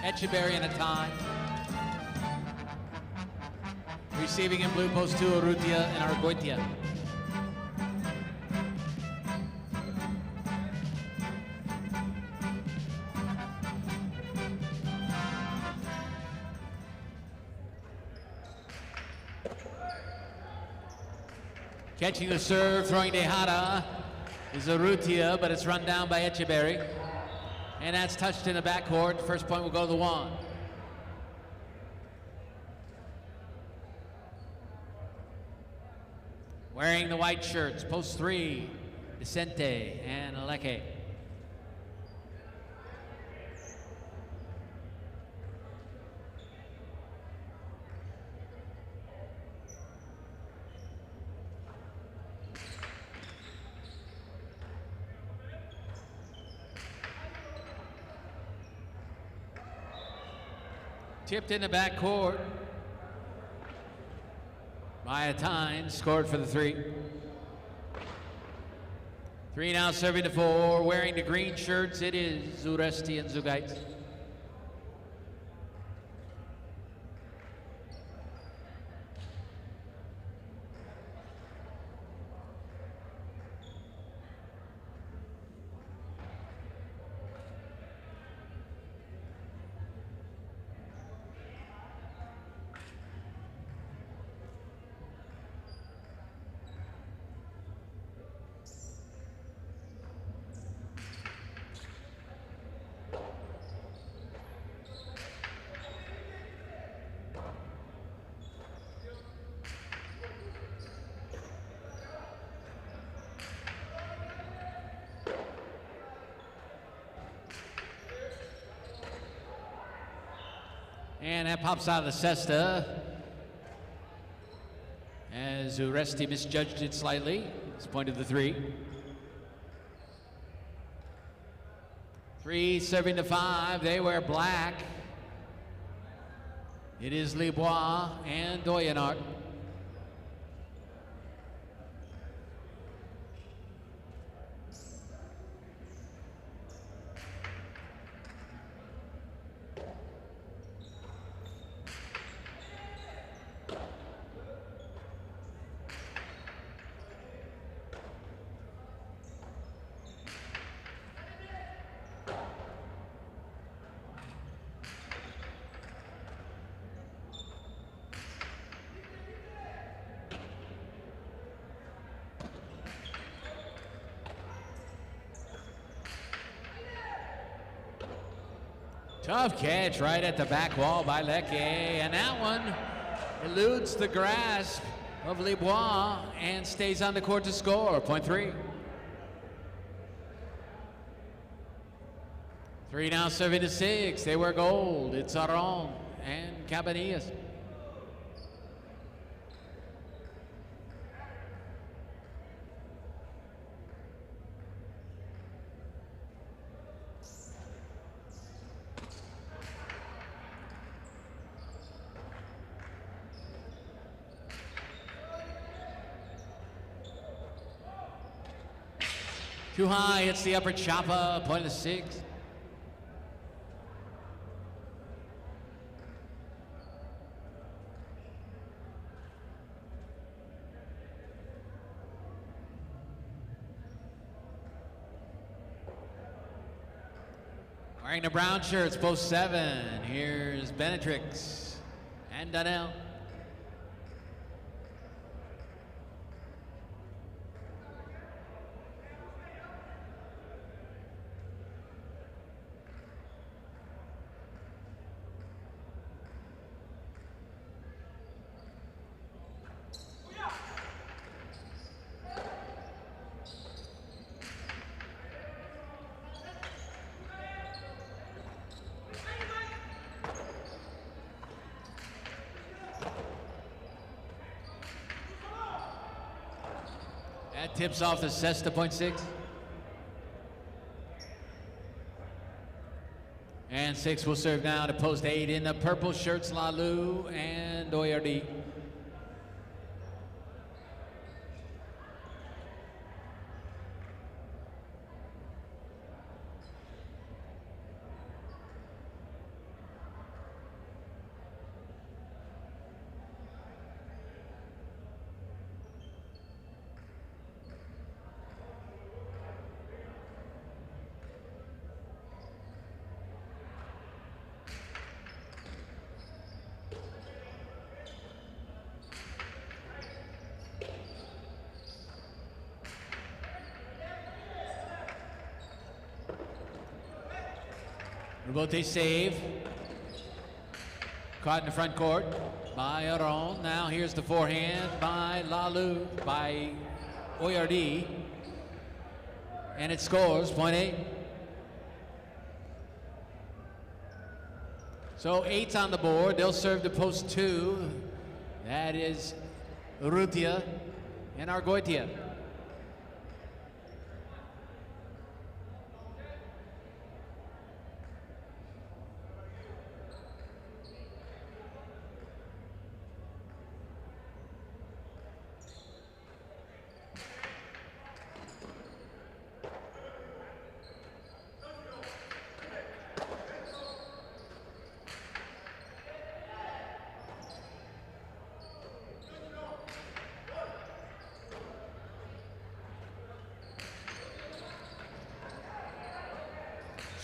Echeverry in a tie. Receiving in blue, post 2, Urrutia and Argoitia. Catching the serve, throwing Dejada is Urrutia, but it's run down by Echeverry. And that's touched in the backcourt. First point will go to the one. Wearing the white shirts, post 3, Vicente and Aleke. Tipped in the backcourt. Mayatyne scored for the 3. 3 now serving to 4. Wearing the green shirts, it is Zuresti and Zugait. And that pops out of the cesta as Uresti misjudged it slightly. It's point of the 3. 3 serving to 5. They wear black. It is Libois and Doyenart. Tough catch right at the back wall by Lecque, and that one eludes the grasp of Libois and stays on the court to score. Point 3. 3 now serving to 6. They wear gold. It's Aron and Cabanillas. Too high, hits the upper chopper, point of 6. Wearing the brown shirts, post 7. Here's Benetrix and Daniel. That tips off the cesta, point 6. And 6 will serve now to post 8 in the purple shirts, Lalu and Oyardi. Rebote save. Caught in the front court by Aron. Now here's the forehand by Lalu, by Oyardi. And it scores, point 8. So 8's on the board. They'll serve to post 2. That is Rutia and Argoitia.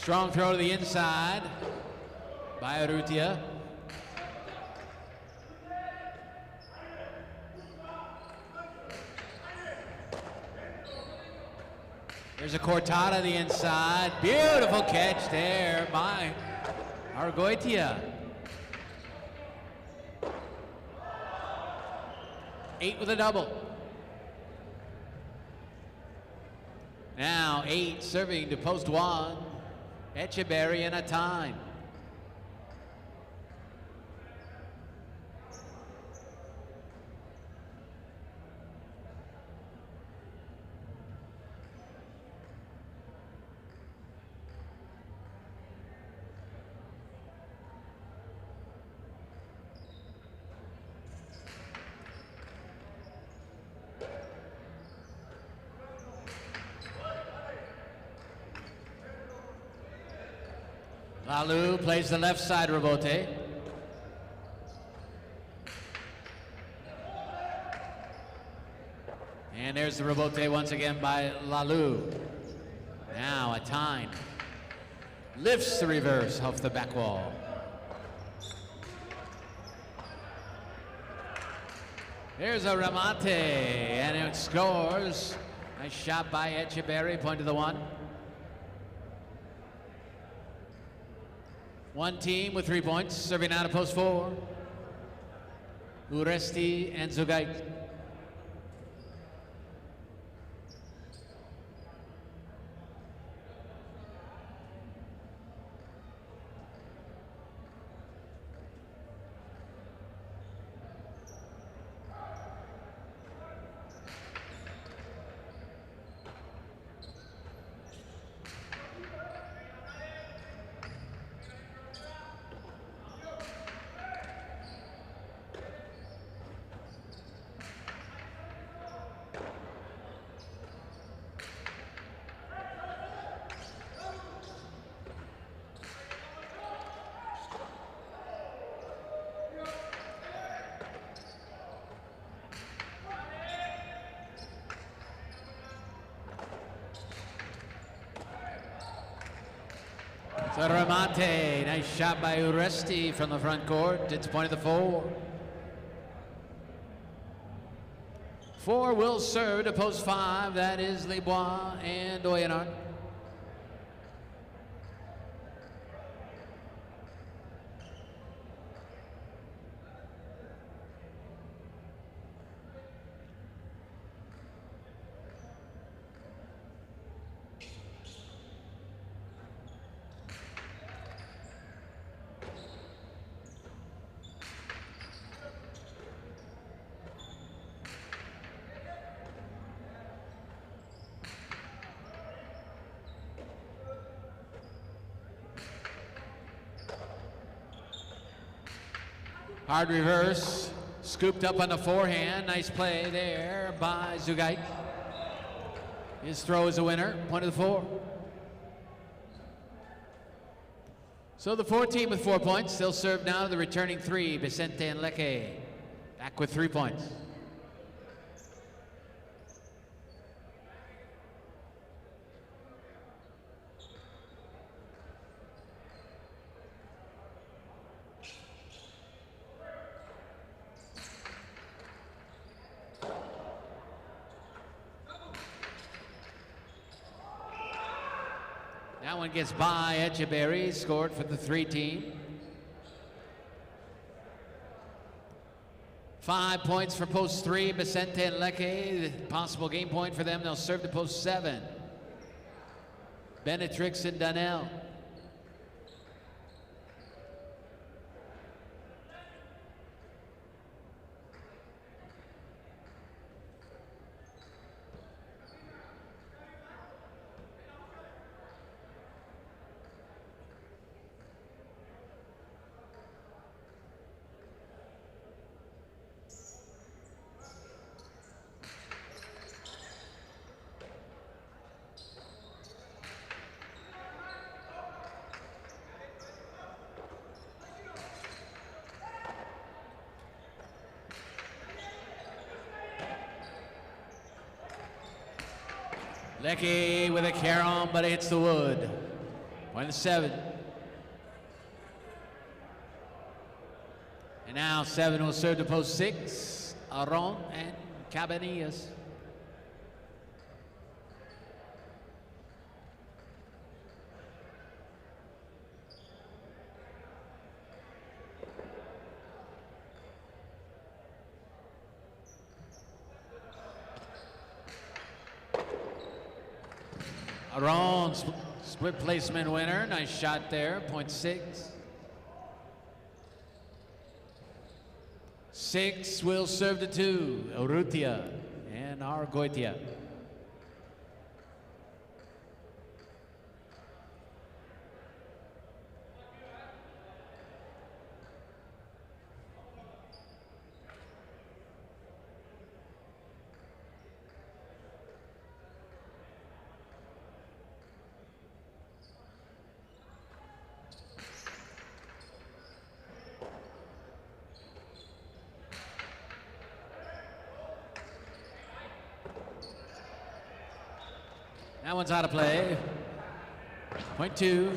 Strong throw to the inside by Urrutia. There's a cortada to the inside. Beautiful catch there by Argoitia. 8 with a double. Now 8 serving to post 1. Echeverry in a time. Lalu plays the left side rebote. And there's the rebote once again by Lalu. Now a time. Lifts the reverse off the back wall. There's a remate, and it scores. Nice shot by Echeverry, point to the 1. One team with 3 points, serving out of post 4. Uresti and Zugait. So remate, nice shot by Uresti from the front court. It's point of the 4. 4 will serve to post 5. That is Lebois and Oyenart. Hard reverse, scooped up on the forehand. Nice play there by Zugait. His throw is a winner, point of the 4. So the 4 team with 4 points, they'll serve now to the returning 3, Vicente and Lecce, back with 3 points. That one gets by Echeverry, scored for the 3 team. 5 points for post 3, Vicente and Lecce. Possible game point for them. They'll serve to post 7. Benetrix and Daniel. Lecce with a carom, but it hits the wood. Point to 7. And now 7 will serve to post 6. Aron and Cabanillas. Aron, split placement winner. Nice shot there. Point 6. 6 will serve to 2. Urrutia and Argoitia. That one's out of play. Point 2.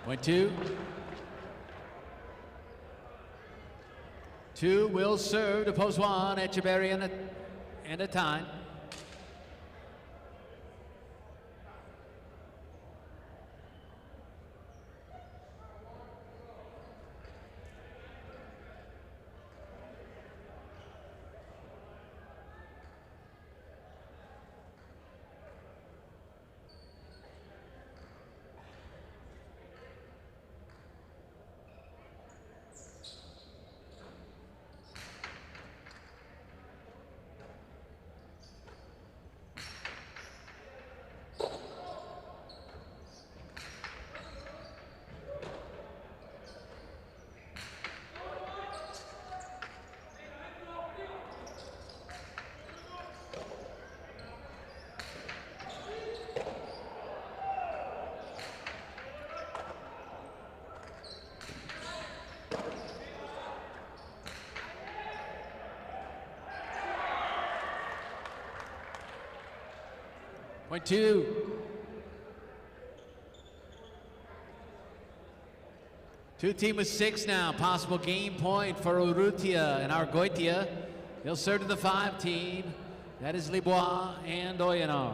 Point 2. 2 will serve to post 1. Echeverry and a time. Point 2. 2 team with 6 now. Possible game point for Urrutia and Argoitia. They'll serve to the 5 team. That is Libois and Oyanar.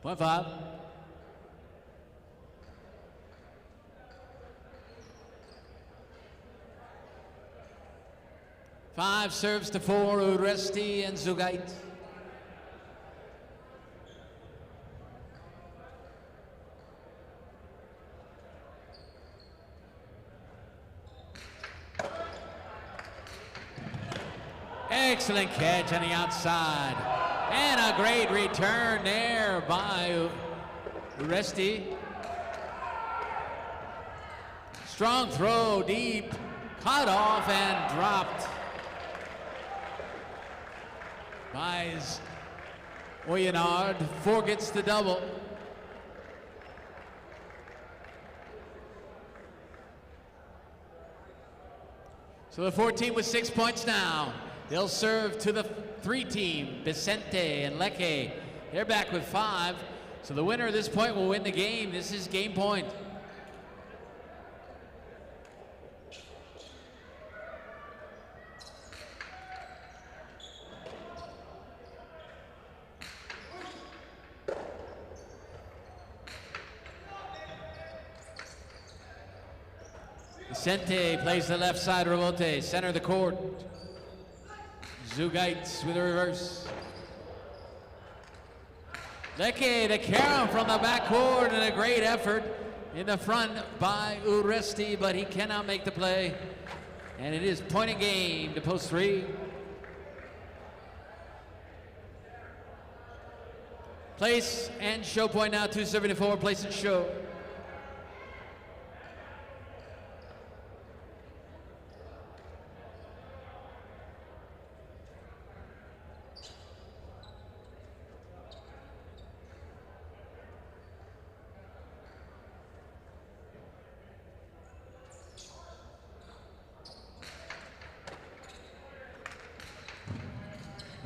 Point 5. 5 serves to 4. Uresti and Zugait. Excellent catch on the outside. And a great return there by Uresti. Strong throw, deep, cut off and dropped by Oyenard forgets the double. So the 14 with 6 points now. They'll serve to the 3 team, Vicente and Lecce. They're back with 5. So the winner of this point will win the game. This is game point. Vicente plays the left side, Revolte, center of the court. Zugaitz with a reverse. Lecce, the carom from the backcourt, and a great effort in the front by Uresti, but he cannot make the play. And it is point of game to post 3. Place and show point now, 274, place and show.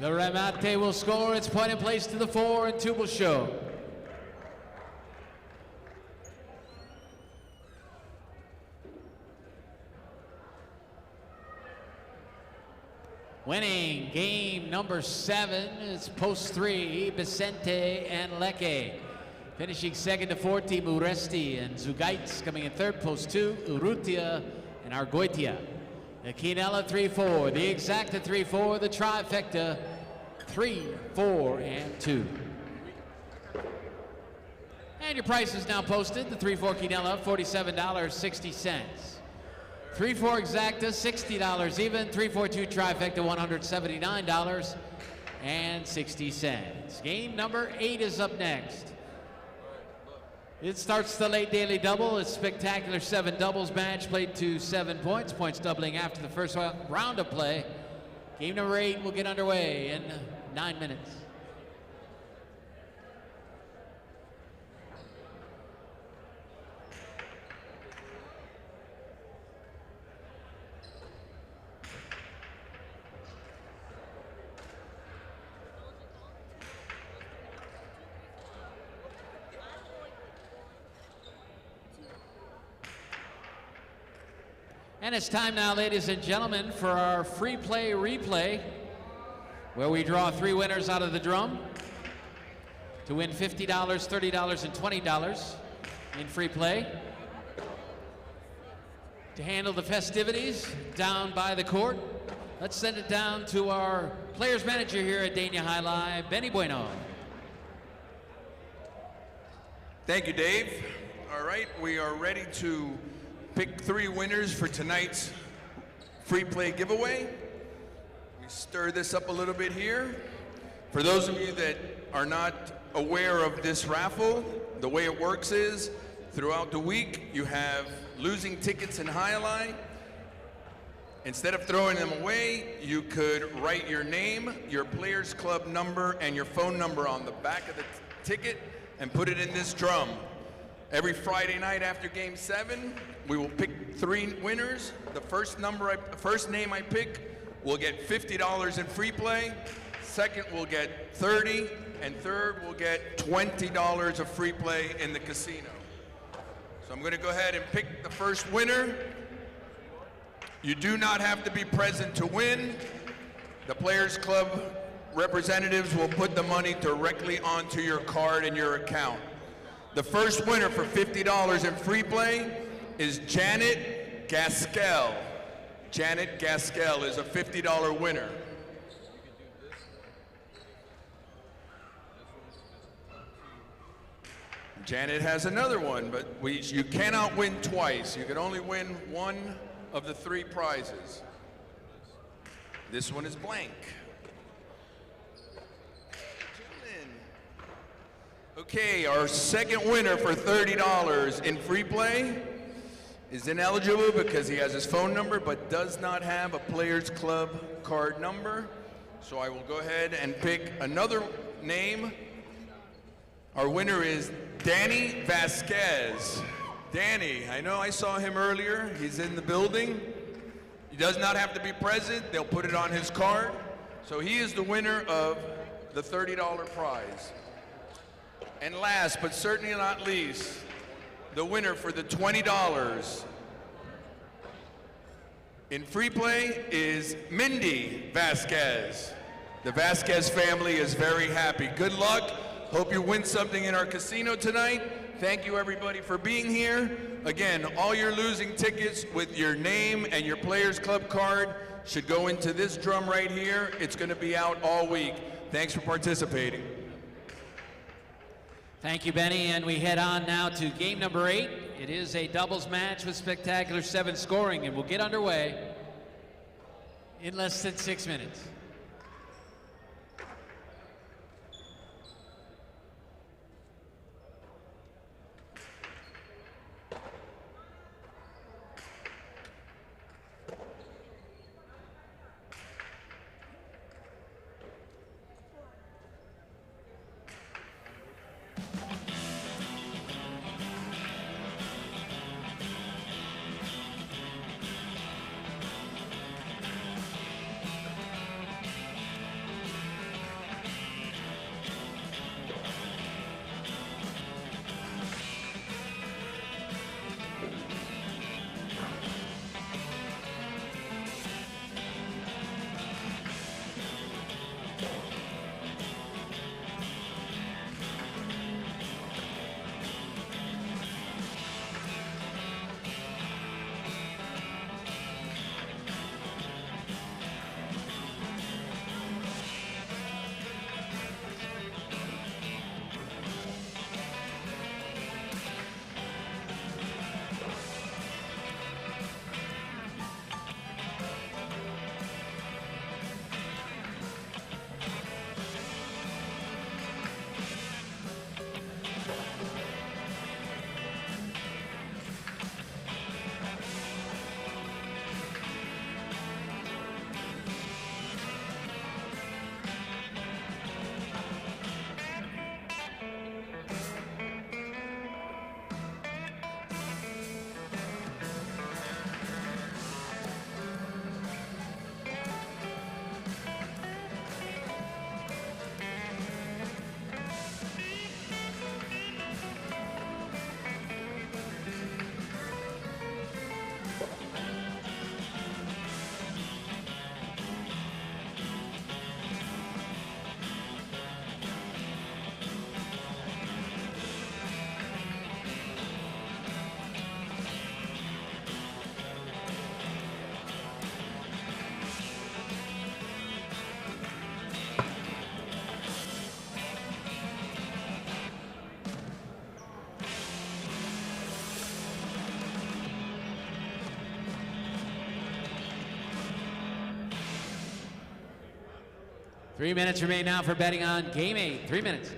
The remate will score. It's point in place to the 4, and 2 will show. Winning game number 7 is post 3, Vicente and Lecce. Finishing second to 4 team, Uresti and Zugaitz. Coming in third, post 2, Urrutia and Argoitia. The Quinella 3-4, the Exacta 3-4, the Trifecta 3, 4, and 2. And your price is now posted. The 3-4 Quinella, $47.60. 3-4 Exacta, $60 even. 3-4-2 Trifecta, $179.60. Game number 8 is up next. It starts the late daily double. It's spectacular 7 doubles match played to 7 points. Points doubling after the first round of play. Game number 8 will get underway in 9 minutes. And it's time now, ladies and gentlemen, for our free play replay, where we draw 3 winners out of the drum to win $50, $30, and $20 in free play. To handle the festivities down by the court, let's send it down to our players manager here at Dania Alai, Benny Bueno. Thank you, Dave. All right, we are ready to pick 3 winners for tonight's free play giveaway. We stir this up a little bit here. For those of you that are not aware of this raffle, the way it works is throughout the week you have losing tickets in Alai. Instead of throwing them away, you could write your name, your Players Club number, and your phone number on the back of the ticket and put it in this drum. Every Friday night after Game 7, we will pick 3 winners. The first name I pick will get $50 in free play. Second will get $30, and third will get $20 of free play in the casino. So I'm going to go ahead and pick the first winner. You do not have to be present to win. The Players Club representatives will put the money directly onto your card in your account. The first winner for $50 in free play is Janet Gaskell. Janet Gaskell is a $50 winner. Janet has another one, but you cannot win twice. You can only win one of the 3 prizes. This one is blank. Okay, our second winner for $30 in free play is ineligible because he has his phone number but does not have a Players Club card number. So I will go ahead and pick another name. Our winner is Danny Vasquez. Danny, I know I saw him earlier. He's in the building. He does not have to be present. They'll put it on his card. So he is the winner of the $30 prize. And last, but certainly not least, the winner for the $20 in free play is Mindy Vasquez. The Vasquez family is very happy. Good luck. Hope you win something in our casino tonight. Thank you everybody for being here. Again, all your losing tickets with your name and your Players Club card should go into this drum right here. It's going to be out all week. Thanks for participating. Thank you, Benny, and we head on now to game number 8. It is a doubles match with spectacular 7 scoring, and we'll get underway in less than 6 minutes. Three minutes remain now for betting on game 8. 3 minutes.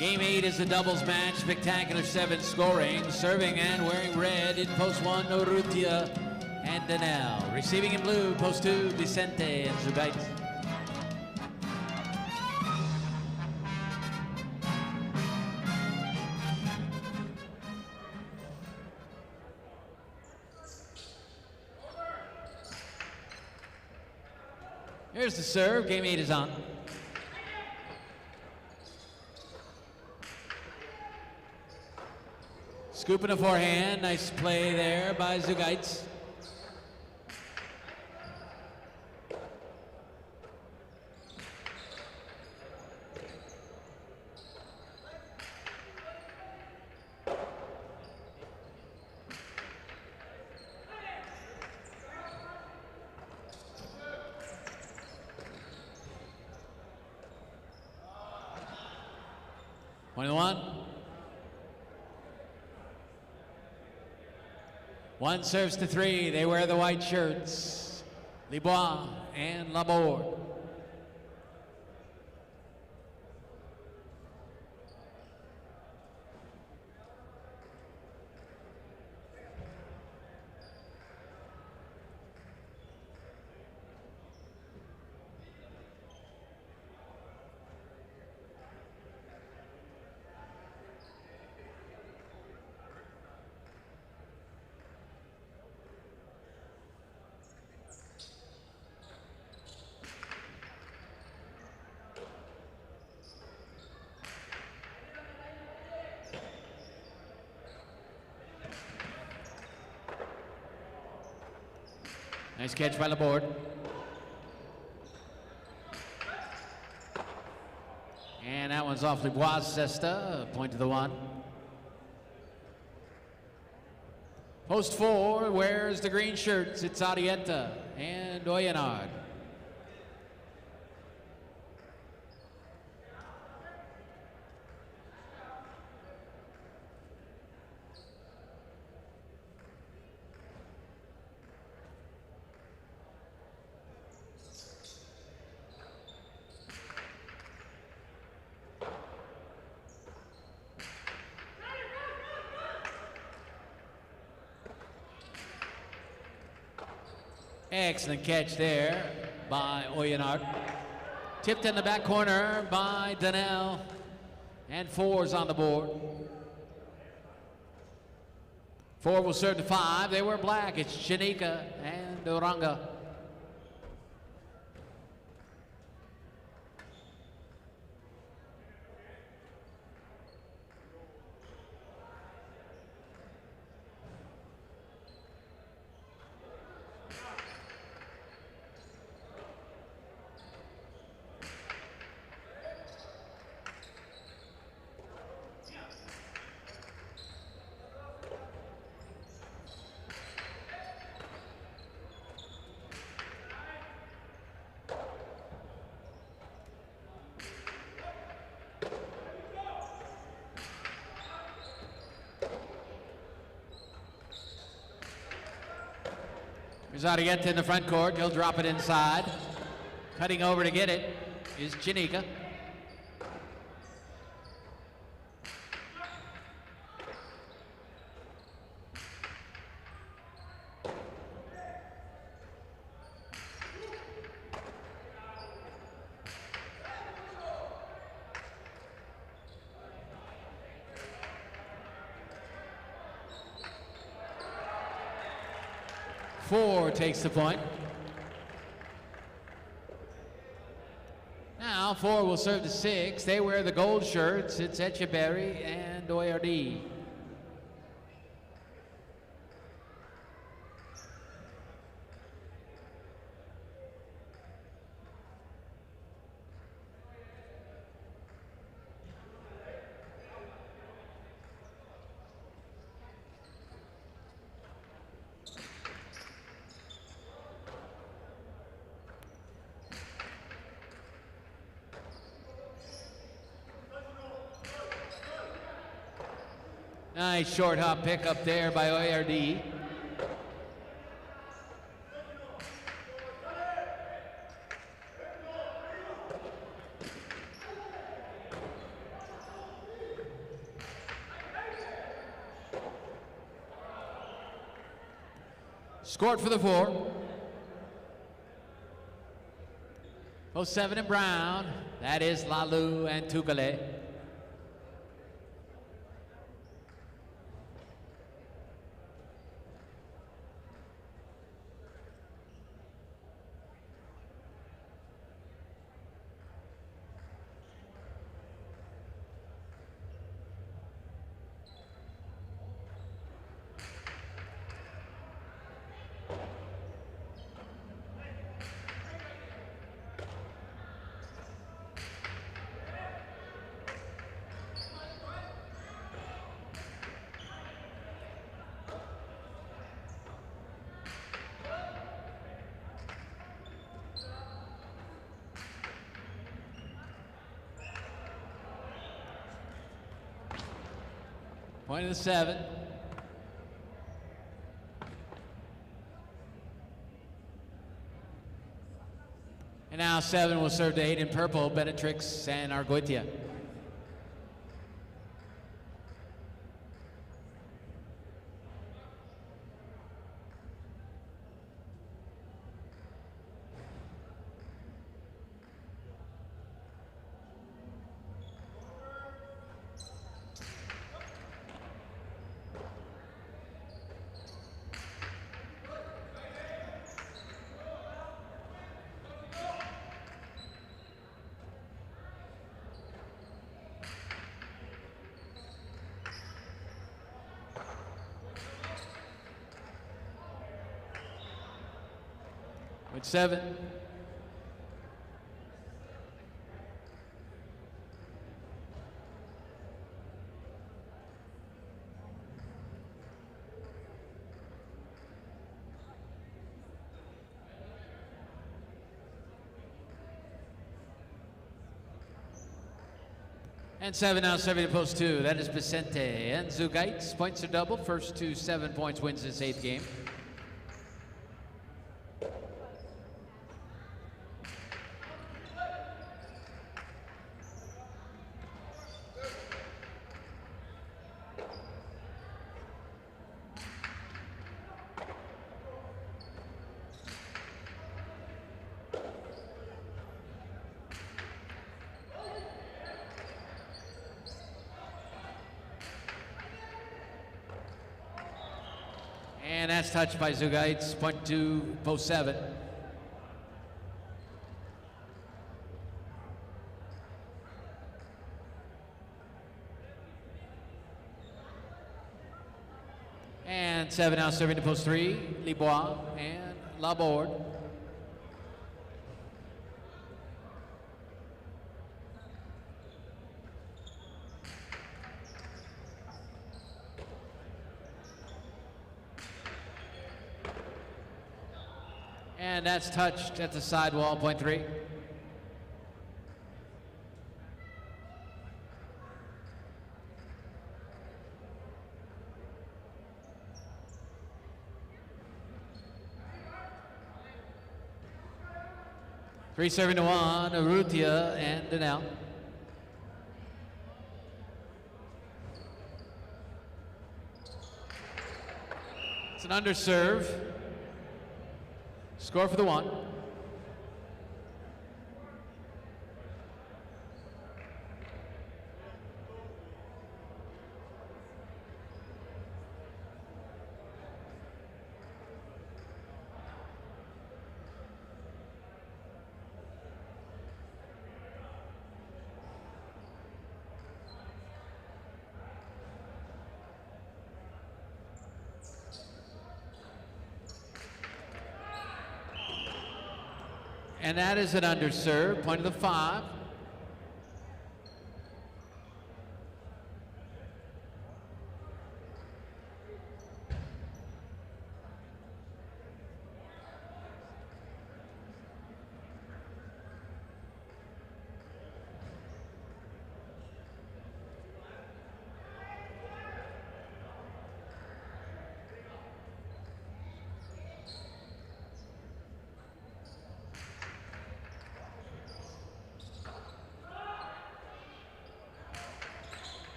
Game 8 is a doubles match, spectacular 7 scoring. Serving and wearing red in post 1, Urrutia and Daniel. Receiving in blue, post 2, Vicente and Zugait. Here's the serve. Game 8 is on. Scooping a forehand. Nice play there by Zugaitz. One serves to 3. They wear the white shirts. Libois and Laborde. Nice catch by Laborde. And that one's off Libois' cesta, point to the 1. Post 4 wears the green shirts. It's Arietta and Oyenard. Excellent catch there by Oyenard. Tipped in the back corner by Daniel. And 4's on the board. 4 will serve to 5. They wear black. It's Chanika and Oranga. Here's Arietta in the front court. He'll drop it inside. Cutting over to get it is Chanika. Four takes the point. Now 4 will serve to 6. They wear the gold shirts. It's Echeberry and Oyardi. Nice short hop pick up there by Oyardi. Scored for the 4. Post 7 in brown. That is Lalu and Tukale. Point of the 7. And now 7 will serve to 8 in purple, Benetrix and Argoitia. With 7. And 7 now serving to post 2. That is Vicente and Zugaitz. Points are double. First to 7 points wins this 8th game. And that's touched by Zugaitz. Point to post 7. And 7 now serving to post 3. Libois and Laborde. And that's touched at the sidewall, point 3. Three serving to 1, Urrutia and Danielle. It's an underserve. Score for the 1. And that is an underserve, point of the 5.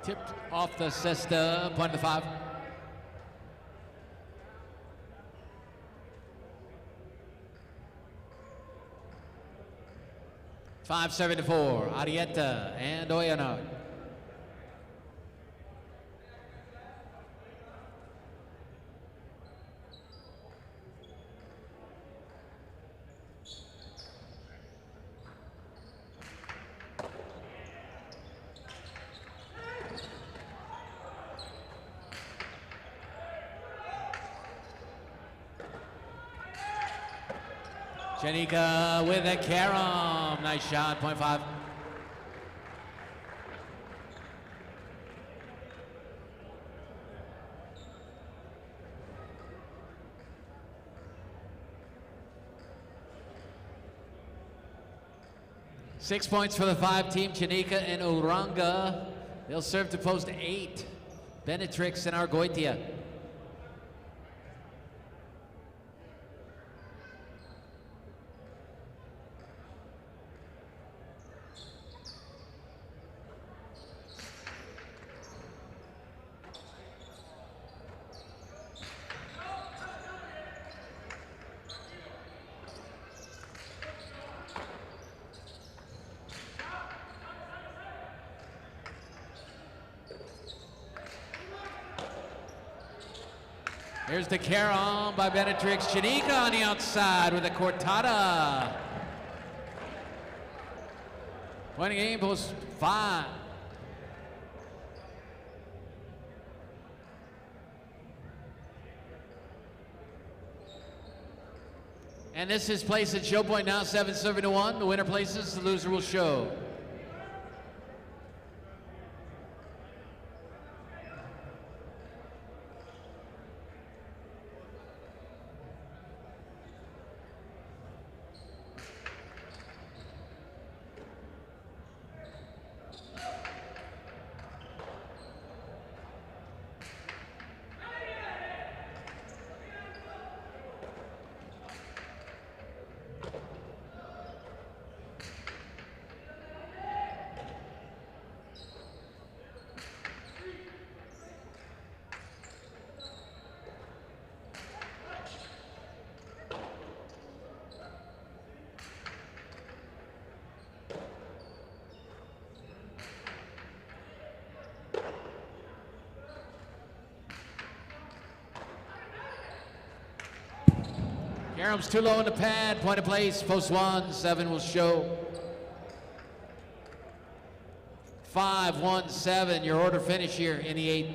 Tipped off the cesta, point to the 5. Five, 7 to 4. Arietta and Oyana. Janika with a carom. Nice shot, point 5. Six points for the 5 team, Chanika and Uranga. They'll serve to post 8. Benetrix and Argoitia. Here's the carom by Benetrix. Chanika on the outside with a cortada. Point game, post 5. And this is placed at show point now, 7-7 to 1. The winner places, the loser will show. Carom's too low in the pad, point of place, post 1, 7 will show. 5, 1, 7, your order finish here in the 8th.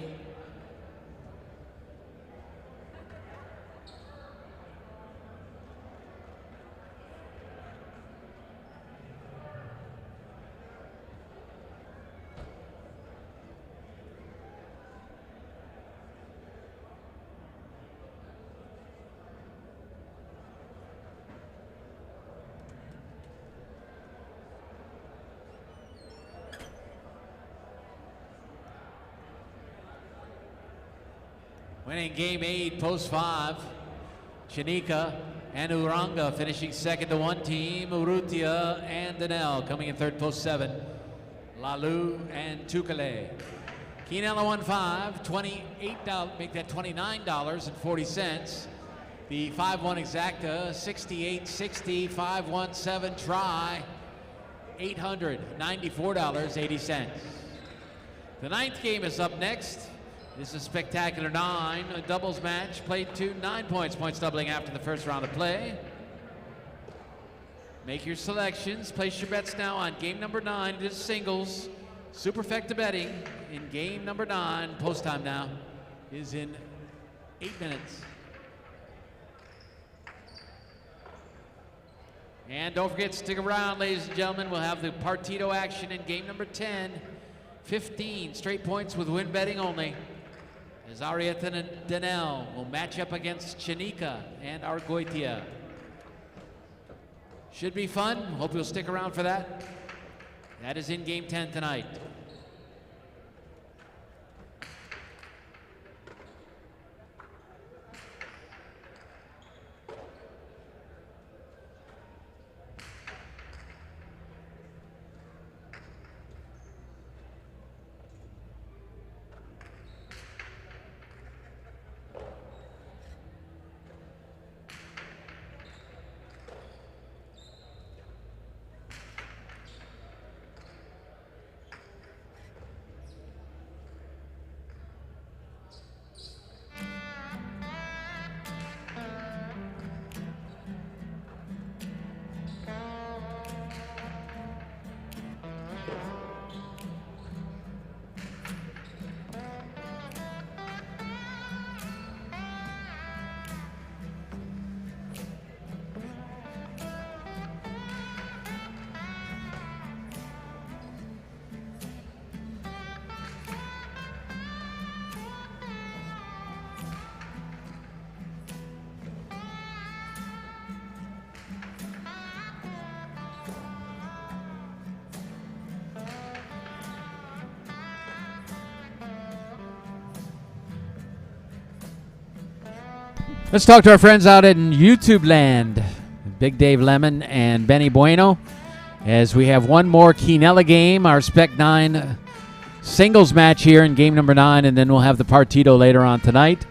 Winning game 8, post 5. Chanika and Uranga finishing second to 1 team. Urrutia and Danelle coming in third, post 7. Lalu and Tukale. Quinella 1-5, $28, make that $29.40. The 5-1 exacta, 68-60, 5-1-7 try, $894.80. The 9th game is up next. This is a spectacular 9, a doubles match, played to 9 points, points doubling after the first round of play. Make your selections, place your bets now on game number 9, it is singles. Superfecta betting in game number 9, post time now, is in 8 minutes. And don't forget, stick around, ladies and gentlemen, we'll have the Partido action in game number 10. 15 straight points with win betting only. As Arietta and Danelle will match up against Chanika and Argoitia. Should be fun. Hope you'll stick around for that. That is in game 10 tonight. Let's talk to our friends out in YouTube land, Big Dave Lemon and Benny Bueno, as we have one more Quinella game, our Spec 9 singles match here in game number 9, and then we'll have the Partido later on tonight.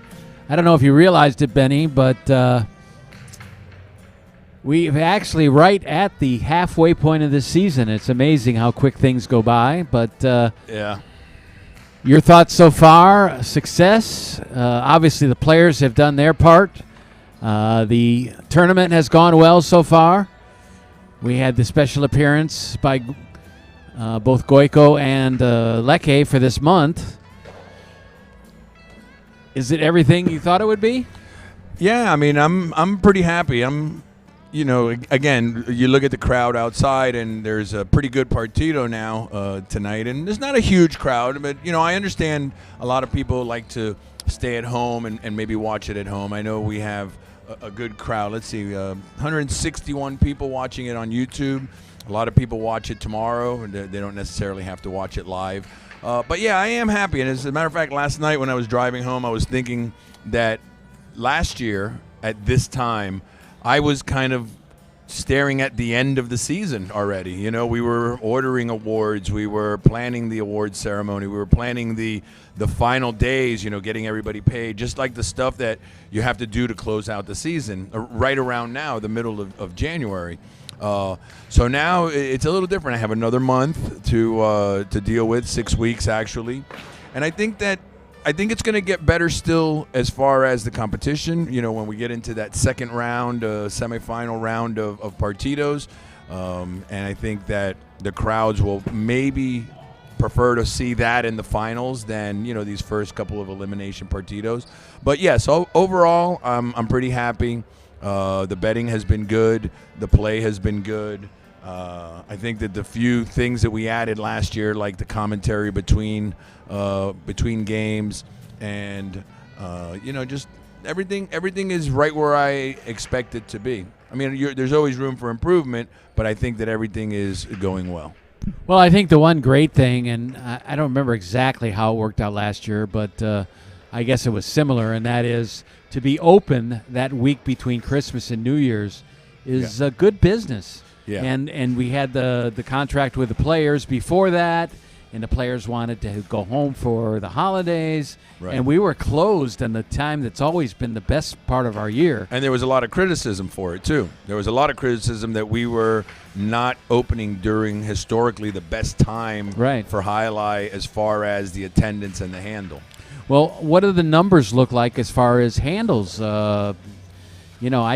I don't know if you realized it, Benny, but we're actually right at the halfway point of this season. It's amazing how quick things go by, but Yeah. your thoughts so far? Success? Obviously, the players have done their part. The tournament has gone well so far. We had the special appearance by both Goico and Lecce for this month. Is it everything you thought it would be? Yeah, I mean, I'm pretty happy. Again, you look at the crowd outside, and there's a pretty good Partido now tonight, and there's not a huge crowd, but I understand a lot of people like to stay at home and maybe watch it at home. I know we have a good crowd. Let's see, 161 people watching it on YouTube. A lot of people watch it tomorrow, and they don't necessarily have to watch it live. But yeah, I am happy, and as a matter of fact, last night when I was driving home, I was thinking that last year at this time, I was kind of staring at the end of the season already. We were ordering awards. We were planning the awards ceremony. We were planning the final days, getting everybody paid, just like the stuff that you have to do to close out the season right around now, the middle of January. So now it's a little different. I have another month to deal with, 6 weeks actually. And I think it's going to get better still as far as the competition, when we get into that second round, semifinal round of Partidos. And I think that the crowds will maybe prefer to see that in the finals than, these first couple of elimination Partidos. But, yeah, so overall, I'm pretty happy. The betting has been good. The play has been good. I think that the few things that we added last year, like the commentary between games, and just everything is right where I expect it to be. I mean, there's always room for improvement, but I think that everything is going well. Well, I think the one great thing, and I don't remember exactly how it worked out last year, but I guess it was similar, and that is to be open that week between Christmas and New Year's is a good business. Yeah. And we had the contract with the players before that, and the players wanted to go home for the holidays. Right. And we were closed in the time that's always been the best part of our year. And there was a lot of criticism for it, too. There was a lot of criticism that we were not opening during historically the best time for Alai as far as the attendance and the handle. Well, what do the numbers look like as far as handles? I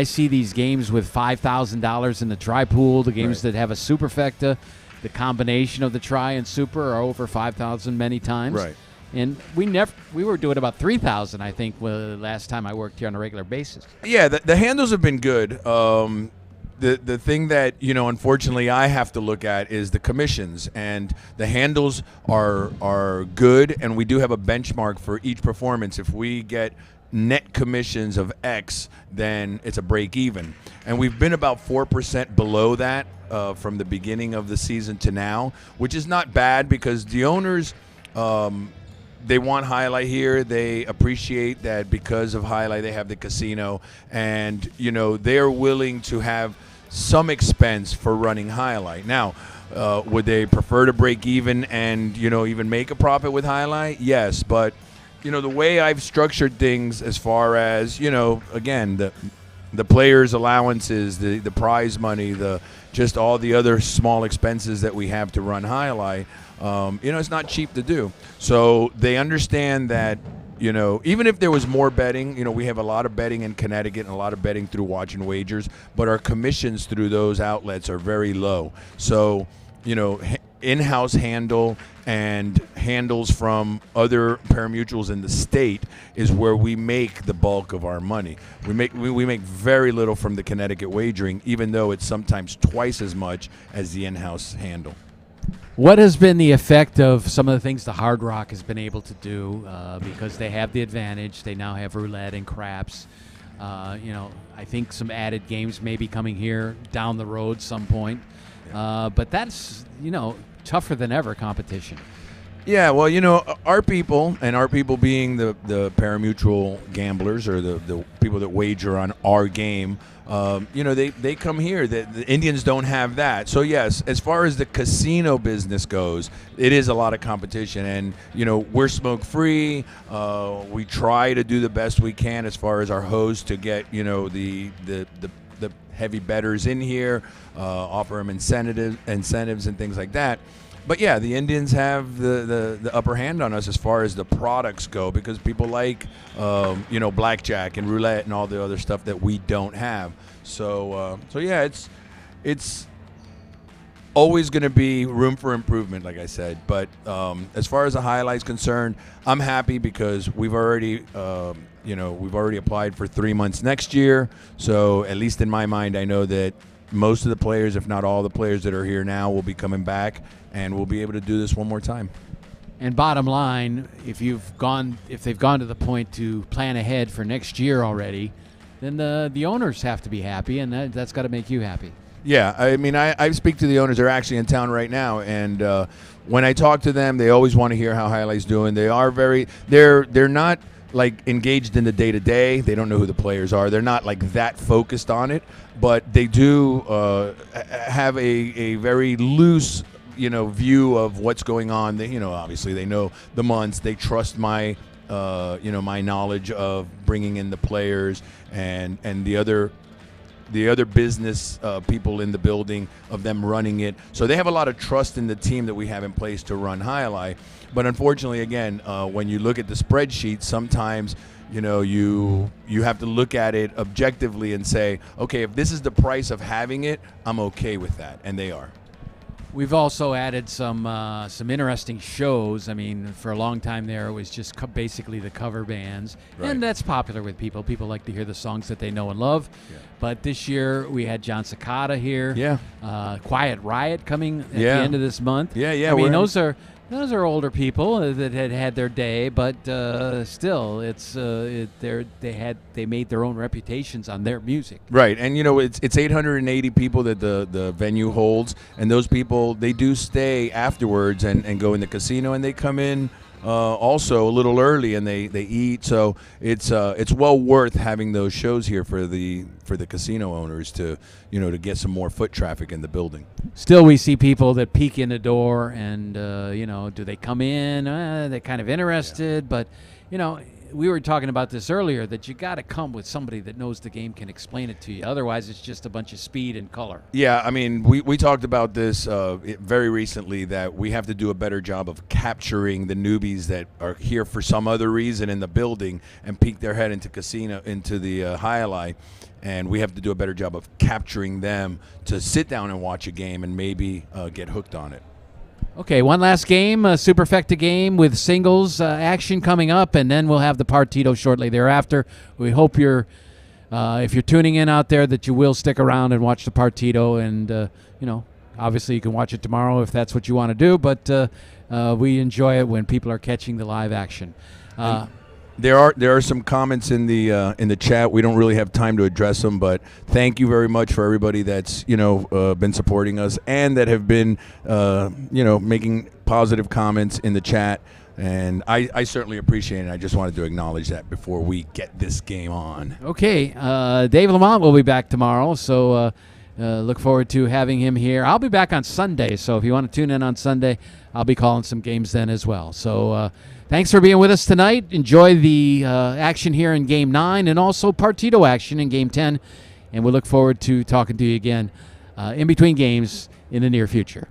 see these games with $5,000 in the try pool, the games that have a superfecta. The combination of the try and super are over 5,000 many times. Right. And we were doing about 3,000, I think, last time I worked here on a regular basis. Yeah, the handles have been good. The thing that, unfortunately I have to look at is the commissions, and the handles are good, and we do have a benchmark for each performance. If we get net commissions of X, then it's a break even. And we've been about 4% below that from the beginning of the season to now, which is not bad because the owners, they want Highlight here. They appreciate that because of Highlight they have the casino, and they're willing to have some expense for running Highlight. Now, would they prefer to break even and even make a profit with Highlight? Yes, but the way I've structured things as far as, again, the players' allowances, the prize money, just all the other small expenses that we have to run Highlight, it's not cheap to do. So they understand that, even if there was more betting, we have a lot of betting in Connecticut and a lot of betting through Watch and Wagers, but our commissions through those outlets are very low. So, in-house handle and handles from other pari-mutuels in the state is where we make the bulk of our money. We make very little from the Connecticut wagering, even though it's sometimes twice as much as the in-house handle. What has been the effect of some of the things the Hard Rock has been able to do because they have the advantage? They now have roulette and craps. I think some added games may be coming here down the road some point. But that's, tougher than ever competition. Yeah, well, our people, and our people being the parimutuel gamblers or the people that wager on our game, they come here. The Indians don't have that. So, yes, as far as the casino business goes, it is a lot of competition. And, we're smoke-free. We try to do the best we can as far as our hosts to get, the heavy bettors in here, offer them incentives and things like that. But yeah, the Indians have the upper hand on us as far as the products go because people like blackjack and roulette and all the other stuff that we don't have. So yeah, it's always going to be room for improvement, like I said. But as far as the highlights concerned, I'm happy because we've already applied for 3 months next year. So at least in my mind, I know that most of the players, if not all the players that are here now, will be coming back, and we'll be able to do this one more time. And bottom line, if they've gone to the point to plan ahead for next year already, then the owners have to be happy, and that's got to make you happy. Yeah, I mean, I speak to the owners. They're actually in town right now, and when I talk to them, they always want to hear how Highlight's doing. They're not like engaged in the day-to-day. They don't know who the players are. They're not like that focused on it, but they do have a very loose view of what's going on. They, obviously they know the months. They trust my my knowledge of bringing in the players and the other business people in the building, of them running it. So they have a lot of trust in the team that we have in place to run Alai. But unfortunately, again, when you look at the spreadsheet, sometimes you have to look at it objectively and say, okay, if this is the price of having it, I'm okay with that, and they are. We've also added some interesting shows. I mean, for a long time there, it was just basically the cover bands, Right. and that's popular with people. People like to hear the songs that they know and love. Yeah. But this year we had John Cicada here. Yeah. Quiet Riot coming at Yeah. the end of this month. Yeah, I mean, we're- those are older people that had their day, but still, it's they made their own reputations on their music. Right, and it's 880 people that the venue holds, and those people, they do stay afterwards and go in the casino, and they come in also a little early, and they eat. So it's well worth having those shows here for the casino owners to to get some more foot traffic in the building. Still, we see people that peek in the door, and do they come in? They're kind of interested, but we were talking about this earlier, that you got to come with somebody that knows the game, can explain it to you. Otherwise, it's just a bunch of speed and color. Yeah, I mean, we talked about this very recently, that we have to do a better job of capturing the newbies that are here for some other reason in the building and peek their head into the Alai, and we have to do a better job of capturing them to sit down and watch a game and maybe get hooked on it. Okay, one last game, a Superfecta game with singles action coming up, and then we'll have the Partido shortly thereafter. We hope if you're tuning in out there, that you will stick around and watch the Partido, and obviously you can watch it tomorrow if that's what you want to do, but we enjoy it when people are catching the live action. There are some comments in the chat. We don't really have time to address them, but thank you very much for everybody that's been supporting us and that have been making positive comments in the chat, and I certainly appreciate it. I just wanted to acknowledge that before we get this game on. Okay, Dave Lamont will be back tomorrow, so look forward to having him here. I'll be back on Sunday, so if you want to tune in on Sunday, I'll be calling some games then as well. So thanks for being with us tonight. Enjoy the action here in Game 9 and also Partido action in Game 10, and we look forward to talking to you again in between games in the near future.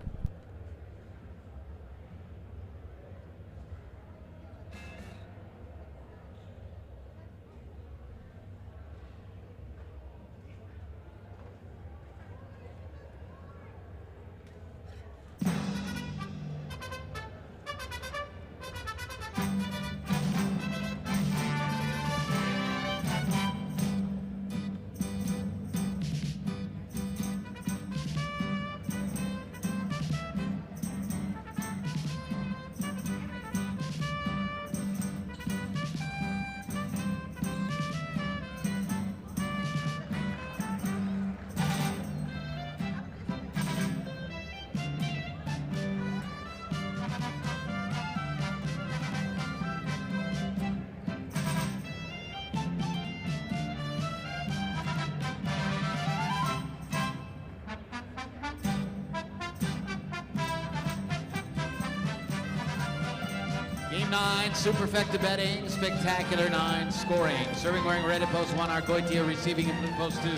Game 9, Superfecta betting, Spectacular 9 scoring. Serving wearing red at post 1, Argoitia receiving in blue post 2.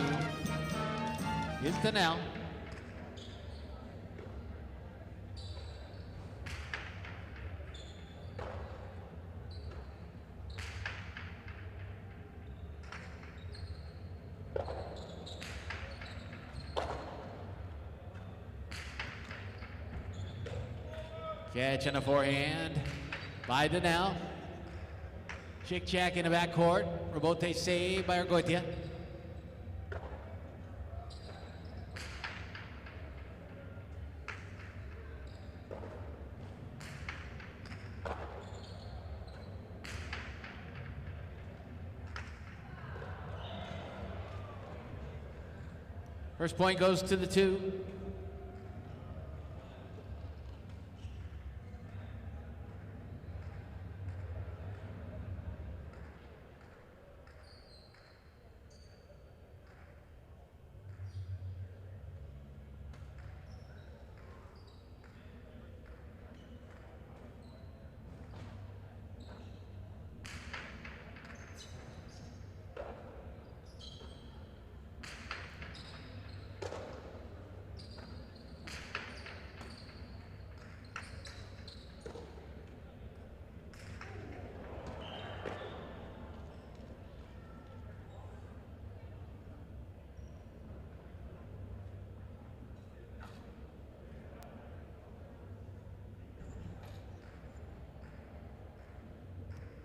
Is Dania. Catch on the forehand by Dania. Chick Jack in the backcourt. Rebote saved by Argoitia. First point goes to the 2.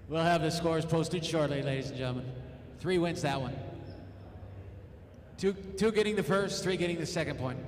We'll have the scores posted shortly, ladies and gentlemen. 3 wins that one. Two getting the first, 3 getting the second point.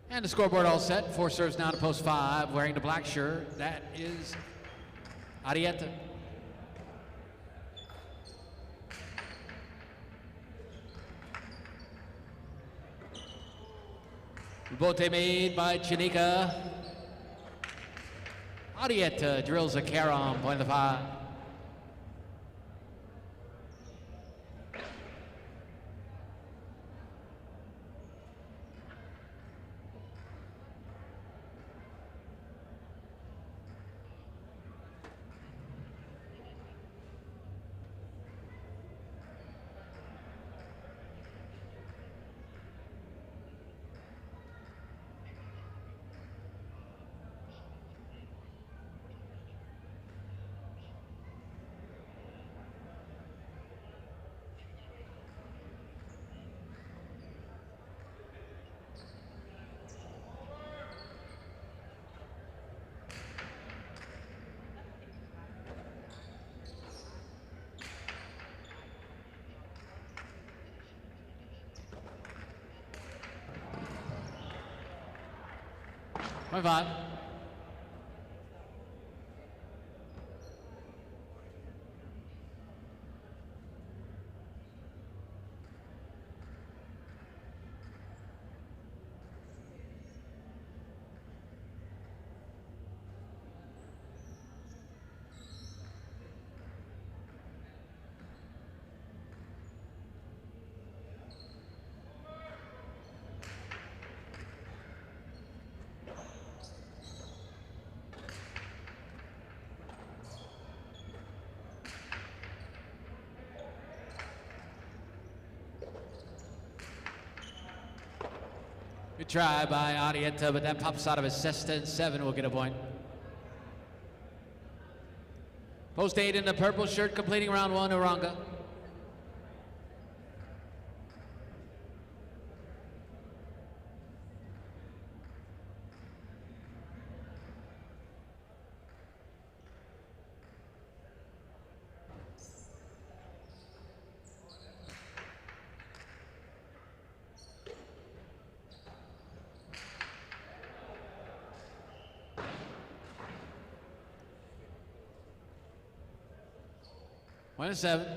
And the scoreboard all set. 4 serves now to post 5. Wearing the black shirt, that is Arietta. Rebote made by Chanika. Arietta drills a carom, point of the 5. Point 5. Good try by Arietta, but that pops out of his cesta, and 7 will get a point. Post 8 in the purple shirt, completing round 1, Uranga. One and 7.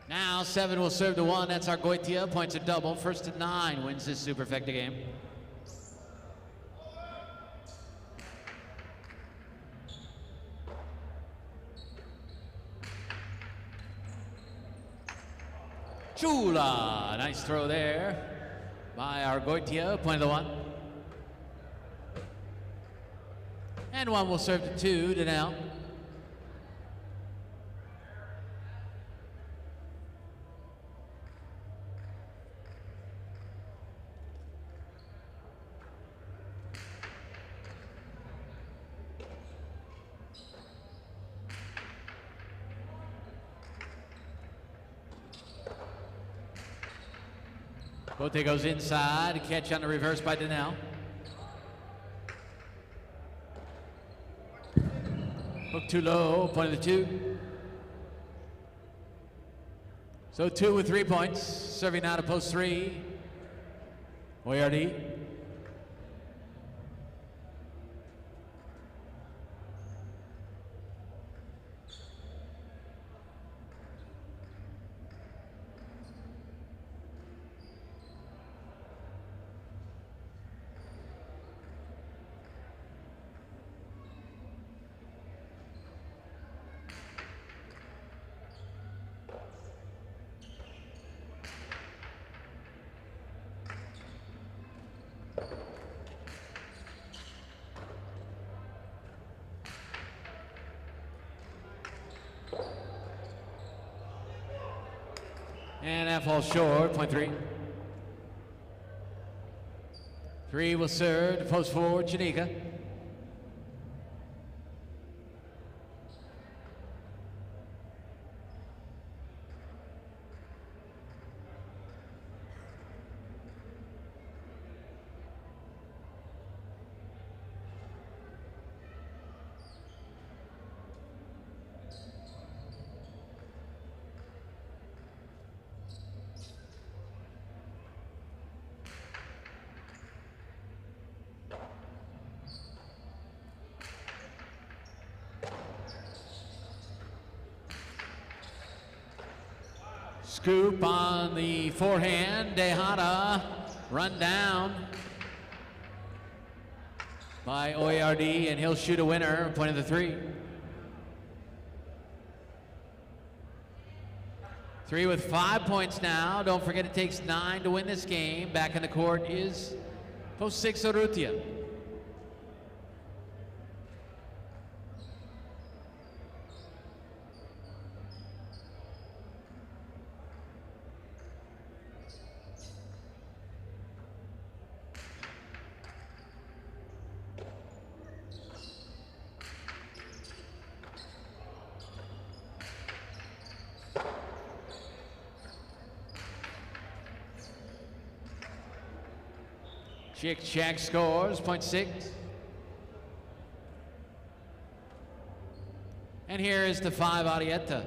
Now 7 will serve to 1. That's Argoitia. Points are double. First to 9 wins this superfecta game. Chula. Nice throw there by Argoitia. Point of the 1. And 1 will serve to 2 to now. Bote goes inside, catch on the reverse by Danielle. Hook too low, point of the 2. So 2 with 3 points, serving now to post 3. Oyardi. And that falls short, point 3. 3 will serve to post 4, Janika. Scoop on the forehand, Dehana run down by Oyardi, and he'll shoot a winner, point of the 3. 3 with 5 points now. Don't forget it takes 9 to win this game. Back in the court is post 6 Urrutia. Chick Shack scores, point 6. And here is the 5, Arietta.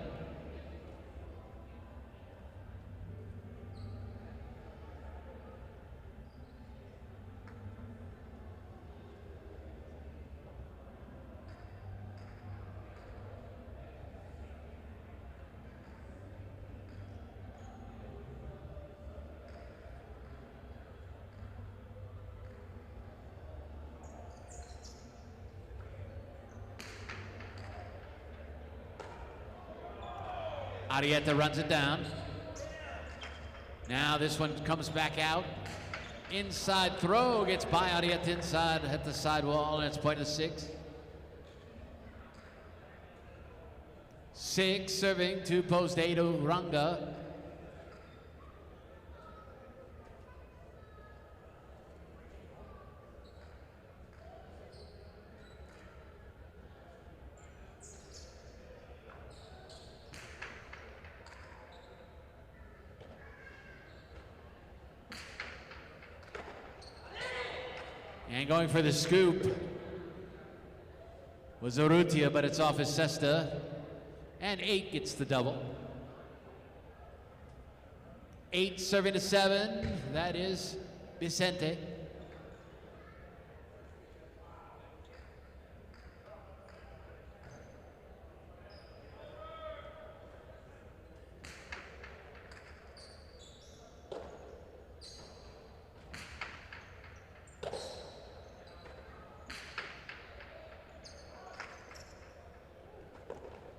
Arietta runs it down. Now this one comes back out. Inside throw gets by Arietta inside at the sidewall, and it's point of 6. 6 serving to post 8 Uranga. And going for the scoop was Urrutia, but it's off his cesta. And 8 gets the double. 8 serving to 7. That is Vicente.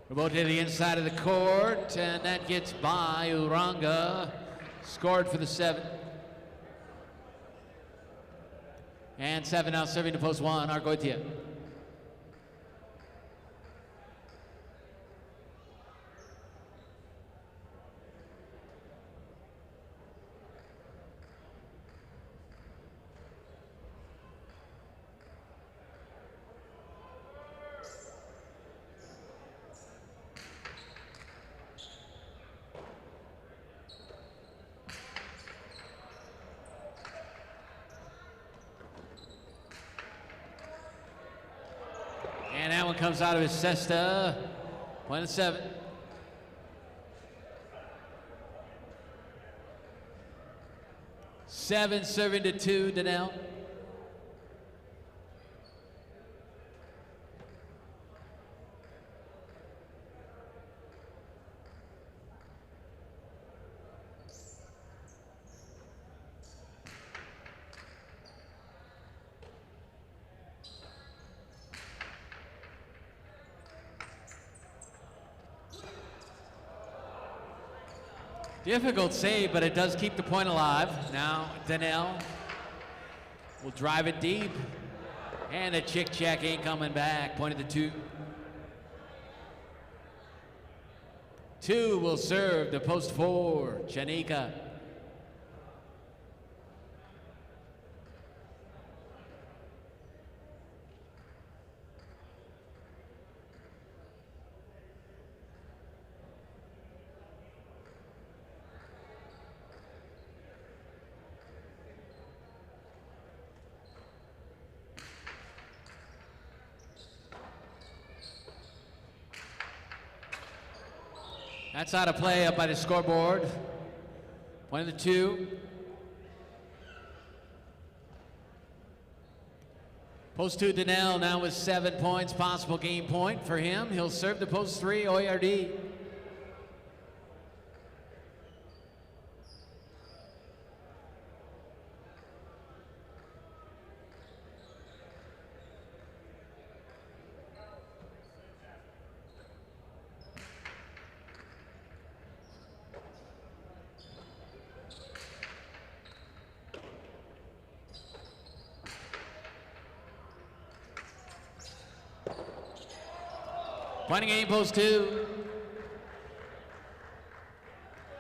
We're both to the inside of the court, and that gets by Uranga. Scored for the 7. And 7 now serving to post 1, Argoitia. And that one comes out of his cesta. Point of 7. Seven serving to 2, Danielle. Difficult save, but it does keep the point alive. Now, Danielle will drive it deep. And the chick check ain't coming back. Point of the 2. 2 will serve to post 4, Chanika. That's out of play up by the scoreboard. Point of the 2. Post 2, Danielle now with 7 points, possible game point for him. He'll serve the post 3, Oyardi. Pointing game, post 2.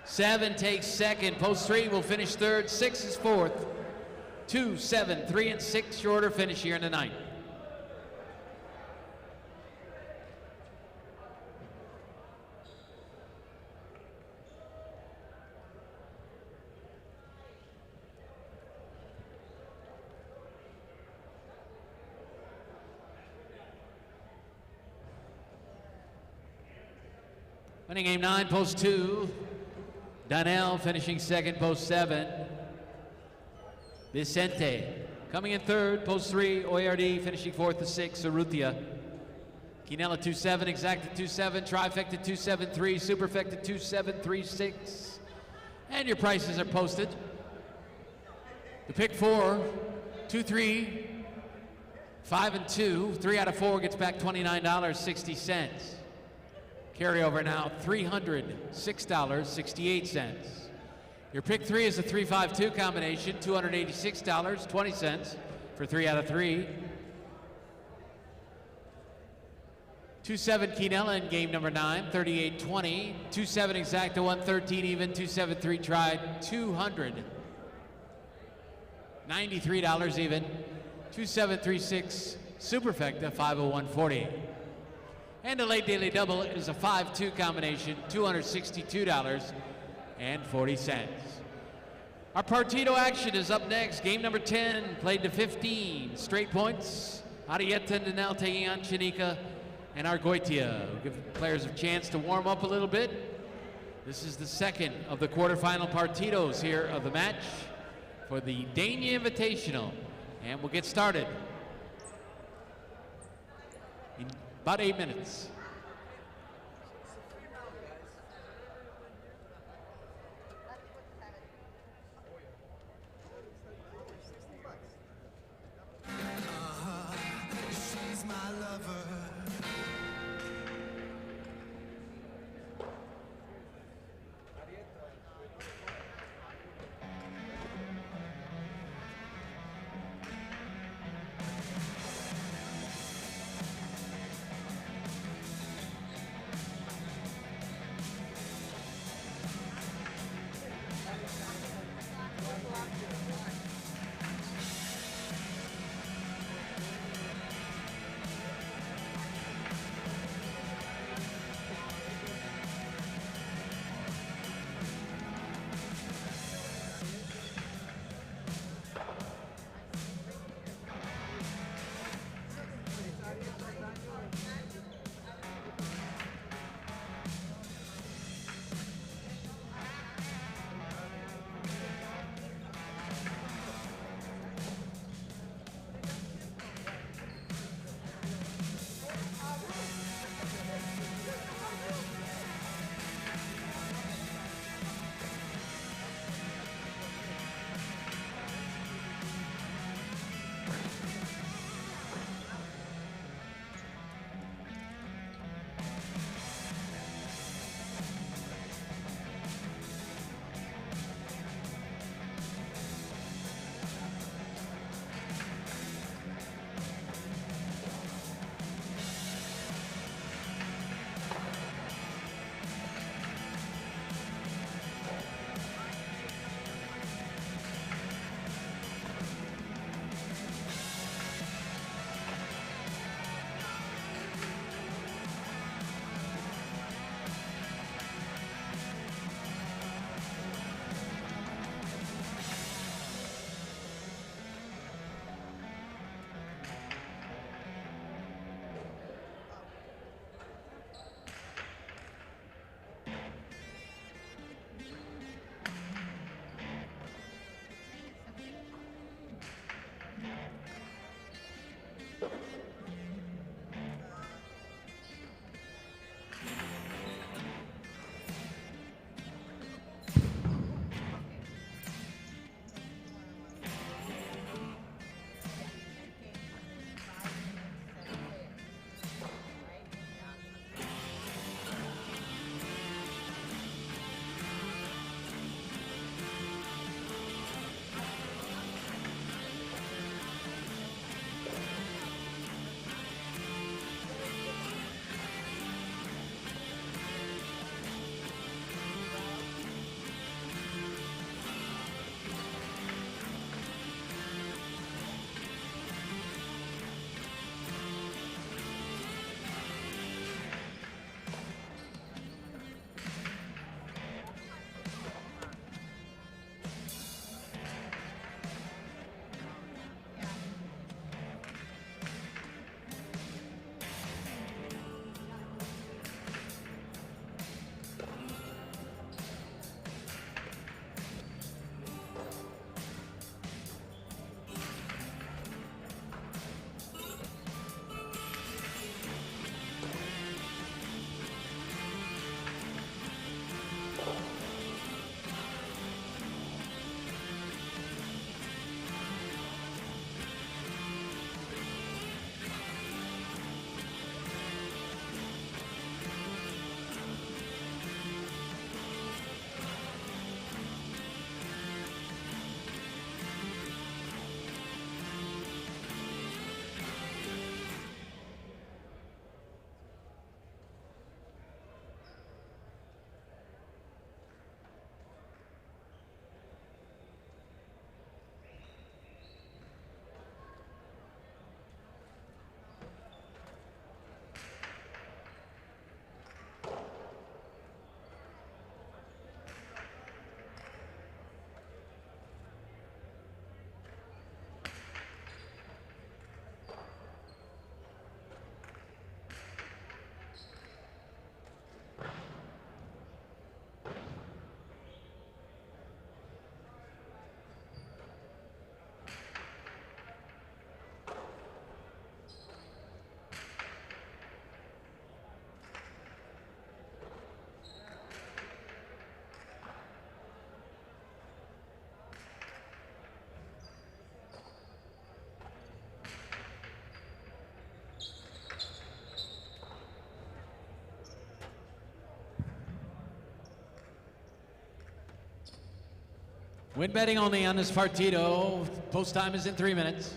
7 takes second. Post 3 will finish third. 6 is fourth. 2, 7, 3, and 6 your order finish here in the ninth. Winning game 9, post 2. Danielle finishing second, post 7. Vicente coming in third, post 3. Oyardi finishing fourth to 6. Urrutia. Quinella 2-7, exacta 2-7, trifecta 2-7-3, superfecta 2-7-3-6. And your prices are posted. The pick 4, 2-3, 5 and 2. 3 out of 4 gets back $29.60. Carryover now, $306.68. Your pick 3 is a 3-5-2 combination, $286.20 for 3 out of 3. 2-7 Quinella in game number 9, 38-20. 2-7 exacta, 113 even. 2-7-3 tried, $293 even. 2-7-3-6 superfecta, 501.48. And a late daily double is a 5-2 combination, $262.40. Our Partido action is up next. Game number 10, played to 15. Straight points. Arieta and Danel taking on Chanika and Argoitia. We'll give players a chance to warm up a little bit. This is the second of the quarterfinal partidos here of the match for the Dania Invitational. And we'll get started in about 8 minutes. She's my lover. Win betting only on this partido. Post time is in 3 minutes.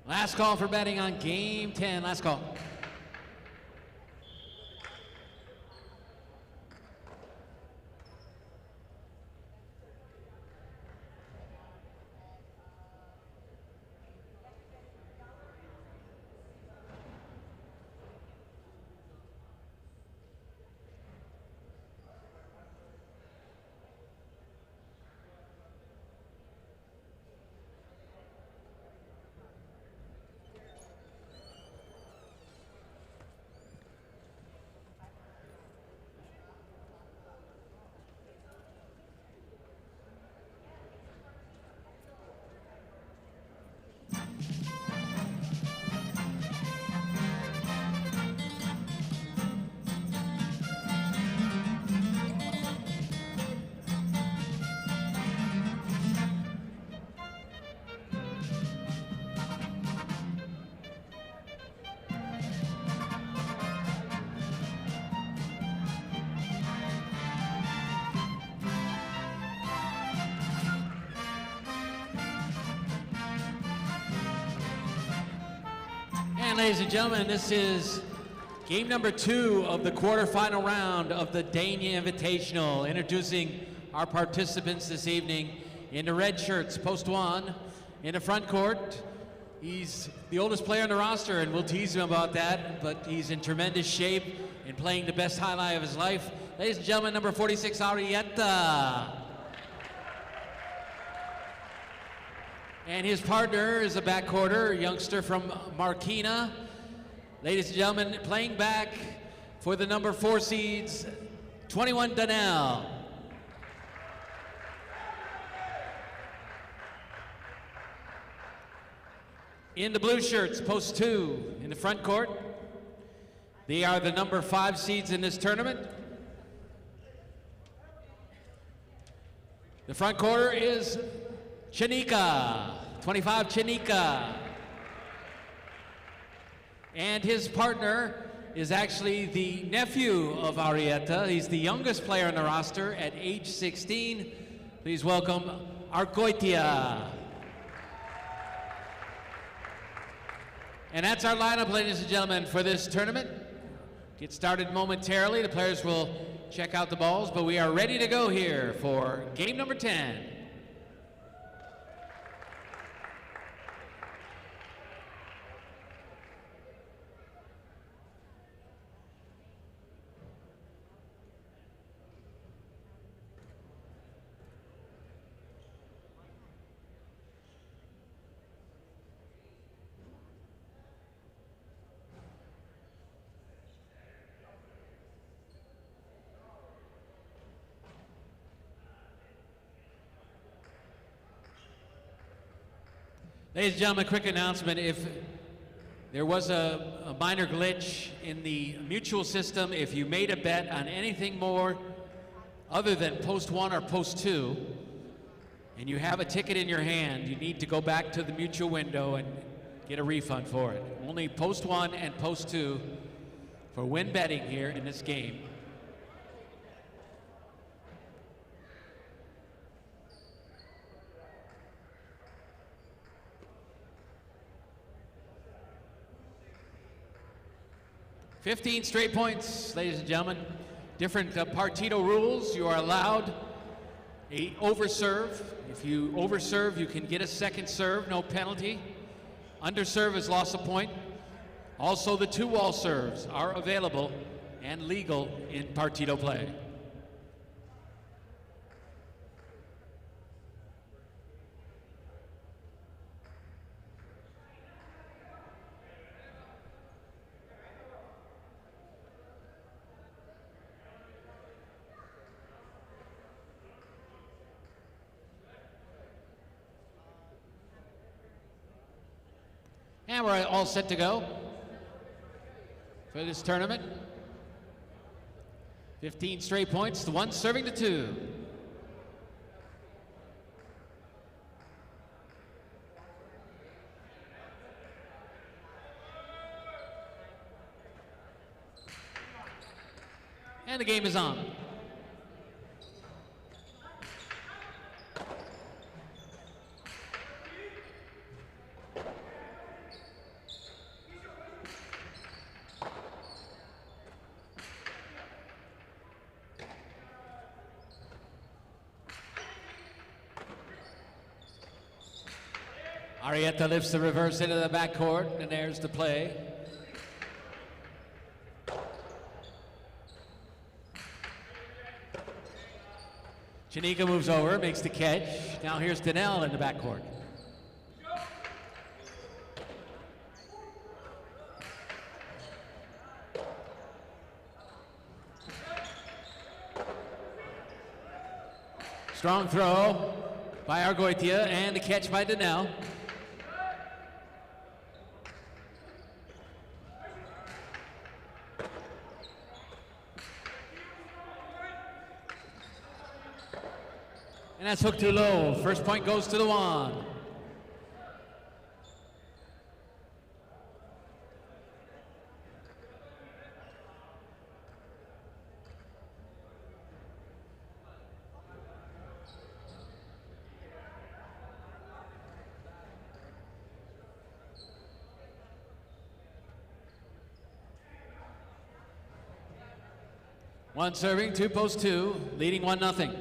Last call for betting on game 10. Last call. And ladies and gentlemen, this is game number 2 of the quarterfinal round of the Dania Invitational. Introducing our participants this evening in the red shirts, post 1, in the front court. He's the oldest player on the roster, and we'll tease him about that, but he's in tremendous shape and playing the best highlight of his life. Ladies and gentlemen, number 46, Arietta. And his partner is a backcourter, a youngster from Marquina. Ladies and gentlemen, playing back for the number 4 seeds, 21, Dania. In the blue shirts, post 2 in the front court. They are the number 5 seeds in this tournament. The front quarter is Chanika, 25 Chanika. And his partner is actually the nephew of Arietta. He's the youngest player on the roster at age 16. Please welcome Arkoitia. And that's our lineup, ladies and gentlemen, for this tournament. Get started momentarily. The players will check out the balls, but we are ready to go here for game number 10. Ladies and gentlemen, quick announcement. If there was a minor glitch in the mutual system, if you made a bet on anything more other than post 1 or post 2, and you have a ticket in your hand, you need to go back to the mutual window and get a refund for it. Only post 1 and post 2 for win betting here in this game. "15 straight points, ladies and gentlemen. Different Partido rules. You are allowed a overserve. If you overserve, you can get a second serve, no penalty. Underserve is loss of point. Also, the 2-wall serves are available and legal in Partido play. And we're all set to go for this tournament. 15 straight points, the 1 serving the 2. And the game is on. Arrieta lifts the reverse into the backcourt, and there's the play. Chanika moves over, makes the catch. Now here's Daniel in the backcourt. Strong throw by Argoitia, and the catch by Daniel. And that's hooked too low. First point goes to the 1. One serving, 2 post 2, leading 1-0.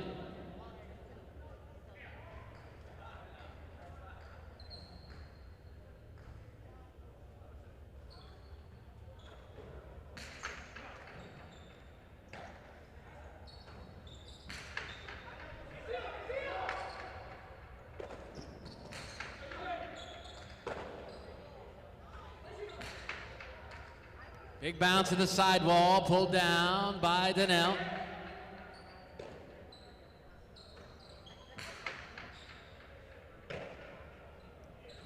Big bounce to the sidewall, pulled down by Daniel.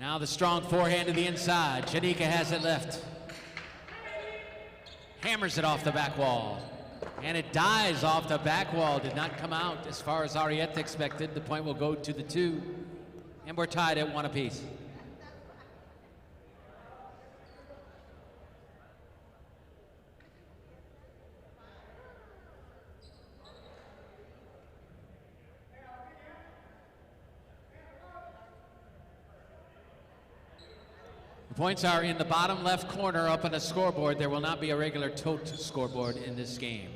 Now the strong forehand to the inside. Chanika has it left. Hammers it off the back wall. And it dies off the back wall. Did not come out as far as Arrieta expected. The point will go to the 2. And we're tied at 1 apiece. The points are in the bottom left corner up on the scoreboard. There will not be a regular tote scoreboard in this game.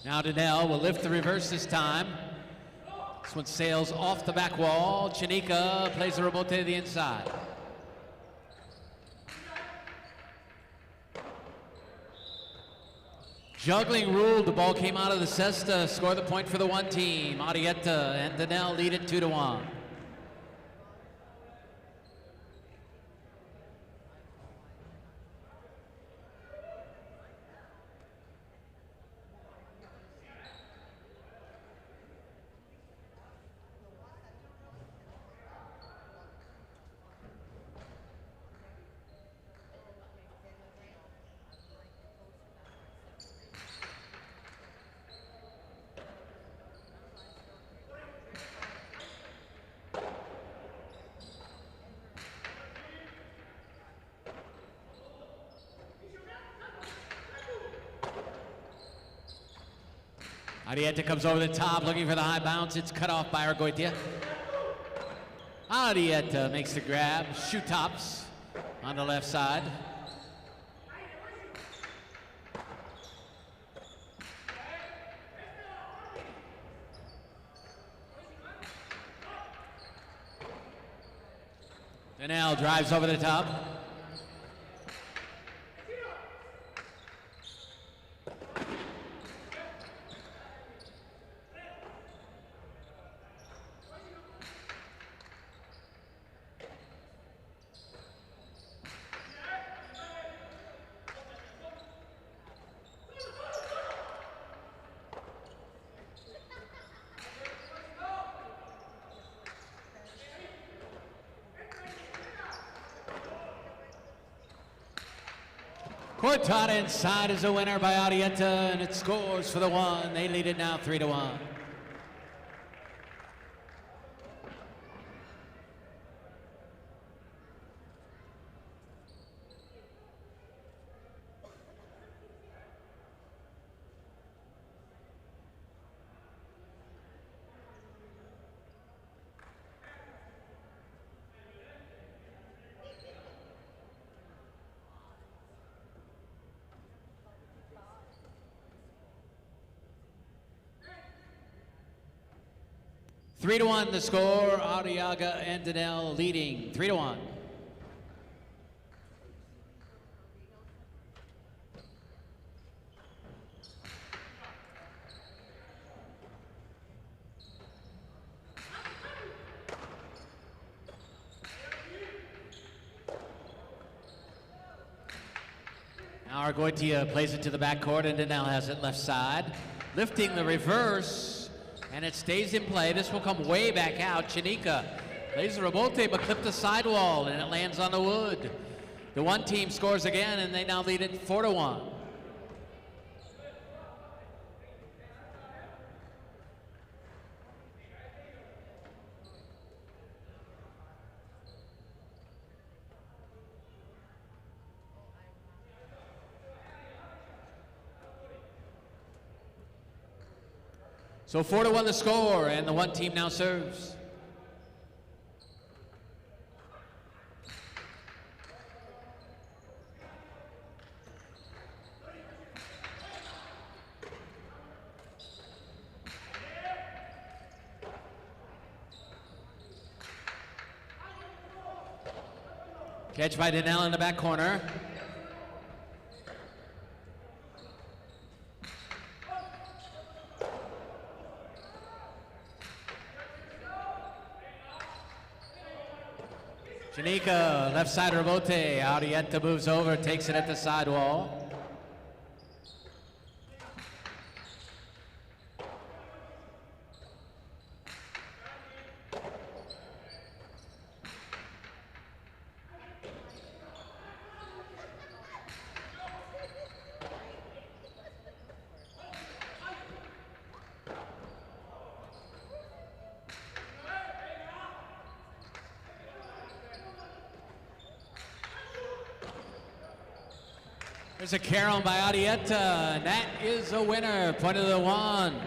Now Daniel will lift the reverse this time. This one sails off the back wall. Chanika plays the rebote to the inside. Juggling ruled. The ball came out of the cesta. Score the point for the one team. Arietta and Danelle lead it 2-1. Arietta comes over the top looking for the high bounce. It's cut off by Argoitia. Arietta makes the grab. Shoe tops on the left side. Danelle drives over the top. Cortada inside is a winner by Arietta, and it scores for the one. They lead it now 3-1. Three to 1 the score. Arriaga and Danelle leading 3-1. Now Argoitia plays it to the backcourt, and Danelle has it left side. Lifting the reverse. And it stays in play. This will come way back out. Chanika plays the rebote, but clipped the sidewall, and it lands on the wood. The one team scores again, and they now lead it 4-1. So 4-1 the score, and the one team now serves. Catch by Danelle in the back corner. Chanika, left side rebote. Arietta moves over, takes it at the sidewall. There's a carry by Arietta, and that is a winner. Point of the one.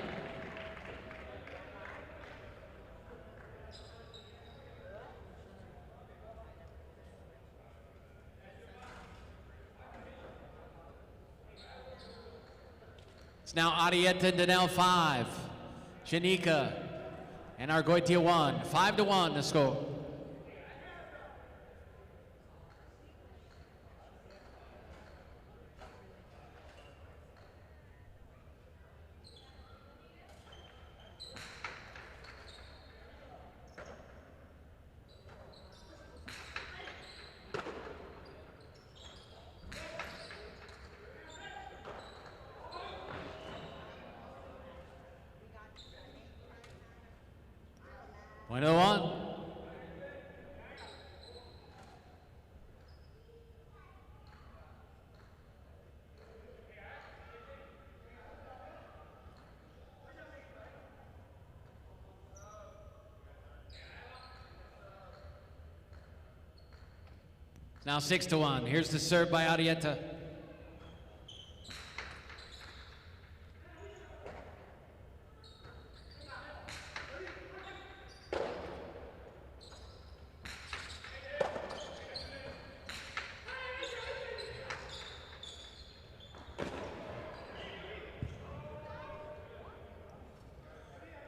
It's now Arietta and Danelle 5. Chanika And Argoitia won. 5-1 the score. Point of the one. It's now 6-1. Here's the serve by Arietta.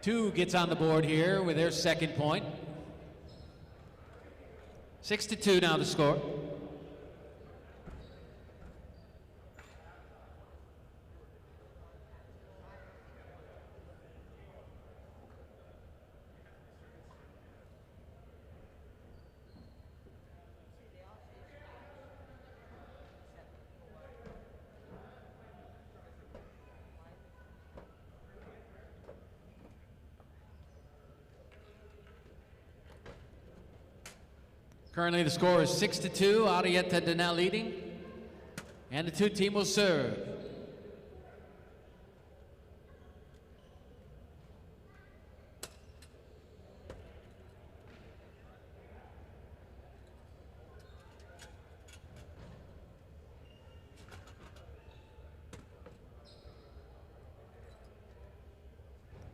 Two gets on the board here with their second point. 6-2 now the score. Currently the score is 6-2, Arietta Dania leading, and the two team will serve.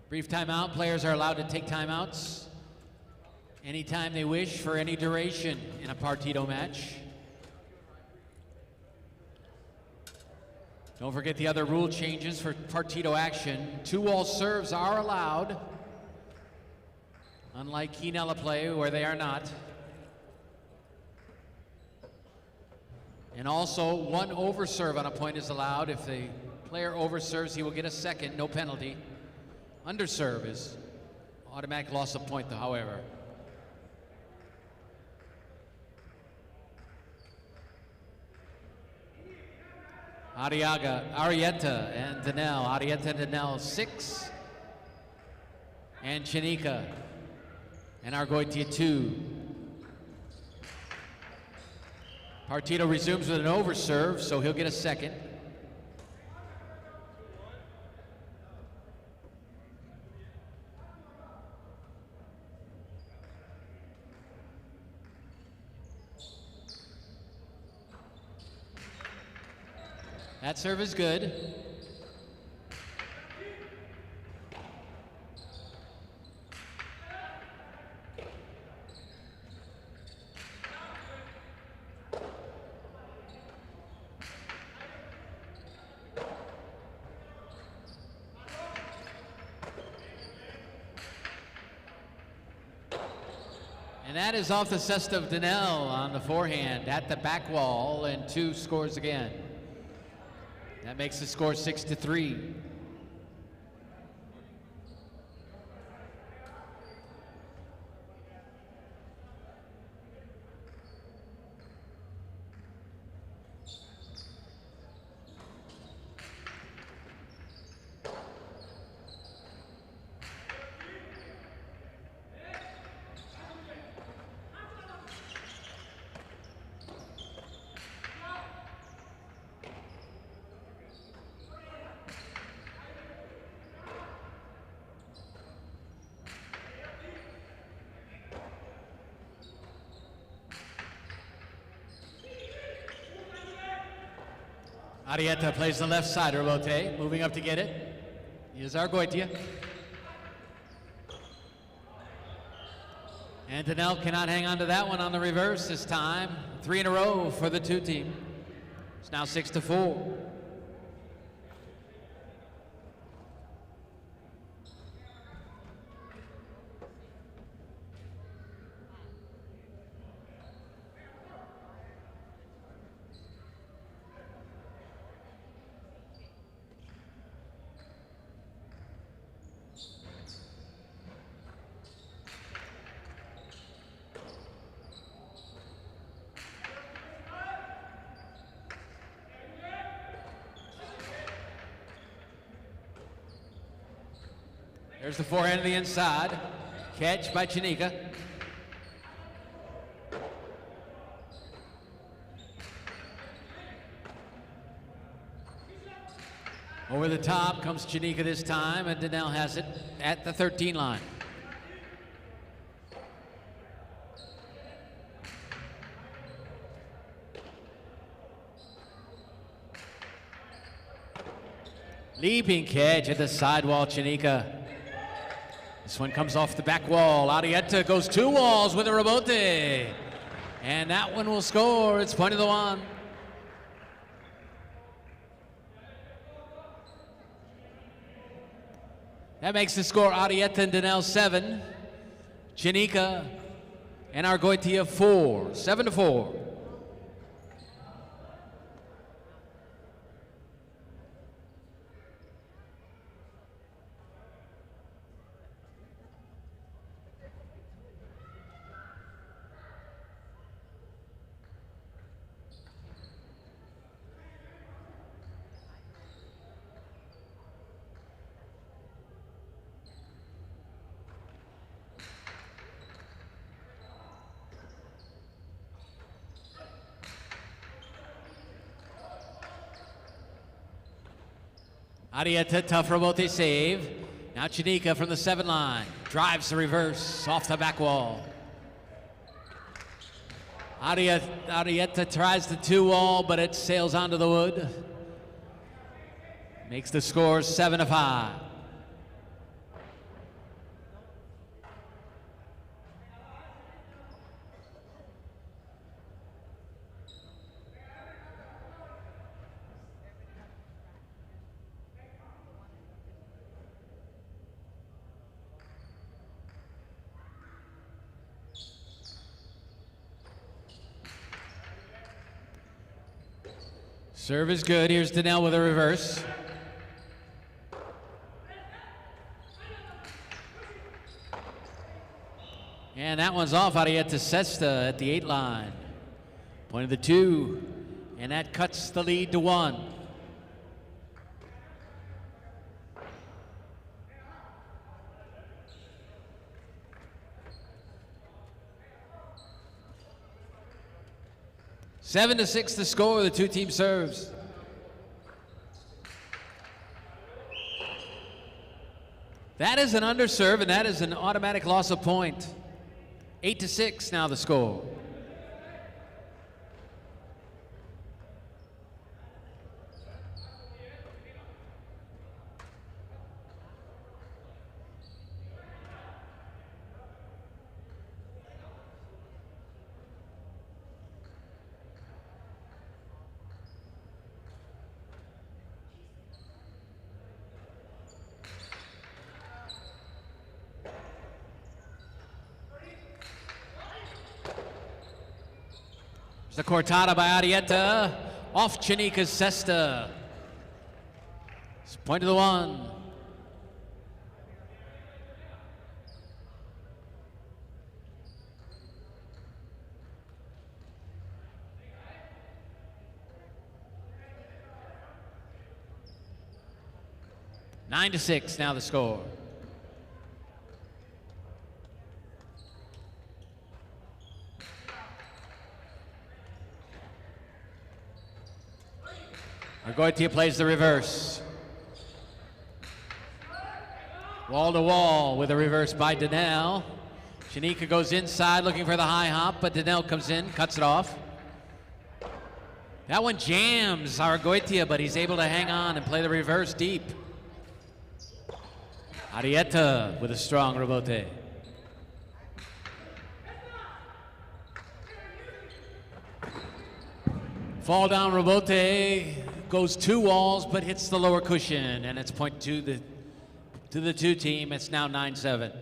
Brief timeout, players are allowed to take timeouts anytime they wish for any duration in a partido match. Don't forget the other rule changes for partido action. 2-wall serves are allowed, unlike Quinella play where they are not. And also, one overserve on a point is allowed. If the player overserves, he will get a second, no penalty. Underserve is automatic loss of point, though, however. Arietta and Danelle. Arietta and Danelle 6. And Chanika and Argoitia 2. Partido resumes with an overserve, so he'll get a second. That serve is good. And that is off the cesta of Danelle on the forehand at the back wall, and 2 scores again. That makes the score 6-3. Arietta plays the left side, Lotte, moving up to get it. Here's Argoitia. And Danelle cannot hang on to that one on the reverse this time. 3 in a row for the 2 team. It's now 6-4. There's the forehand to the inside. Catch by Chanika. Over the top comes Chanika this time, and Danielle has it at the 13 line. Leaping catch at the sidewall, Chanika. This one comes off the back wall. Arietta goes 2 walls with a rebote. And that one will score. It's point of the one. That makes the score Arietta and Danielle 7. Chanika and Argoitia 4. 7-4. Arietta, tough rebote save. Now Chanika from the 7 line. Drives the reverse off the back wall. Arietta tries the 2 wall, but it sails onto the wood. Makes the score 7-5. Serve is good. Here's Danielle with a reverse. And that one's off Arietta Sesta at the 8 line. Point of the 2. And that cuts the lead to 1. Seven to 6 the score, the 2 team serves. That is an underserve, and that is an automatic loss of point. 8 to 6 now the score. The cortada by Arietta, off Chanika's cesta. It's point of the 1. Nine to 6 now the score. Argoitia plays the reverse. Wall to wall with a reverse by Danielle. Chanika goes inside looking for the high hop, but Danielle comes in, cuts it off. That one jams Argoitia, but he's able to hang on and play the reverse deep. Arietta with a strong rebote. Fall down rebote. Goes 2 walls, but hits the lower cushion, and it's point to the 2 team. It's now 9-7.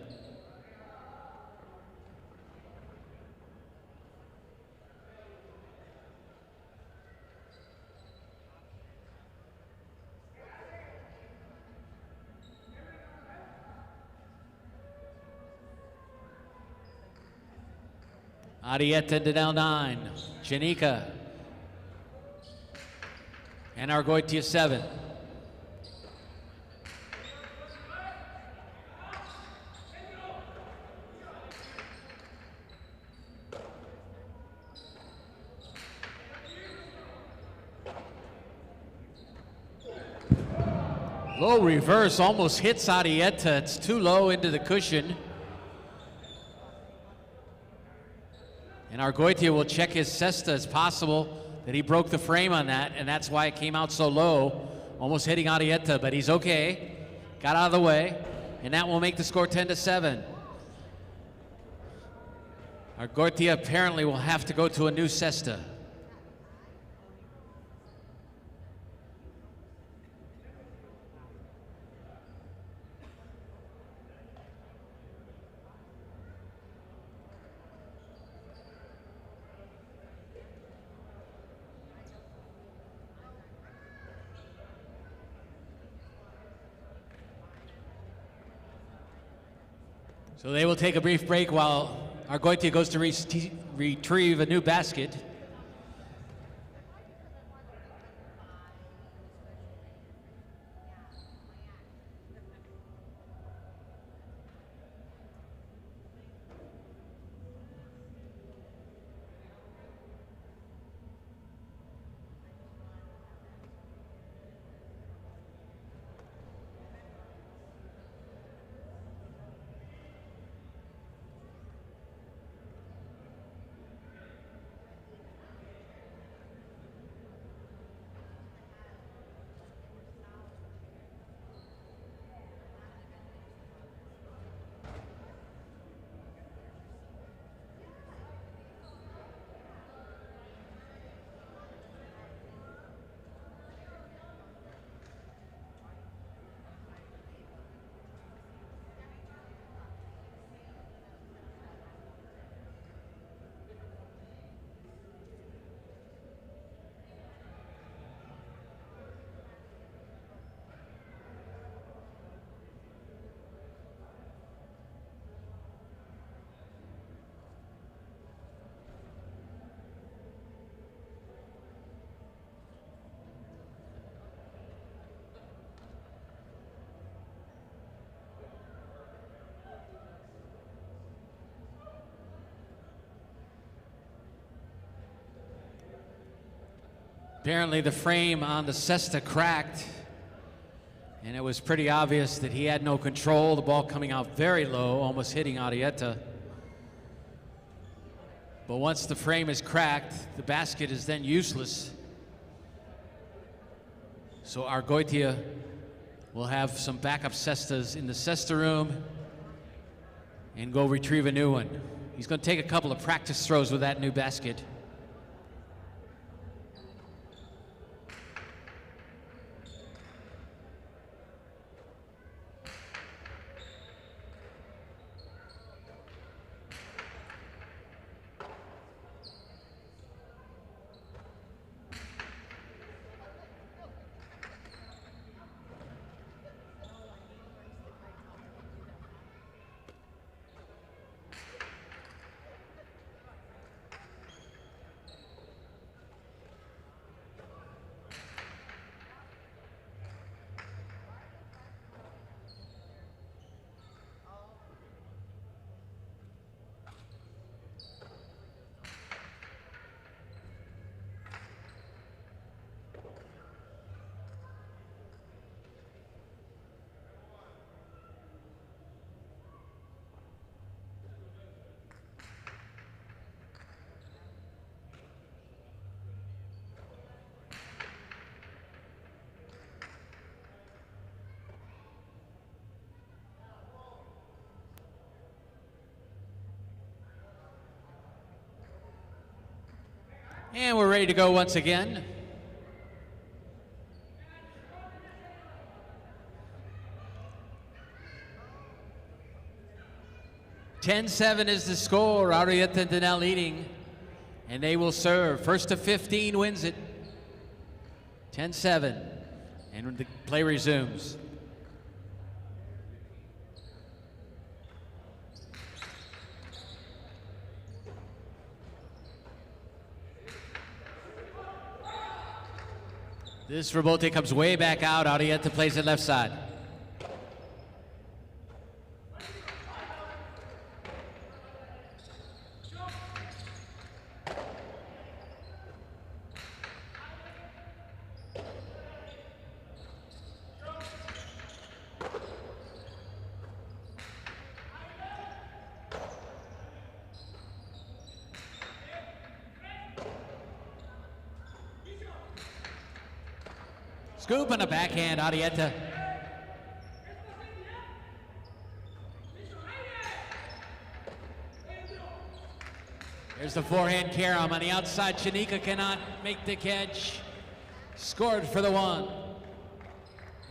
Arietta to down 9. Chanika. And Argoitia 7. Low reverse almost hits Arietta. It's too low into the cushion. And Argoitia will check his cesta. It's possible that he broke the frame on that, and that's why it came out so low, almost hitting Arietta, but he's okay. Got out of the way, and that will make the score 10-7. Argoitia apparently will have to go to a new cesta. So they will take a brief break while Argoitia goes to retrieve a new basket. Apparently the frame on the cesta cracked, and it was pretty obvious that he had no control. The ball coming out very low, almost hitting Arietta. But once the frame is cracked, the basket is then useless. So Argoitia will have some backup cestas in the cesta room and go retrieve a new one. He's going to take a couple of practice throws with that new basket. And we're ready to go once again. (10-7) is the score. Arietta and Dania leading, and they will serve. First to 15 wins it. 10-7, and the play resumes. This rebote comes way back out. Arietta plays it left side. Scoop and a backhand, Arietta. There's the forehand carom on the outside. Shanika cannot make the catch. Scored for the one.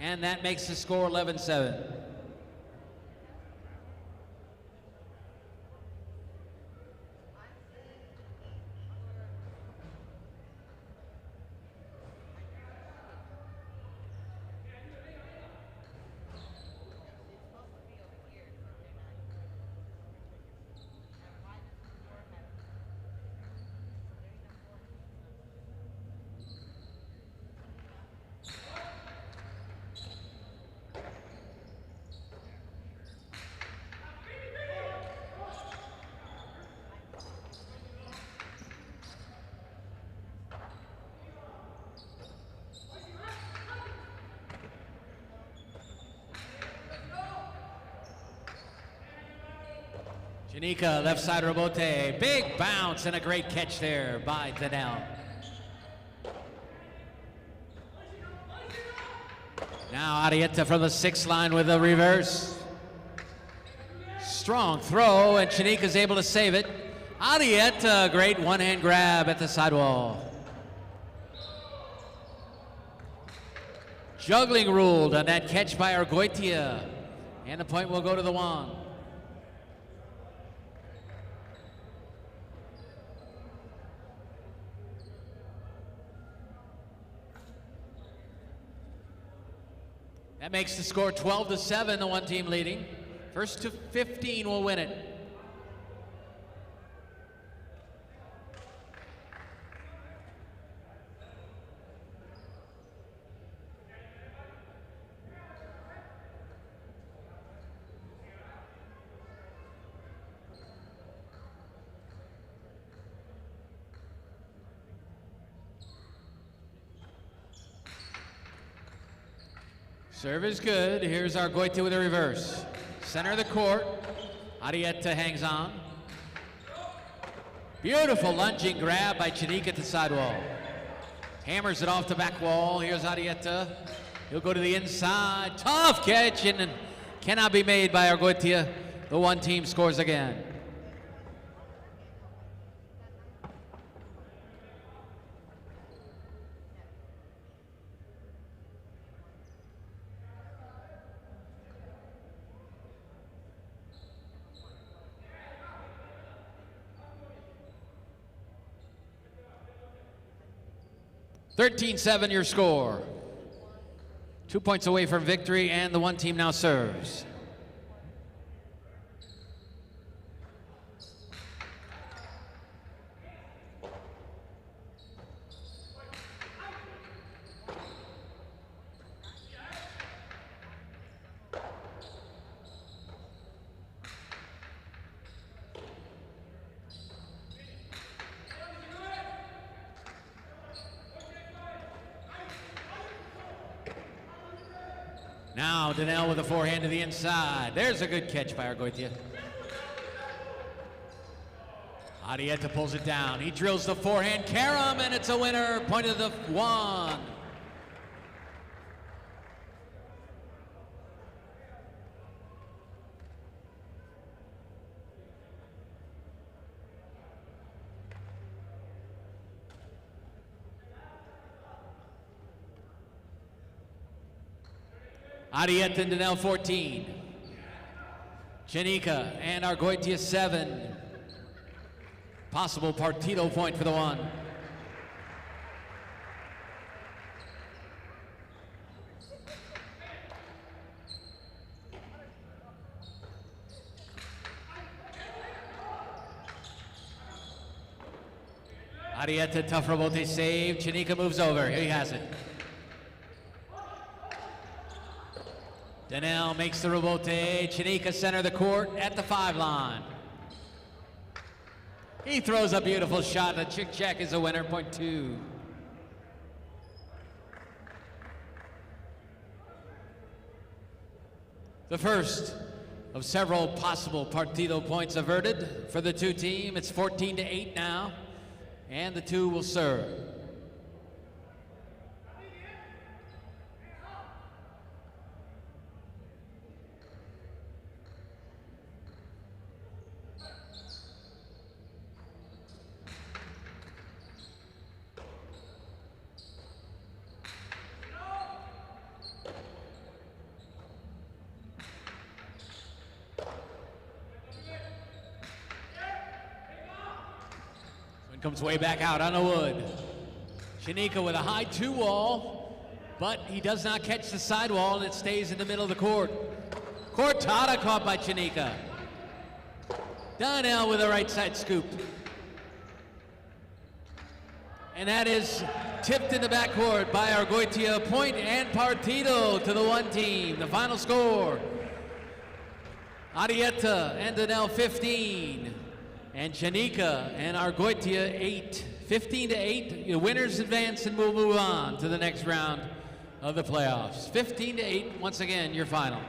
And that makes the score 11-7. Janika, left side rebote. Big bounce and a great catch there by Danelle. Now Arietta from the 6th line with a reverse. Strong throw, and Janika's able to save it. Arietta, great one-hand grab at the sidewall. Juggling ruled on that catch by Argoitia. And the point will go to the one. That makes the score 12-7, the one team leading. First to 15 will win it. Serve is good. Here's Argoitia with a reverse. Center of the court. Arietta hangs on. Beautiful lunging grab by Janika at the sidewall. Hammers it off the back wall. Here's Arietta. He'll go to the inside. Tough catch and cannot be made by Argoitia. The one team scores again. (13-7) your score. 2 points away from victory, and the one team now serves. Now Danelle with a forehand to the inside. There's a good catch by Argoitia. Arietta pulls it down. He drills the forehand carom, and it's a winner. Point of the one. Arietta and Danelle 14. Janika and Argoitia 7. Possible partido point for the one. Arietta, tough rebote save. Janika moves over. He has it. Danelle makes the rebote. Janika center the court at the 5 line. He throws a beautiful shot. The chick check is a winner, point 2. The first of several possible partido points averted for the two teams. It's 14-8 now, and the two will serve. Comes way back out on the wood. Shanika with a high 2-wall, but he does not catch the sidewall, and it stays in the middle of the court. Cortada caught by Shanika. Dania with a right side scoop. And that is tipped in the backcourt by Argoitia. Point and partido to the one team. The final score, Arietta and Danelle 15, and Shanika and Argoitia 8. 15-8, the winners advance and we'll move on to the next round of the playoffs. 15-8, once again, your final.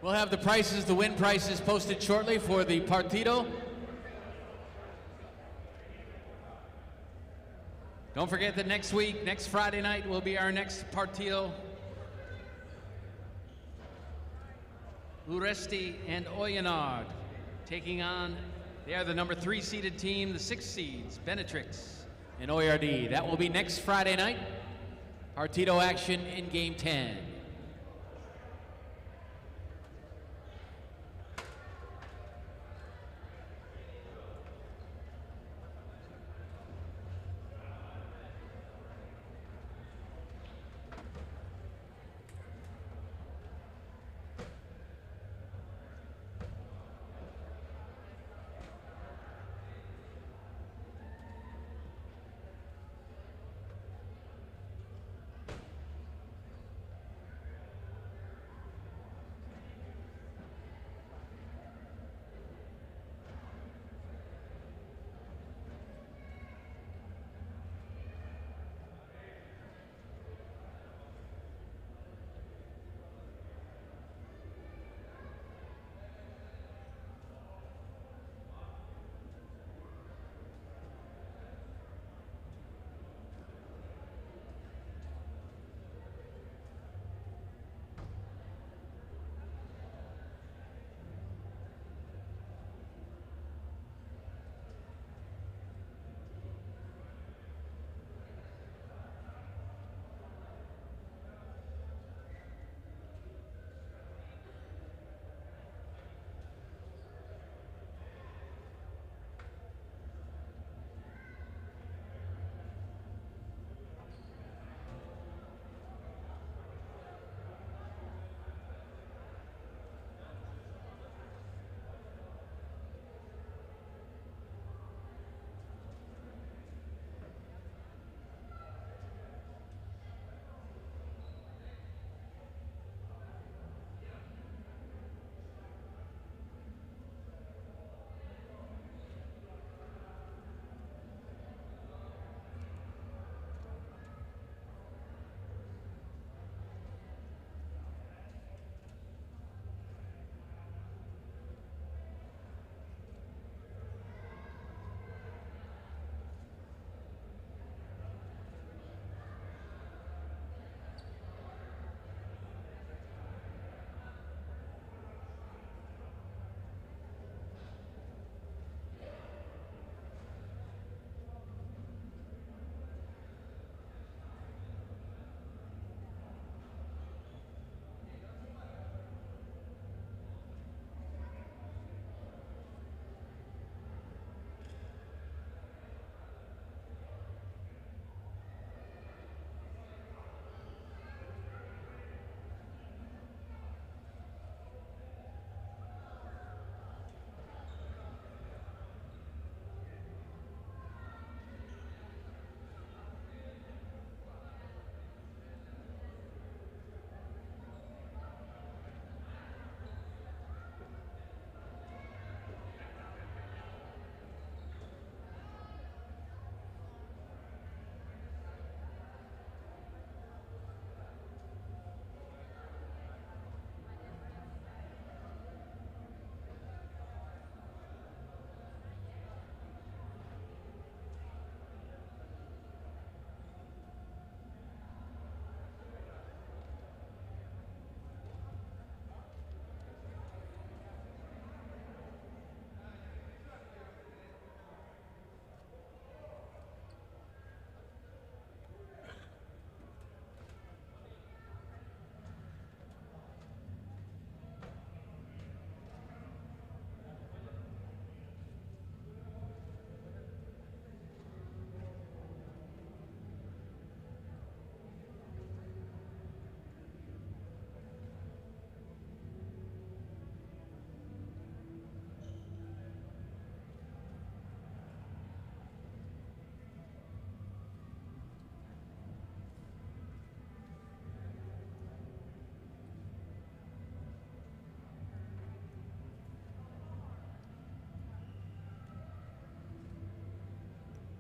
We'll have the prices, the win prices posted shortly for the partido. Don't forget that next week, next Friday night, will be our next partido. Uresti and Oyonnax taking on, they are the number 3 seeded team, the 6 seeds, Benetrix and ORD. That will be next Friday night. Partido action in game 10.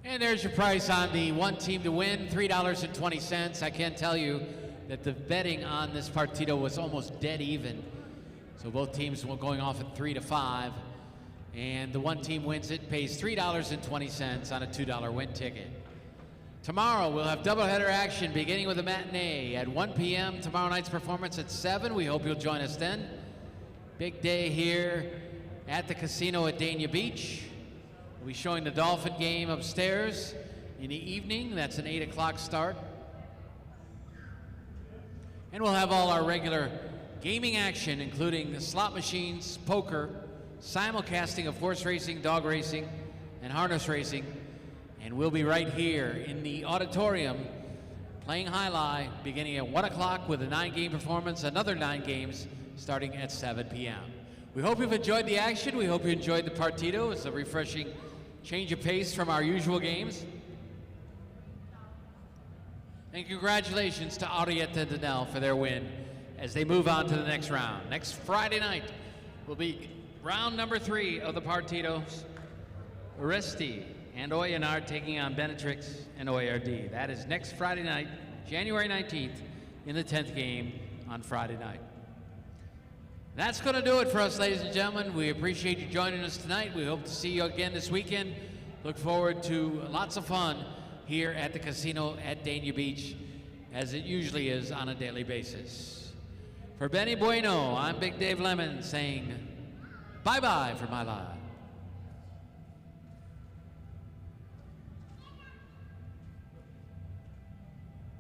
And there's your price on the one team to win, $3.20. I can tell you that the betting on this partido was almost dead even. So both teams were going off at 3 to 5. And the one team wins it, pays $3.20 on a $2 win ticket. Tomorrow we'll have doubleheader action beginning with a matinee at 1 p.m. Tomorrow night's performance at 7. We hope you'll join us then. Big day here at the casino at Dania Beach. We'll be showing the Dolphin game upstairs in the evening. That's an 8 o'clock start. And we'll have all our regular gaming action, including the slot machines, poker, simulcasting of horse racing, dog racing, and harness racing. And we'll be right here in the auditorium playing Alai beginning at 1 o'clock with a 9-game performance, another 9 games starting at 7 p.m. We hope you've enjoyed the action. We hope you enjoyed the partido. It's a refreshing change of pace from our usual games. And congratulations to Arietta and Danelle for their win as they move on to the next round. Next Friday night will be round number 3 of the partidos. Oresti and Oyonnax taking on Benetrix and OARD. That is next Friday night, January 19th, in the 10th game on Friday night. That's going to do it for us, ladies and gentlemen. We appreciate you joining us tonight. We hope to see you again this weekend. Look forward to lots of fun here at the casino at Dania Beach, as it usually is on a daily basis. For Benny Bueno, I'm Big Dave Lemon saying bye-bye from Alai.